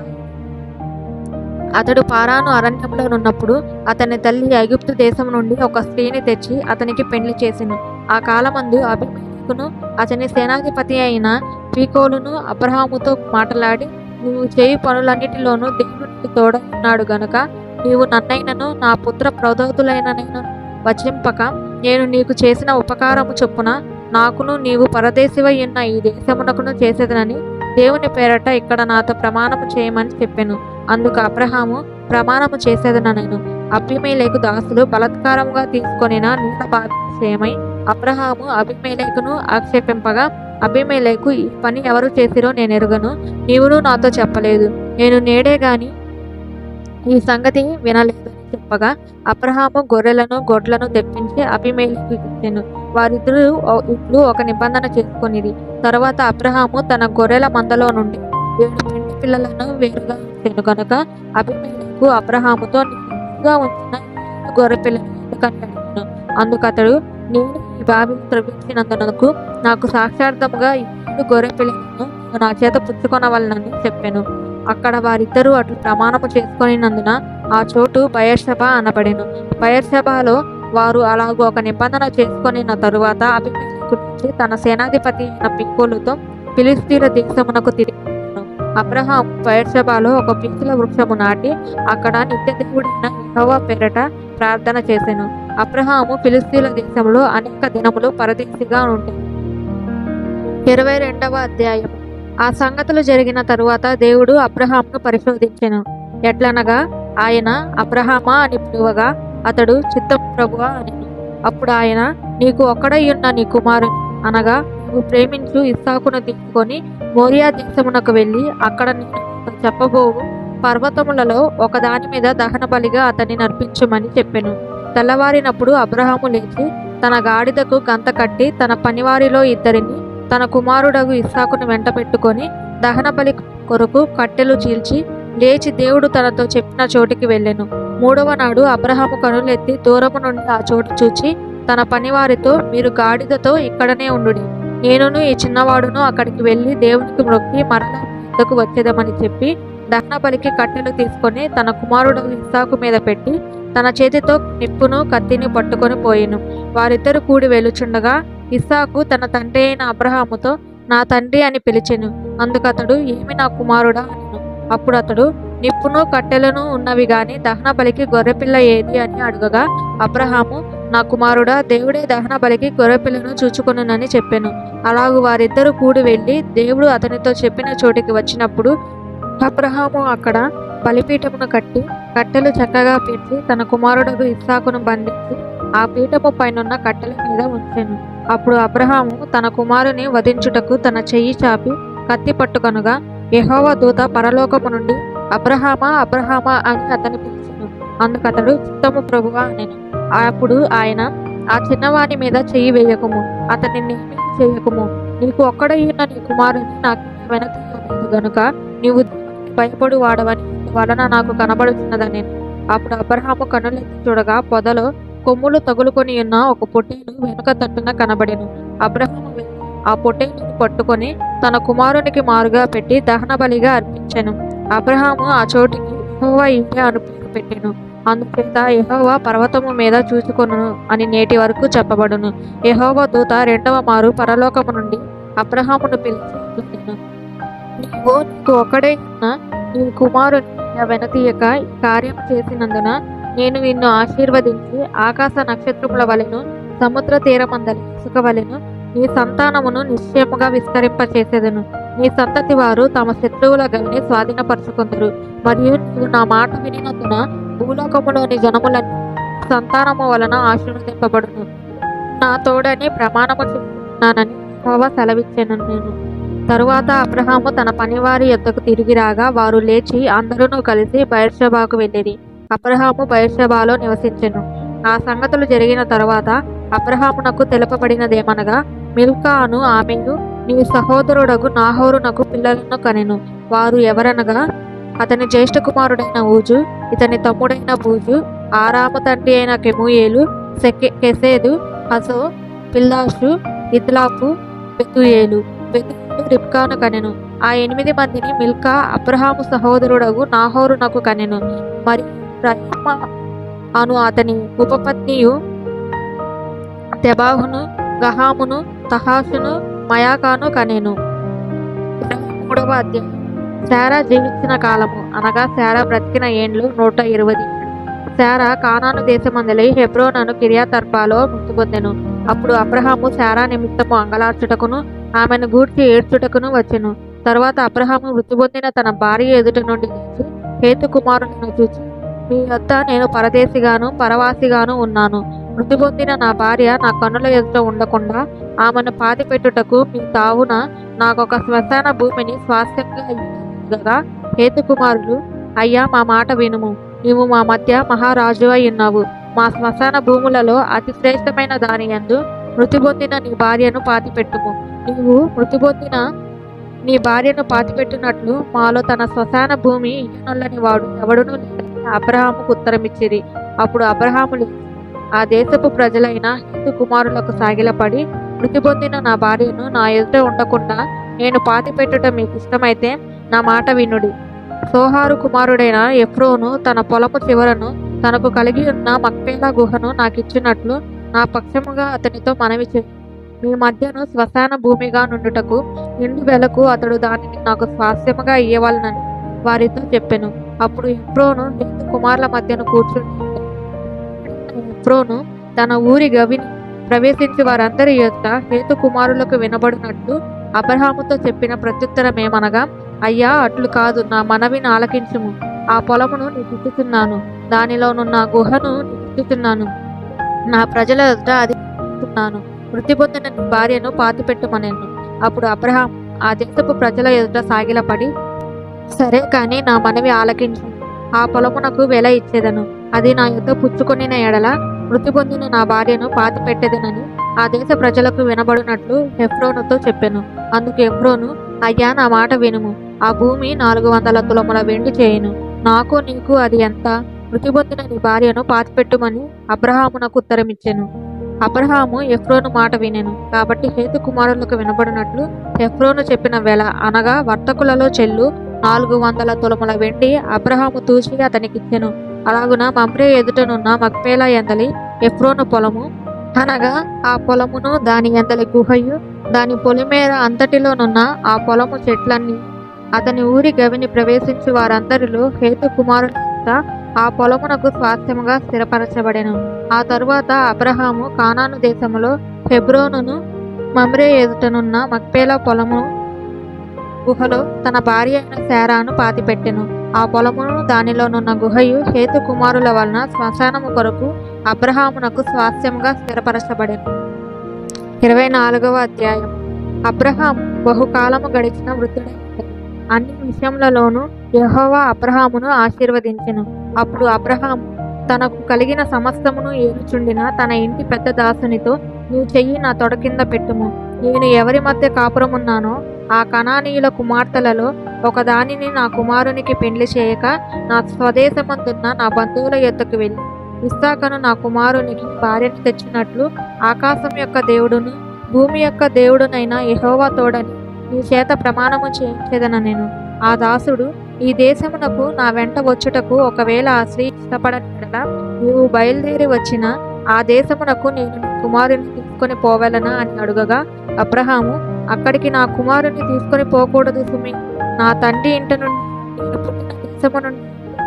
అతడు పారాను అరణ్యంలో నున్నప్పుడు అతని తల్లి ఐగుప్తు దేశం నుండి ఒక స్త్రీని తెచ్చి అతనికి పెళ్లి చేసెను. ఆ కాలమందు అబీమెలెకును అతని సేనాధిపతి అయిన ఫీకోలును అబ్రహాముతో మాట్లాడి, నీవు చేయు పనులన్నిటిలోనూ దేవుడు నీకు తోడై ఉన్నాడు గనుక నీవు నన్నైనను నా పుత్ర ప్రౌఢతులైనను వచింపక నేను నీకు చేసిన ఉపకారము చొప్పున నాకును నీవు పరదేశివై ఉన్న ఈ దేశమునకును చేసేదనని దేవుని పేరట ఇక్కడ నాతో ప్రమాణము చేయమని చెప్పెను. అందుకు అబ్రహాము, ప్రమాణము చేసేదనను. అబీమెలెకు దాసులు బలాత్కారముగా తీసుకొనిన నీళ్ల బావి విషయమై అబ్రహాము అబీమెలెకును ఆక్షేపింపగా, అబీమెలెకు, ఈ పని ఎవరు చేసిరో నేను ఎరుగను, నీవును నాతో చెప్పలేదు, నేను నేడే గాని ఈ సంగతి వినలేదని చెప్పగా, అబ్రహాము గొర్రెలను గొడ్లను తెప్పించి అబీమెలెకు ఇచ్చెను. వారిద్దరూ ఇట్లు ఒక నిబంధన చేసుకొనిది. తరువాత అబ్రహాము తన గొర్రెల మందలో నుండి 7 పెండి పిల్లలను వేరుగా ఉంచెను గనుక అబీమెలెకు అబ్రహాముతో, నీవుగా ఉంచిన 7 గొర్రె పిల్లలు ఎందుకని అడిగాను. అందుకు అతడు, నేను ఈ బావిని త్రవ్వించినందునకు నాకు సాక్షార్థముగా 7 గొర్రె పిల్లలను నా చేత పుచ్చుకొనవలనని చెప్పెను. అక్కడ వారిద్దరూ అట్లు ప్రమాణము చేసుకొనినందున ఆ చోటు బయర్షెబా అనబడెను. బయర్షెబాలో వారు అలాగూ ఒక నిబంధన చేసుకొనిన తరువాత అబీమెలెకు నుంచి తన సేనాధిపతి అయిన ఫీకోలుతో ఫిలిష్తీయుల దేశమునకు తిరిగిపోయెను. అబ్రహాము బయర్షెబాలో ఒక పీచుల వృక్షము నాటి అక్కడ నిత్యదేవుడైన యెహోవా పేరట ప్రార్థన చేసెను. అబ్రహాము ఫిలిష్తీయుల దేశంలో అనేక దినములు పరదేశిగా ఉండెను. 22వ అధ్యాయం. ఆ సంగతులు జరిగిన తరువాత దేవుడు అబ్రహామును పరిశోధించెను. ఎట్లనగా, ఆయన అబ్రహామా అని పిలువగా అతడు, చిత్తము ప్రభువా అనెను. అప్పుడు ఆయన, నీకు ఒక్కడయ్యున్న నీ కుమారుని అనగా నువ్వు ప్రేమించు ఇస్సాకును తీసుకొని మోరియా దేశమునకు వెళ్ళి అక్కడ నేను చెప్పబోవు పర్వతములలో ఒకదాని మీద దహన బలిగా అతన్ని నర్పించుమని చెప్పెను. తెల్లవారినప్పుడు అబ్రహాము లేచి తన గాడిదకు గంత కట్టి తన పనివారిలో 2 తన కుమారుడగు ఇస్సాకును వెంట పెట్టుకొని దహన బలి కొరకు కట్టెలు చీల్చి లేచి దేవుడు తనతో చెప్పిన చోటికి వెళ్ళెను. మూడవ నాడు అబ్రహాము కనులెత్తి దూరము నుండి ఆ చోటు చూచి తన పనివారితో, మీరు గాడిదతో ఇక్కడనే ఉండుడి, నేనును ఈ చిన్నవాడును అక్కడికి వెళ్ళి దేవునికి మొక్కి మరలా మీ వద్దకు వచ్చేదమని చెప్పి దహన బలికి కట్టెలు తీసుకొని తన కుమారుడు ఇస్సాకు మీద పెట్టి తన చేతితో నిప్పును కత్తిని పట్టుకొని పోయెను. వారిద్దరు కూడి వెలుచుండగా ఇస్సాకు తన తండ్రి అయిన అబ్రహాముతో, నా తండ్రి అని పిలిచెను. అందుకతడు, ఏమి నా కుమారుడా అనెను. అప్పుడు అతడు, నిప్పును కట్టెలను ఉన్నవి గాని దహన బలికి గొర్రెపిల్ల ఏది అని అడుగగా అబ్రహాము, నా కుమారుడా, దేవుడే దహన బలికి గొర్రెపిల్లను చూచుకొనునని చెప్పెను. అలాగు వారిద్దరూ కూడి వెళ్ళి దేవుడు అతనితో చెప్పిన చోటికి వచ్చినప్పుడు అబ్రహాము అక్కడ బలిపీఠమును కట్టి కట్టెలు చక్కగా పేర్చి తన కుమారుడు ఇస్సాకును బంధించి ఆ పీఠము పైనున్న కట్టెల మీద ఉంచెను. అప్పుడు అబ్రహాము తన కుమారుని వధించుటకు తన చెయ్యి చాపి కత్తి పట్టుకొనగా యెహోవా దూత పరలోకము నుండి, అబ్రహామా, అబ్రహామా అని అతని పిలిచెను. అందుకతడు, చిత్తము ప్రభువా అనెను. అప్పుడు ఆయన, ఆ చిన్నవాని మీద చెయ్యి వేయకుము, అతనిని ఏమీ చేయకుము, నీకు ఒక్కడయ్యున్న నీ కుమారుని నాకు వెనకలేదు గనుక నీవు భయపడు వాడవని వలన నాకు కనబడుతున్నదని. అప్పుడు అబ్రహాము కన్నులెత్తి చూడగా పొదలో కొమ్ములు తగులుకొని ఉన్న ఒక పొట్టేలు వెనుక తట్టున కనబడెను. అబ్రహాము వెళ్ళి ఆ పొట్టేలును పట్టుకొని తన కుమారునికి మారుగా పెట్టి దహన బలిగా అర్పించెను. అబ్రహాము ఆ చోటికి యెహోవా ఈరే అను పేరు పెట్టెను. అందుచేత యెహోవా పర్వతము మీద చూసుకొనును అని నేటి వరకు చెప్పబడును. యెహోవా దూత రెండవ మారు పరలోకము నుండి అబ్రహామును పిలిచి, నీవు నీకు ఒక్కడే ఉన్న నీ కుమారుని వెనతీయక ఈ కార్యం చేసినందున నేను నిన్ను ఆశీర్వదించి ఆకాశ నక్షత్రముల వలెను సముద్ర తీరమందలి ఇసుక వలెను నీ సంతానమును నిశ్చయముగా విస్తరింపచేసేదను. నీ సంతతి వారు తమ శత్రువుల గవిని స్వాధీనపరుచుకుందరు. మరియు నీవు నా మాట వినినందున భూలోకములోని జనములన్నీ సంతానము వలన ఆశీర్వదింపబడును. నా తోడని ప్రమాణము చేస్తున్నానని యెహోవా సెలవిచ్చెను. నేను తరువాత అబ్రహాము తన పనివారి యొద్దకు తిరిగి రాగా వారు లేచి అందరూ కలిసి బయర్షెబాకు వెళ్ళిరి. అబ్రహాము బయర్షెబాలో నివసించెను. ఆ సంగతులు జరిగిన తరువాత అబ్రహామునకు తెలుపబడినదేమనగా, మిల్కా అను ఆమెయు నీ సహోదరుడగు నాహోరునకు పిల్లలను కనెను. వారు ఎవరనగా, అతని జ్యేష్ఠ కుమారుడైన ఊజు, ఇతని తమ్ముడైన బూజు, ఆరాము తండ్రి అయిన కెమూయేలు, కెసేదు, హసో, పిల్లాషు, ఇద్లాపు, బెతుయేలు. బెతుయేలు రిబ్కాను కనెను. ఆ 8 మందిని మిల్కా అబ్రహాము సహోదరుడగు నాహోరునకు కనెను. మరి రయమ్మ అను అతని ఉపపత్నియు తెబాహును, గహామును, తహాసును, మయాకాను కనెను. 23వ అధ్యాయం. శారా జీవించిన కాలము అనగా శారా బ్రతికిన ఏండ్లు 120. శారా కానాను దేశమందలి హెబ్రోన్ అను కిర్యాతర్బాలో మృతి పొందెను. అప్పుడు అబ్రహాము శారా నిమిత్తము అంగలార్చుటకును ఆమెను గూర్చి ఏడ్చుటకును వచ్చెను. తరువాత అబ్రహాము మృతి పొందిన తన భార్య ఎదుట నుండి లేచి హేతు కుమారులను చూచి, మీ వద్ద నేను పరదేశిగాను పరవాసిగాను ఉన్నాను. మృతి పొందిన నా భార్య నా కన్నుల ఎదుట ఉండకుండా ఆమెను పాతిపెట్టుటకు మీ తావున నాకొక శ్మశాన భూమిని స్వాస్థ్యంగా ఇవ్వగా హేతు కుమారులు, అయ్యా, మా మాట వినుము, నీవు మా మధ్య మహారాజు అయి ఉన్నావు. మా శ్మశాన భూములలో అతి శ్రేష్టమైన దాని యందు మృతి పొందిన నీ భార్యను పాతిపెట్టుము. నీవు మృతి పొందిన నీ భార్యను పాతిపెట్టినట్లు మాలో తన శ్మశాన భూమి ఇయ్యనొల్లని వాడు ఎవడునూ లేడని అబ్రహాముకు ఉత్తరమిచ్చిరి. అప్పుడు అబ్రహాము లేచి ఆ దేశపు ప్రజలైన హేతు కుమారులకు సాగిలపడి, మృతి పొందిన నా భార్యను నా ఎదుట ఉండకుండా నేను పాతిపెట్టుట మీకు ఇష్టమైతే నా మాట వినుడి. సోహారు కుమారుడైన ఎఫ్రోను తన పొలము చివరను తనకు కలిగి ఉన్న మక్పేలా గుహను నాకిచ్చినట్లు నా పక్షముగా అతనితో మనవి చేయి. మీ మధ్యను శ్మశాన భూమిగా నుండుటకు నిండు వెలకు అతడు దానిని నాకు స్వాస్థ్యముగా ఇయ్యవలనని వారితో చెప్పెను. అప్పుడు ఎఫ్రోను హేతు కుమారుల మధ్యను కూర్చుని ఎఫ్రోను తన ఊరి గవిని ప్రవేశించి వారందరి ఎదుట హేతు కుమారులకు వినబడినట్లు అబ్రహాముతో చెప్పిన ప్రత్యుత్తరమేమనగా, అయ్యా, అట్లు కాదు, నా మనవిని ఆలకించుము. ఆ పొలమును నీకు ఇచ్చుచున్నాను, దానిలోనున్న గుహను నీకు ఇచ్చుచున్నాను, నా ప్రజల ఎదుట అది ఇస్తున్నాను. మృతి పొందిన నీ భార్యను పాతిపెట్టుమనెను. అప్పుడు అబ్రహాం ఆ దేశపు ప్రజల ఎదుట సాగిలపడి, సరే కాని నా మనవి ఆలకించు, ఆ పొలమునకు వెల ఇచ్చేదను. అది నా యొద్ద పుచ్చుకొనిన ఎడల మృతి పొందిన నా భార్యను పాతిపెట్టెదనని ఆ దేశ ప్రజలకు వినబడినట్లు ఎఫ్రోనుతో చెప్పెను. అందుకు ఎఫ్రోను, అయ్యా, నా మాట వినుము, ఆ భూమి 400 తులముల వెండి చేయును. నాకు నీకు అది ఎంత? మృతి పొందిన నీ భార్యను పాతిపెట్టుమని అబ్రహామునకు ఉత్తరమిచ్చెను. అబ్రహాము ఎఫ్రోను మాట వినెను. కాబట్టి హేతు కుమారులకు వినబడినట్లు ఎఫ్రోను చెప్పిన వెల అనగా వర్తకులలో చెల్లు 400 తులముల వెండి అబ్రహాము తూచి అతనికిచ్చెను. అలాగున మమ్రే ఎదుటనున్న మక్పేలా ఎందలి ఎఫ్రోను పొలము అనగా ఆ పొలమును దాని ఎందలి గుహయు దాని పొలిమేర అంతటిలోనున్న ఆ పొలము చెట్లన్నీ అతని ఊరి గవిని ప్రవేశించి వారందరిలో హేతు కుమారుని ఆ పొలమునకు స్వాస్థ్యముగా స్థిరపరచబడెను. ఆ తరువాత అబ్రహాము కానాను దేశములో హెబ్రోనును మమ్రే ఎదుటనున్న మక్పేలా పొలము గుహలో తన భార్య అయిన శారాను పాతిపెట్టెను. ఆ పొలమును దానిలోనున్న గుహయు హేతు కుమారుల వలన శ్మశానము కొరకు అబ్రహామునకు స్వాస్థ్యముగా స్థిరపరచబడెను. 24వ అధ్యాయం. అబ్రహాము బహుకాలము గడిచిన వృద్ధుడై అన్ని విషయములలోనూ యెహోవా అబ్రహామును ఆశీర్వదించెను. అప్పుడు అబ్రహాము తనకు కలిగిన సమస్తమును ఏలుచుండిన తన ఇంటి పెద్ద దాసునితో, నీవు చెయ్యి నా తొడ కింద పెట్టుము. నేను ఎవరి మధ్య కాపురమున్నానో ఆ కనానీయుల కుమార్తెలలో ఒకదానిని నా కుమారునికి పెండ్లి చేయక నా స్వదేశమందున్న నా బంధువుల యొద్దకు వెళ్ళి ఇస్సాకును నా కుమారునికి భార్యను తెచ్చినట్లు ఆకాశం యొక్క దేవుడును భూమి యొక్క దేవుడునైన యెహోవా తోడని నీ చేత ప్రమాణము చేయించేదన నేను. ఆ దాసుడు, ఈ దేశమునకు నా వెంట వచ్చుటకు ఒకవేళ ఆ స్త్రీ ఇష్టపడని యెడల నీవు బయలుదేరి వచ్చిన ఆ దేశమునకు నేను నీ కుమారుని తీసుకొని పోవలనా అని అడుగగా, అబ్రహాము, అక్కడికి నా కుమారుని తీసుకొని పోకూడదు సుమి. నా తండ్రి ఇంట నుండి నేను పుట్టిన దేశము నుండి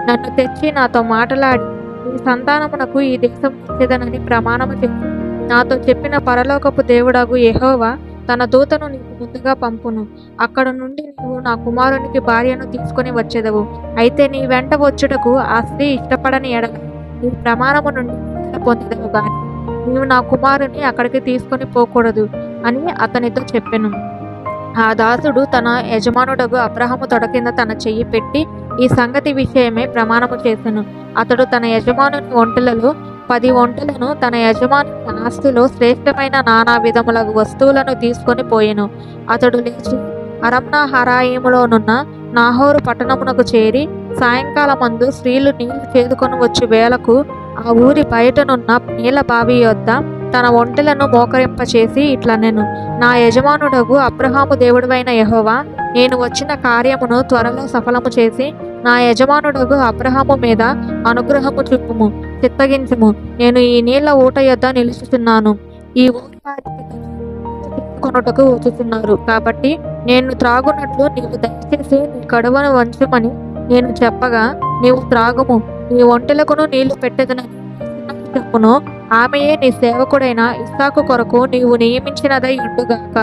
నన్ను తెచ్చి నాతో మాటలాడి నీ సంతానమునకు ఈ దేశం ఇచ్చేదనని ప్రమాణము చేసి నాతో చెప్పిన పరలోకపు దేవుడగు యెహోవా తన దూతను నీకు ముందుగా పంపును. అక్కడ నుండి నీవు నా కుమారునికి భార్యను తీసుకొని వచ్చేదవు. అయితే నీ వెంట వచ్చుటకు ఆ స్త్రీ ఇష్టపడని ఎడల నీ ప్రమాణము నుండి పొందేదవు గాని నీవు నా కుమారుని అక్కడికి తీసుకొని పోకూడదు అని అతనితో చెప్పెను. ఆ దాసుడు తన యజమానుడగు అబ్రహాము తొడ కింద తన చెయ్యి పెట్టి ఈ సంగతి విషయమే ప్రమాణము చేసెను. అతడు తన యజమానుని ఒంటెలలో 10 ఒంటెలను తన యజమాని ఆస్తిలో శ్రేష్టమైన నానా విధముల వస్తువులను తీసుకొని పోయెను. అతడు లేచి అరమ్నా హరాయిములోనున్న నాహోరు పట్టణమునకు చేరి సాయంకాలమందు స్త్రీలు నీళ్లు చేదుకొని వచ్చు వేళకు ఆ ఊరి బయటనున్న నీళ్ల బావి యొద్ద తన ఒంటెలను మోకరింపచేసి ఇట్లనెను, నా యజమానుడగు అబ్రహాము దేవుడవైన యెహోవా, నేను వచ్చిన కార్యమును త్వరలో సఫలము చేసి నా యజమానుడగు అబ్రహాము మీద అనుగ్రహము చూపుము, చిత్తగించుము. నేను ఈ నీళ్ల ఊట యొద్ద నిలుచుచున్నాను. ఈ ఊరి వారి కొనుటకు వచ్చుచున్నారు. కాబట్టి నేను త్రాగునట్లు నీవు దయచేసి నీ కడువను వంచుమని నేను చెప్పగా, నీవు త్రాగుము, నీ ఒంటెలకును నీళ్లు పెట్టెదనని చెప్పును. ఆమెయే నీ సేవకుడైన ఇస్సాకు కొరకు నీవు నియమించినదై ఉండుగాక.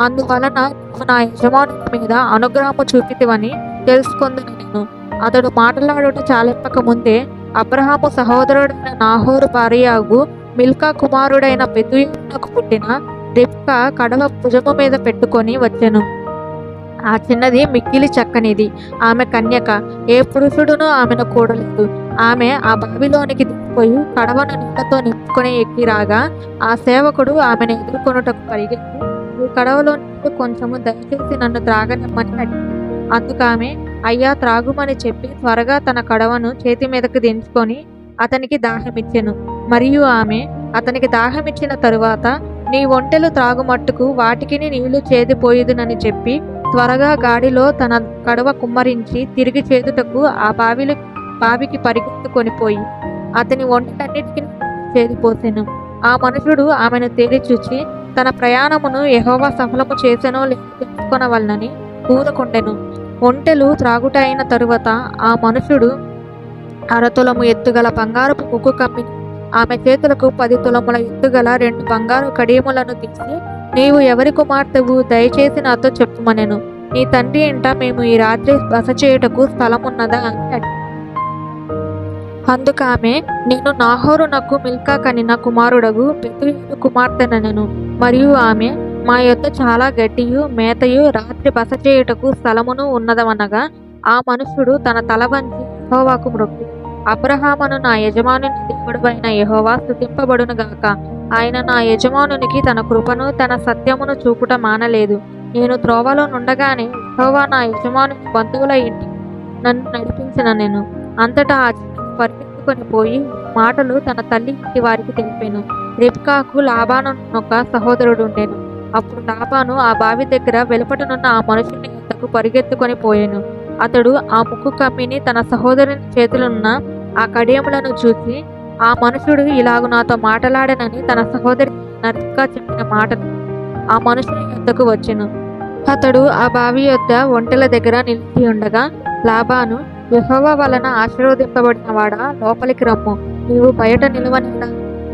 అందువలన నీవు నా యజమానుని మీద అనుగ్రహము చూపితివని తెలుసుకొందును నేను. అతడు మాట్లాడుట చాలింపక ముందే అబ్రహాము సహోదరుడైన నాహోరు భార్యగు మిల్కా కుమారుడైన బెతూయేలునకు పుట్టిన రిబ్కా కడవ భుజము మీద పెట్టుకొని వచ్చెను. ఆ చిన్నది మిక్కిలి చక్కనిది. ఆమె కన్యక, ఏ పురుషుడును ఆమెను కూడలేదు. ఆమె ఆ బావిలోనికి దిగిపోయి కడవను నీళ్లతో నింపుకొని ఎక్కి రాగా ఆ సేవకుడు ఆమెను ఎదుర్కొనుటకు పరిగెత్తి, ఈ కడవలో నీళ్లు కొంచెము దయచేసి నన్ను త్రాగనిమ్మని అడిగి, అందుకు ఆమె, అయ్యా త్రాగుమని చెప్పి త్వరగా తన కడవను చేతి మీదకు దించుకొని అతనికి దాహమిచ్చెను. మరియు ఆమె అతనికి దాహమిచ్చిన తరువాత, నీ ఒంటెలు త్రాగుమట్టుకు వాటికిని నీళ్లు చేదిపోయిదునని చెప్పి త్వరగా గాడిలో తన కడవ కుమ్మరించి తిరిగి చేదుటకు ఆ బావికి పరిగెత్తుకొని పోయి అతని ఒంటెలన్నిటికీ చేదిపోసెను. ఆ మనుషుడు ఆమెను తేరి చూచి తన ప్రయాణమును యెహోవా సఫలము చేసెనో లేదో తెలుసుకొనవలనని ఊరకొండెను. ఒంటెలు త్రాగుట అయిన తరువాత ఆ మనుషుడు 1/2 తులము ఎత్తుగల బంగారపు ముగ్గు కమ్మిని ఆమె చేతులకు 10 తులముల ఎత్తుగల 2 బంగారు కడియములను తీసి, నీవు ఎవరి కుమార్తెవు? దయచేసి నాతో చెప్పుమనెను. నీ తండ్రి ఇంట మేము ఈ రాత్రి బస చేయుటకు స్థలమున్నదా అని అడిగి, అందుకామె, నేను నాహోరునకు మిల్కా కనిన కుమారుడగు బెతూయేలు కుమార్తెనెను. మరియు ఆమె, మా యొద్ద చాలా గడ్డియు మేతయు రాత్రి బస చేయుటకు స్థలమును ఉన్నదవనగా, ఆ మనుష్యుడు తన తల వంచి యెహోవాకు మ్రొక్కి, అబ్రహామును నా యజమానుని దేవుడవైన యెహోవా స్తుతింపబడునుగాక. ఆయన నా యజమానునికి తన కృపను తన సత్యమును చూపుట మానలేదు. నేను త్రోవలో నుండగానే యెహోవా నా యజమానుని బంధువుల ఇంటికి నన్ను నడిపించిన నేను. అంతటా ఆ చిన్నది పరిగెత్తుకొని పోయి మాటలు తన తల్లి ఇంటి వారికి తెలిపాను. రిబ్కాకు లాబానునొక సహోదరుడు ఉండెను. అప్పుడు లాబాను ఆ బావి దగ్గర వెలుపటనున్న ఆ మనుషుని యొద్దకు పరిగెత్తుకొని పోయెను. అతడు ఆ ముక్కు కమ్మిని తన సహోదరుని చేతులున్న ఆ కడియములను చూసి, ఆ మనుషుడు ఇలాగు నాతో మాటలాడెనని తన సహోదరి రిబ్కా చెప్పిన మాటలు ఆ మనుషుని యొద్దకు వచ్చెను. అతడు ఆ బావి యొద్ద ఒంటెల దగ్గర నిలిచి ఉండగా లాబాను, యెహోవా వలన ఆశీర్వదింపబడిన వాడా, లోపలికి రమ్ము. నీవు బయట నిలువనేలా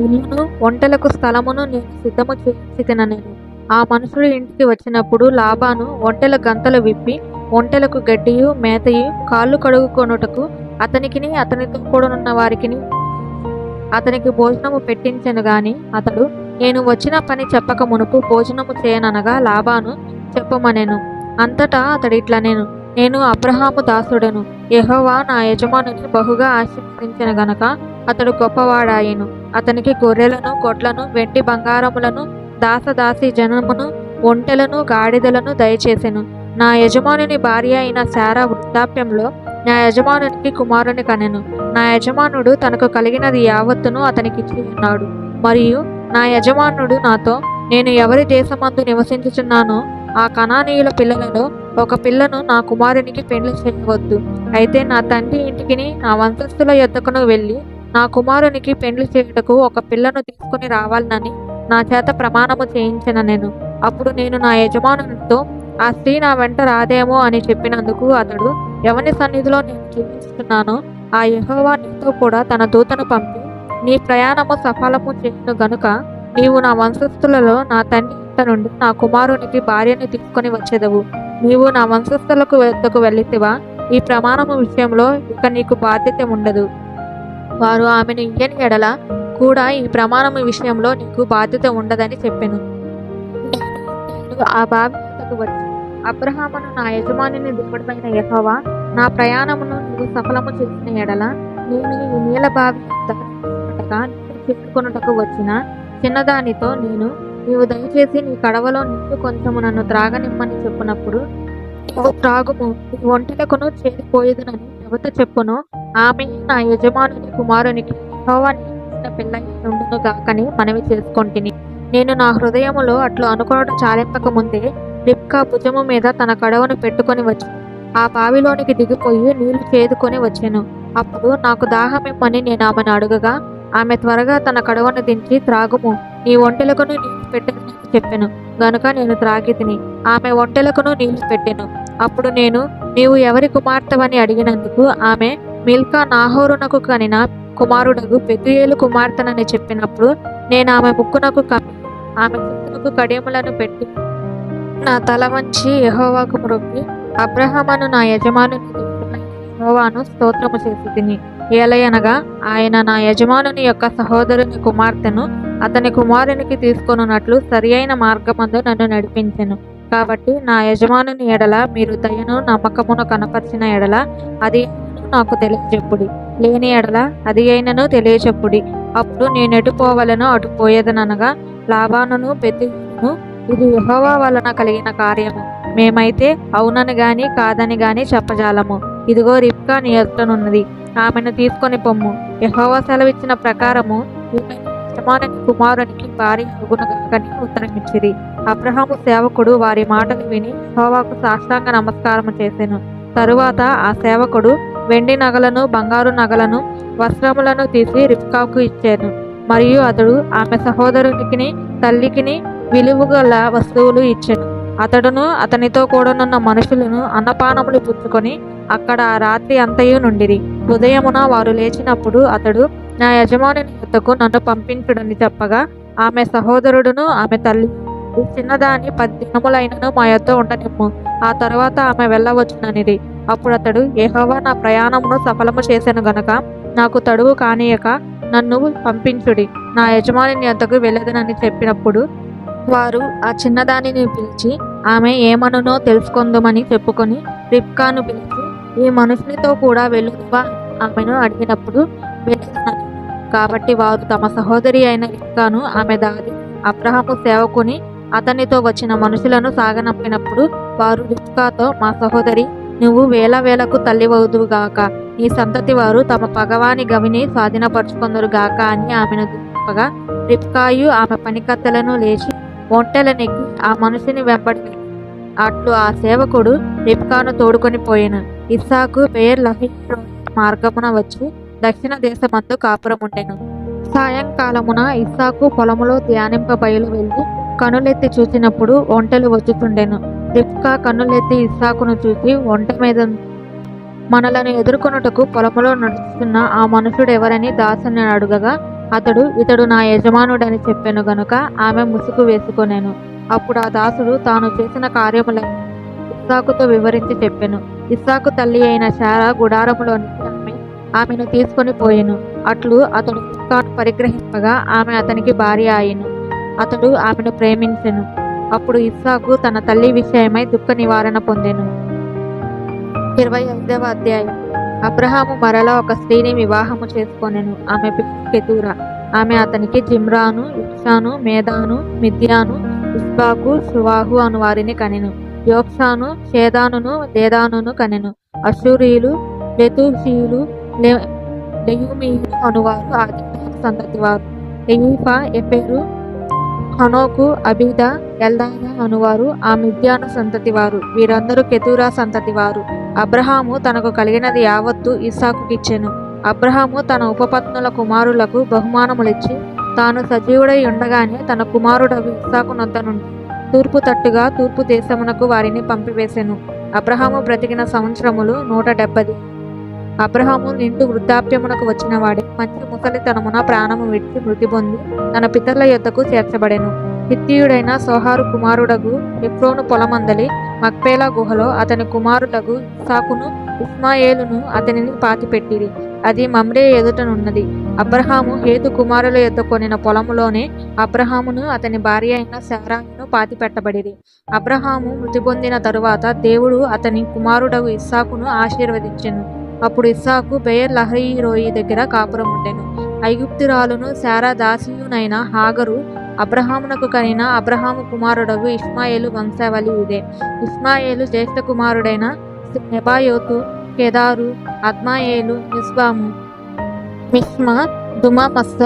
ఇల్లును ఒంటెలకు స్థలమును నేను సిద్ధము చేయించితిన నేను. ఆ మనుషుడు ఇంటికి వచ్చినప్పుడు లాబాను ఒంటెల గంతలు విప్పి ఒంటెలకు గడ్డియు మేతయు కాళ్ళు కడుగుకొనుటకు అతనికిని అతనితో కూడనున్న వారికిని అతనికి భోజనము పెట్టించెను గాని అతడు, నేను వచ్చిన పని చెప్పక మునుపు భోజనము చేయననగా లాబాను చెప్పమనెను. అంతటా అతడిట్లనెను, నేను అబ్రహాము దాసుడను. యెహోవా నా యజమానుని బహుగా ఆశీర్వదించెను గనక అతడు గొప్పవాడాయెను. అతనికి గొర్రెలను గొడ్లను వెండి బంగారములను దాసదాసి జనమును ఒంటెలను గాడిదలను దయచేసెను. నా యజమానుని భార్య అయిన శారా వృద్ధాప్యంలో నా యజమానునికి కుమారుని కనెను. నా యజమానుడు తనకు కలిగినది యావత్తును అతనికిచ్చి ఉన్నాడు. మరియు నా యజమానుడు నాతో, నేను ఎవరి దేశమందు నివసించుచున్నానో ఆ కనానీయుల పిల్లలలో ఒక పిల్లను నా కుమారునికి పెండ్లి చేయవద్దు. అయితే నా తండ్రి ఇంటికిని నా వంశస్థుల యొద్దకును వెళ్ళి నా కుమారునికి పెండ్లి చేయుటకు ఒక పిల్లను తీసుకుని రావాలనని నా చేత ప్రమాణము చేయించిన నేను. అప్పుడు నేను నా యజమానునితో, ఆ స్త్రీ నా వెంట రాదేమో అని చెప్పినందుకు అతడు, ఎవని సన్నిధిలో నేను జీవిస్తున్నానో ఆ యెహోవా నీతో కూడా తన దూతను పంపి నీ ప్రయాణము సఫలము చేయును గనుక నీవు నా వంశస్థులలో నా తండ్రి ఇంట నుండి నా కుమారునికి భార్యను తీసుకొని వచ్చేదవు. నీవు నా వంశస్థులకు వద్దకు వెళ్ళితివా, ఈ ప్రమాణము విషయంలో ఇక నీకు బాధ్యత ఉండదు. వారు ఆమెను ఇయ్యని ఎడల కూడా ఈ ప్రమాణము విషయంలో నీకు బాధ్యత ఉండదని చెప్పెను. నేను ఆ బావి వద్దకు వచ్చి, అబ్రహామును నా యజమానుని దేవుడైన యెహోవా నా ప్రయాణమును నీవు సఫలము చేసిన ఎడల నేను ఈ నీళ్ళ బావి నీరు చేరుకొనుటకు వచ్చిన చిన్నదానితో నీవు దయచేసి నీ కడవలో నీళ్లు కొంచెము నన్ను త్రాగనిమ్మని చెప్పినప్పుడు, నీవు త్రాగుము, నీ ఒంటెలకును చేరిపోయేదునని ఎవత చెప్పును, ఆమె నా యజమానుని కుమారునికి యెహోవా నియమించిన పిల్లై నుండును గాకని మనవి చేసుకొంటిని. నేను నా హృదయములో అట్లు అనుకొనుట చాలింపక ముందే రిబ్కా భుజము మీద తన కడవను పెట్టుకొని వచ్చి ఆ బావిలోనికి దిగిపోయి నీళ్లు చేదుకొని వచ్చెను. అప్పుడు నాకు దాహమిమ్మని నేను ఆమెను అడుగగా ఆమె త్వరగా తన కడవను దించి, త్రాగుము, నీ ఒంటెలకును నీళ్లు పెట్టెనని చెప్పెను. గనుక నేను త్రాగితిని. ఆమె ఒంటెలకును నీళ్లు పెట్టెను. అప్పుడు నేను, నీవు ఎవరి కుమార్తెవని అడిగినందుకు ఆమె, మిల్కా నాహోరునకు కనిన కుమారుడగు పెతుయేలు కుమార్తెనని చెప్పినప్పుడు నేను ఆమె ముక్కునకు కమ్మి ఆమె చేతులకు కడియములను పెట్టి నా తల వంచి యెహోవాకు మ్రొక్కి, అబ్రహామును నా యజమానుని దేవుడైన యెహోవాను స్తోత్రము చేసి తిని. ఏలయనగా ఆయన నా యజమానుని యొక్క సహోదరుని కుమార్తెను అతని కుమారునికి తీసుకొనున్నట్లు సరి అయిన మార్గమందు నన్ను నడిపించెను. కాబట్టి నా యజమానుని ఎడల మీరు దయను నమ్మకమును కనపరిచిన ఎడల అది నాకు తెలియచెప్పుడి, లేని ఎడల అది అయినను తెలియచెప్పుడి. అప్పుడు నేనెటు పోవలనో అటు పోయేదనగా లాబానును బెతుయేలును, ఇది యెహోవా వలన కలిగిన కార్యము, మేమైతే అవునని గాని కాదని గాని చెప్పజాలము. ఇదిగో రిబ్కా నీ యొద్దనున్నది, ఆమెను తీసుకొని పొమ్ము. యెహోవా సెలవిచ్చిన ప్రకారము యజమానుని కుమారునికి భార్య అగునుగాకని ఉత్తరమిచ్చిరి. అబ్రహాము సేవకుడు వారి మాటలు విని యెహోవాకు సాష్టాంగ నమస్కారము చేసెను. తరువాత ఆ సేవకుడు వెండి నగలను బంగారు నగలను వస్త్రములను తీసి రిబ్కాకు ఇచ్చాను. మరియు అతడు ఆమె సహోదరునికిని తల్లికిని విలువగల వస్తువులు ఇచ్చెను. అతడును అతనితో కూడనున్న మనుషులను అన్నపానములు పుచ్చుకొని అక్కడ ఆ రాత్రి అంతయు నుండిరి. ఉదయమున వారు లేచినప్పుడు అతడు, నా యజమానుని యొద్దకు నన్ను పంపించుడని చెప్పగా ఆమె సహోదరుడును ఆమె తల్లి, ఈ చిన్నదాని 10 దినములైనను మా యొద్ద ఉండనిమ్ము, ఆ తరువాత ఆమె వెళ్ళవచ్చుననిది. అప్పుడు అతడు, యెహోవా నా ప్రయాణమును సఫలము చేసెను గనక నాకు తడువు కానీయక నన్ను పంపించుడి, నా యజమానుని యొద్దకు వెళ్ళదనని చెప్పినప్పుడు వారు ఆ చిన్నదానిని పిలిచి ఆమె ఏమనునో తెలుసుకొందుమని చెప్పుకొని రిబ్కాను పిలిచి, ఈ మనుషునితో కూడా వెళ్ళుదువా ఆమెను అడిగినప్పుడు వెళ్ళదనని. కాబట్టి వారు తమ సహోదరి అయిన రిబ్కాను ఆమె దాది అబ్రహాము సేవకుని అతనితో వచ్చిన మనుషులను సాగనంపినప్పుడు వారు రిబ్కాతో, మా సహోదరి, నువ్వు వేల వేలకు తల్లివవుదువుగాక, నీ సంతతి వారు తమ పగవాని గవిని స్వాధీనపరుచుకొందురుగాక అని ఆమెను దీవింపగా, రిబ్కాయు ఆమె పనికత్తెలను లేచి ఒంటెలనెక్కి ఆ మనుషుని వెంబడి వెళ్ళిరి. అట్లు ఆ సేవకుడు రిబ్కాను తోడుకొని పోయెను. ఇస్సాకు బెయేర్ లహయి మార్గమున వచ్చి దక్షిణ దేశమందు కాపురముండెను. సాయంకాలమున ఇస్సాకు పొలములో ధ్యానింప బయలు వెళ్ళి కనులెత్తి చూసినప్పుడు ఒంటెలు వచ్చుచుండెను. రిబ్కా కన్నులెత్తి ఇస్సాకును చూసి, ఒంటె మీద మనలను ఎదుర్కొనుటకు పొలములో నడుస్తున్న ఆ మనుషుడెవరని దాసుని అడుగగా, అతడు, ఇతడు నా యజమానుడని చెప్పెను గనుక ఆమె ముసుగు వేసుకొనెను. అప్పుడు ఆ దాసుడు తాను చేసిన కార్యములను ఇస్సాకుతో వివరించి చెప్పెను. ఇస్సాకు తల్లి అయిన శారా గుడారములోనికి ఆమెను తీసుకొని పోయెను. అట్లు అతడు రిబ్కాను పరిగ్రహింపగా ఆమె అతనికి భార్య ఆయెను. అతడు ఆమెను ప్రేమించెను. అప్పుడు ఇస్సాకు తన తల్లి విషయమై దుఃఖ నివారణ పొందెను. 25వ అధ్యాయం. అబ్రహాము మరలా ఒక స్త్రీని వివాహము చేసుకొనెను. ఆమె పేరు కెతూరా. ఆమె అతనికి జిమ్రాను, యుక్షాను, మేదాను, మిద్యాను, ఇస్బాకు, సువాహు అను వారిని కనెను. యోక్షాను, షేదానును, దేదానును కనెను. అషూరీయులు, లెతూషీయులు, లెయుమీయులు అనువారు ఆ దేదాను సంతతి వారు. ఎలీఫా, ఎపెరు, హనోకు, అబీదా, ఎల్దాదా అనువారు ఆ మిద్యాను సంతతి వారు. వీరందరూ కెతూరా సంతతి వారు. అబ్రహాము తనకు కలిగినది యావత్తు ఇస్సాకుకిచ్చెను. అబ్రహాము తన ఉపపత్నుల కుమారులకు బహుమానములిచ్చి తాను సజీవుడై ఉండగానే తన కుమారుడగు ఇస్సాకు నొద్ద నుండి తూర్పు తట్టుగా తూర్పు దేశమునకు వారిని పంపివేసెను. అబ్రహాము బ్రతికిన సంవత్సరములు 170. అబ్రహాము నిండు వృద్ధాప్యమునకు వచ్చిన వాడే మంచి ముసలితనమున ప్రాణము విడిచి మృతి పొంది తన పితరుల యొద్దకు చేర్చబడెను. హిత్తీయుడైన సోహారు కుమారుడగు ఎఫ్రోను పొలమందలి మక్పేలా గుహలో అతని కుమారుడగు ఇస్సాకును ఇస్మాయేలును అతనిని పాతిపెట్టిరి. అది మమ్రే ఎదుటనున్నది. అబ్రహాము హేతు కుమారుల యొద్ద కొనిన పొలములోనే అబ్రహామును అతని భార్య అయిన శారాయును పాతిపెట్టబడిరి. అబ్రహాము మృతి పొందిన తరువాత దేవుడు అతని కుమారుడగు ఇస్సాకును ఆశీర్వదించెను. అప్పుడు ఇస్సాకు బెయేర్ లహయి రోయి దగ్గర కాపురం ఉండెను. ఐగుప్తురాలును శారా దాసియునైన హాగరు అబ్రహామునకు కనిన అబ్రహాము కుమారుడగు ఇష్మాయేలు వంశావళి ఇదే. ఇష్మాయేలు జ్యేష్ఠ కుమారుడైన నెబాయోతు, కెదారు, అద్మాయేలు, మిస్బాము, మిష్మా, దుమామస్స,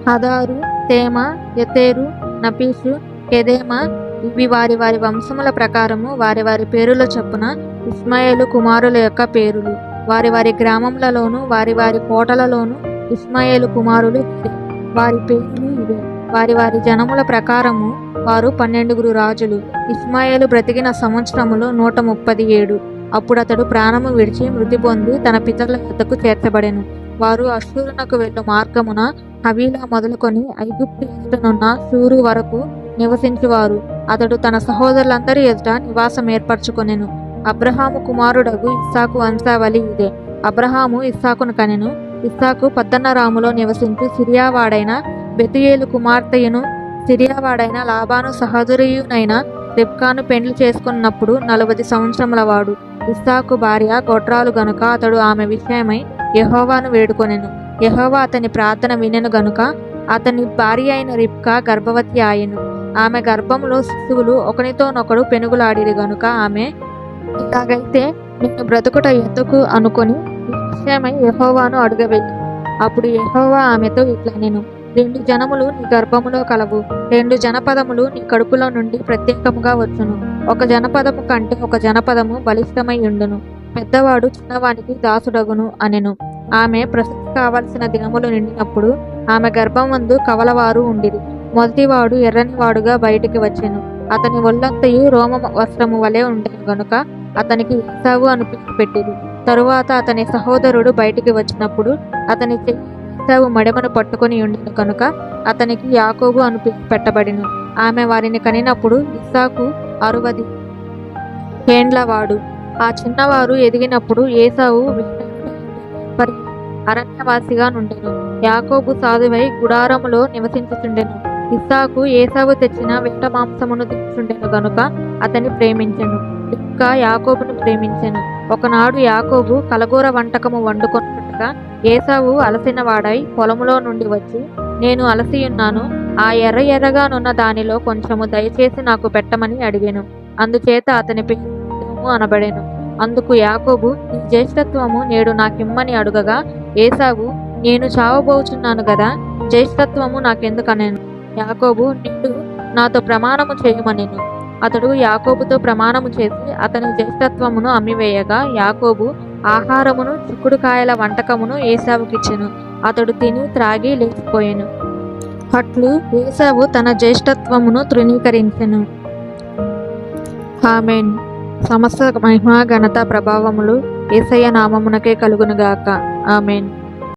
హదారు, తేమ, యతేరు, నపీషు, కెదేమా. ఇవి వారి వారి వంశముల ప్రకారము వారి వారి పేరుల చొప్పున ఇష్మాయేలు కుమారుల యొక్క పేరులు. వారి వారి గ్రామములలోను వారి వారి కోటలలోను ఇష్మాయేలు కుమారులు వారి పేర్లు ఇవే. వారి వారి జనముల ప్రకారము వారు 12 రాజులు. ఇష్మాయేలు బ్రతికిన సంవత్సరములు 137. అప్పుడు అతడు ప్రాణము విడిచి మృతి పొంది తన పితరుల యొద్దకు చేర్చబడెను. వారు అషూరునకు వెళ్ళు మార్గమున హవీలా మొదలుకొని ఐగుప్తు ఎదుటనున్న షూరు వరకు నివసించువారు. అతడు తన సహోదరులందరి ఎదుట నివాసం ఏర్పరచుకొనెను. అబ్రహాము కుమారుడగు ఇస్సాకు వంశావళి ఇదే. అబ్రహాము ఇస్సాకును కనెను. ఇస్సాకు పద్దన్నరాములో నివసించి సిరియావాడైన బెతుయేలు కుమార్తెయును సిరియావాడైన లాబాను సహోదరియునైన రిబ్కాను పెండ్లి చేసుకున్నప్పుడు 40 సంవత్సరముల వాడు. ఇస్సాకు భార్య గొడ్రాలు గనుక అతడు ఆమె విషయమై యెహోవాను వేడుకొనెను. యెహోవా అతని ప్రార్థన వినెను గనుక అతని భార్య అయిన రిబ్కా గర్భవతి ఆయెను. ఆమె గర్భములో శిశువులు ఒకనితోనొకడు పెనుగులాడిరి గనుక ఆమె, ఇలాగైతే నేను బ్రతుకుట ఎందుకు అనుకొని ఈ విషయమై యెహోవాను అడుగవెళ్ళి. అప్పుడు యెహోవా ఆమెతో ఇట్లా నేను, 2 జనములు నీ గర్భములో కలవు, 2 జనపదములు నీ కడుపులో నుండి ప్రత్యేకముగా వచ్చును. ఒక జనపదము కంటే ఒక జనపదము బలిష్టమై ఉండును. పెద్దవాడు చిన్నవానికి దాసుడగును అనెను. ఆమె ప్రసూతి కావలసిన దినములు నిండినప్పుడు ఆమె గర్భమందు కవలవారు ఉండిరి. మొదటివాడు ఎర్రనివాడుగా బయటికి వచ్చెను. అతని ఒళ్ళంతయు రోమ వస్త్రము వలె ఉండెను గనుక అతనికి ఏశావు అని పేరు పెట్టిరి. తరువాత అతని సహోదరుడు బయటికి వచ్చినప్పుడు అతని ఏశావు మడమను పట్టుకొని ఉండెను కనుక అతనికి యాకోబు అని పేరు పెట్టబడెను. ఆమె వారిని కనినప్పుడు ఇస్సాకు 60 ఏండ్లవాడు. ఆ చిన్నవారు ఎదిగినప్పుడు ఏశావు అరణ్యవాసిగా నుండెను. యాకోబు సాధువై గుడారములో నివసించుచుండెను. ఇస్సాకు ఏశావు తెచ్చిన వేట మాంసమును తినుచుండెను గనుక అతన్ని ప్రేమించెను. రిబ్కా యాకోబును ప్రేమించెను. ఒకనాడు యాకోబు కలగూర వంటకము వండుకొనుచుండగా ఏశావు అలసిన వాడై పొలములో నుండి వచ్చి నేను అలసియున్నాను. ఆ ఎర్ర ఎర్రగానున్న దానిలో కొంచెము దయచేసి నాకు పెట్టమని అడిగాను. అందుచేత అతని పేరు ఎదోము అనబడెను. అందుకు యాకోబు, నీ జ్యేష్ఠత్వము నేడు నాకిమ్మని అడుగగా, ఏశావు, నేను చావబోచున్నాను గదా, జ్యేష్ఠత్వము నాకెందుకనెను. యాకోబు, నేడు నాతో ప్రమాణము చేయమనెను. అతడు యాకోబుతో ప్రమాణము చేసి అతని జ్యేష్ఠత్వమును అమ్మివేయగా, యాకోబు ఆహారమును చిక్కుడుకాయల వంటకమును ఏశావుకిచ్చెను. అతడు తిని త్రాగి లేచిపోయెను. అట్లు ఏశావు తన జ్యేష్ఠత్వమును తృణీకరించెను. ఆమేన్. సమస్త మహిమ ఘనత ప్రభావములు యేసయ్య నామమునకే కలుగునుగాక. ఆమేన్.